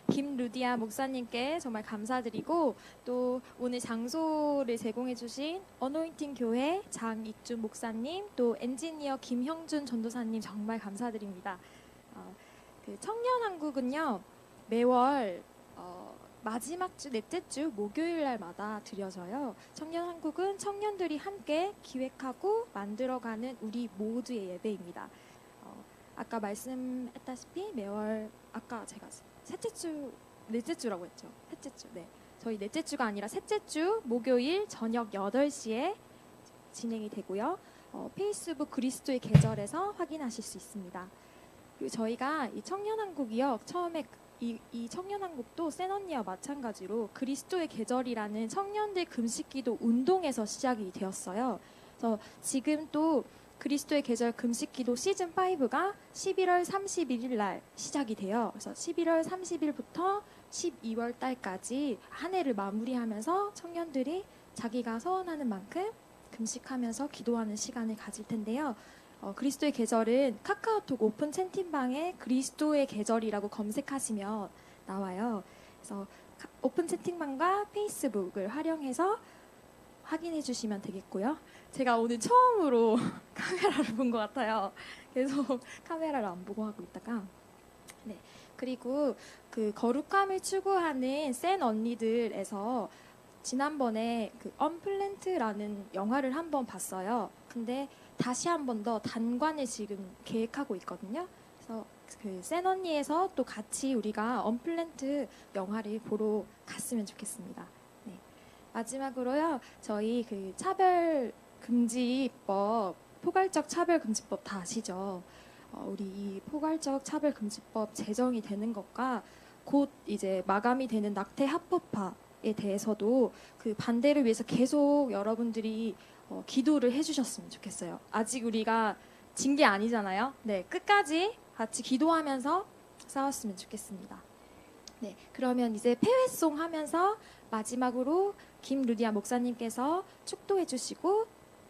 김루디아 목사님께 정말 감사드리고 또 오늘 장소를 제공해주신 어노인팅 교회 장익준 목사님 또 엔지니어 김형준 전도사님 정말 감사드립니다. 그 청년한국은요 매월 마지막 주 넷째 주 목요일 날마다 드려져요. 청년한국은 청년들이 함께 기획하고 만들어가는 우리 모두의 예배입니다. 아까 말씀했다시피 매월 아까 제가 셋째 주, 넷째 주라고 했죠. 셋째 주. 네. 저희 넷째 주가 아니라 셋째 주 목요일 저녁 8시에 진행이 되고요. 페이스북 그리스도의 계절에서 확인하실 수 있습니다. 그리고 저희가 이 청년한국이요. 처음에 이 청년한국도 센 언니와 마찬가지로 그리스도의 계절이라는 청년들 금식기도 운동에서 시작이 되었어요. 그래서 지금 또 그리스도의 계절 금식기도 시즌5가 11월 31일 날 시작이 돼요. 그래서 11월 30일부터 12월 달까지 한 해를 마무리하면서 청년들이 자기가 서원하는 만큼 금식하면서 기도하는 시간을 가질 텐데요. 그리스도의 계절은 카카오톡 오픈 채팅방에 그리스도의 계절이라고 검색하시면 나와요. 그래서 오픈 채팅방과 페이스북을 활용해서 확인해 주시면 되겠고요. 제가 오늘 처음으로 카메라를 본 것 같아요. 계속 카메라를 안 보고 하고 있다가 네. 그리고 그 거룩함을 추구하는 센 언니들에서 지난번에 그 언플랜트라는 영화를 한번 봤어요. 근데 다시 한 번 더 단관을 지금 계획하고 있거든요. 그래서 그 센 언니에서 또 같이 우리가 언플랜트 영화를 보러 갔으면 좋겠습니다. 네. 마지막으로요. 저희 그 차별금지법, 포괄적 차별금지법 다 아시죠? 우리 이 포괄적 차별금지법 제정이 되는 것과 곧 이제 마감이 되는 낙태 합법화에 대해서도 그 반대를 위해서 계속 여러분들이 기도를 해주셨으면 좋겠어요. 아직 우리가 진 게 아니잖아요. 네, 끝까지 같이 기도하면서 싸웠으면 좋겠습니다. 네, 그러면 이제 폐회송 하면서 마지막으로 김루디아 목사님께서 축도해 주시고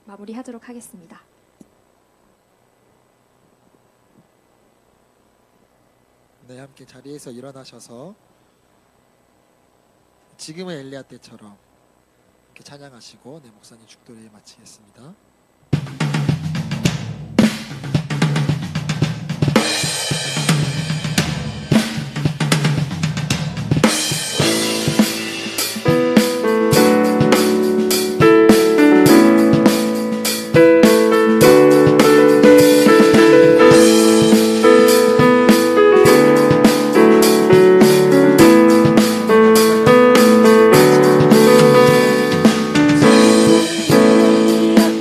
마무리하도록 하겠습니다. 네, 함께 자리에서 일어나셔서 지금의 엘리야 때처럼 이렇게 찬양하시고 네, 목사님 축도를 마치겠습니다.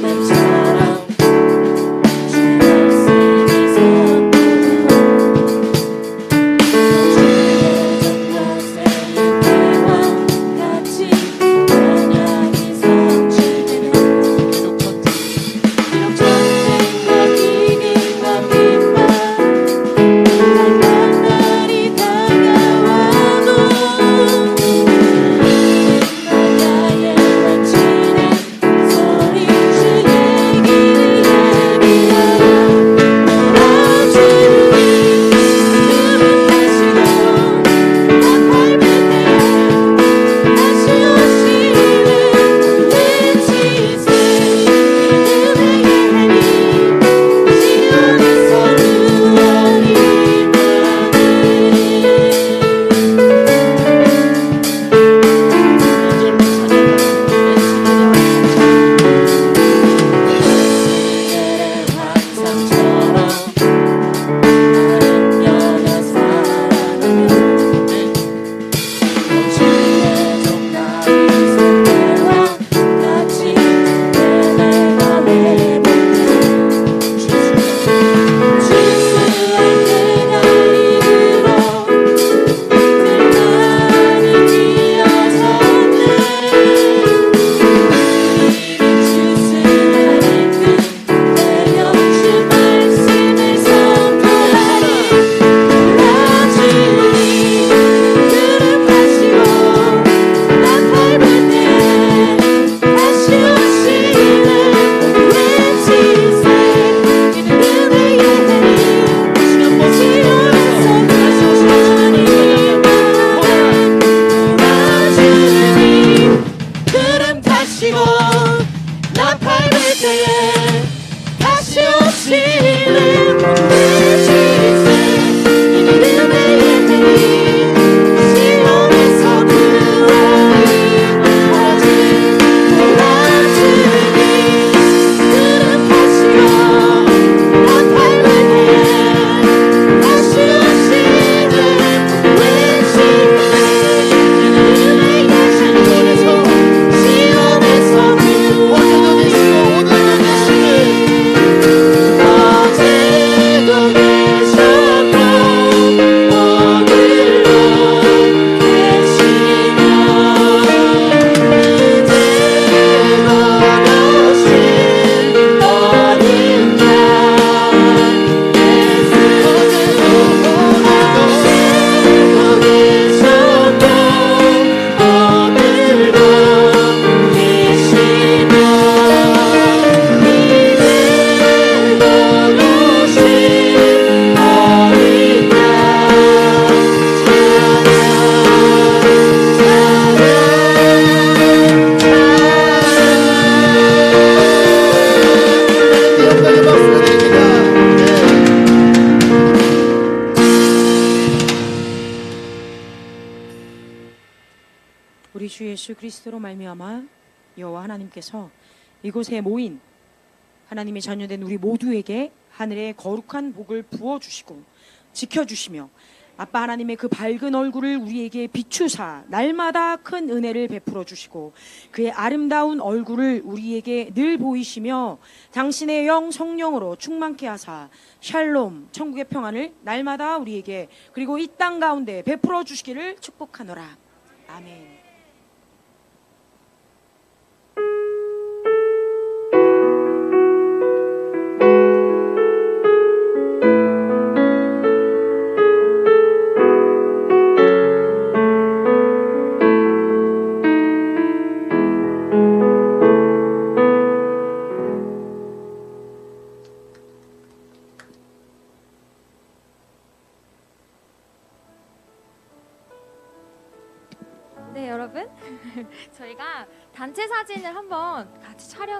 Let's 우리 주 예수 그리스도로 말미암아 여호와 하나님께서 이곳에 모인 하나님의 자녀된 우리 모두에게 하늘의 거룩한 복을 부어주시고 지켜주시며 아빠 하나님의 그 밝은 얼굴을 우리에게 비추사 날마다 큰 은혜를 베풀어 주시고 그의 아름다운 얼굴을 우리에게 늘 보이시며 당신의 영 성령으로 충만케 하사 샬롬 천국의 평안을 날마다 우리에게 그리고 이 땅 가운데 베풀어 주시기를 축복하노라. 아멘. 네, 여러분. 저희가 단체 사진을 한번 같이 촬영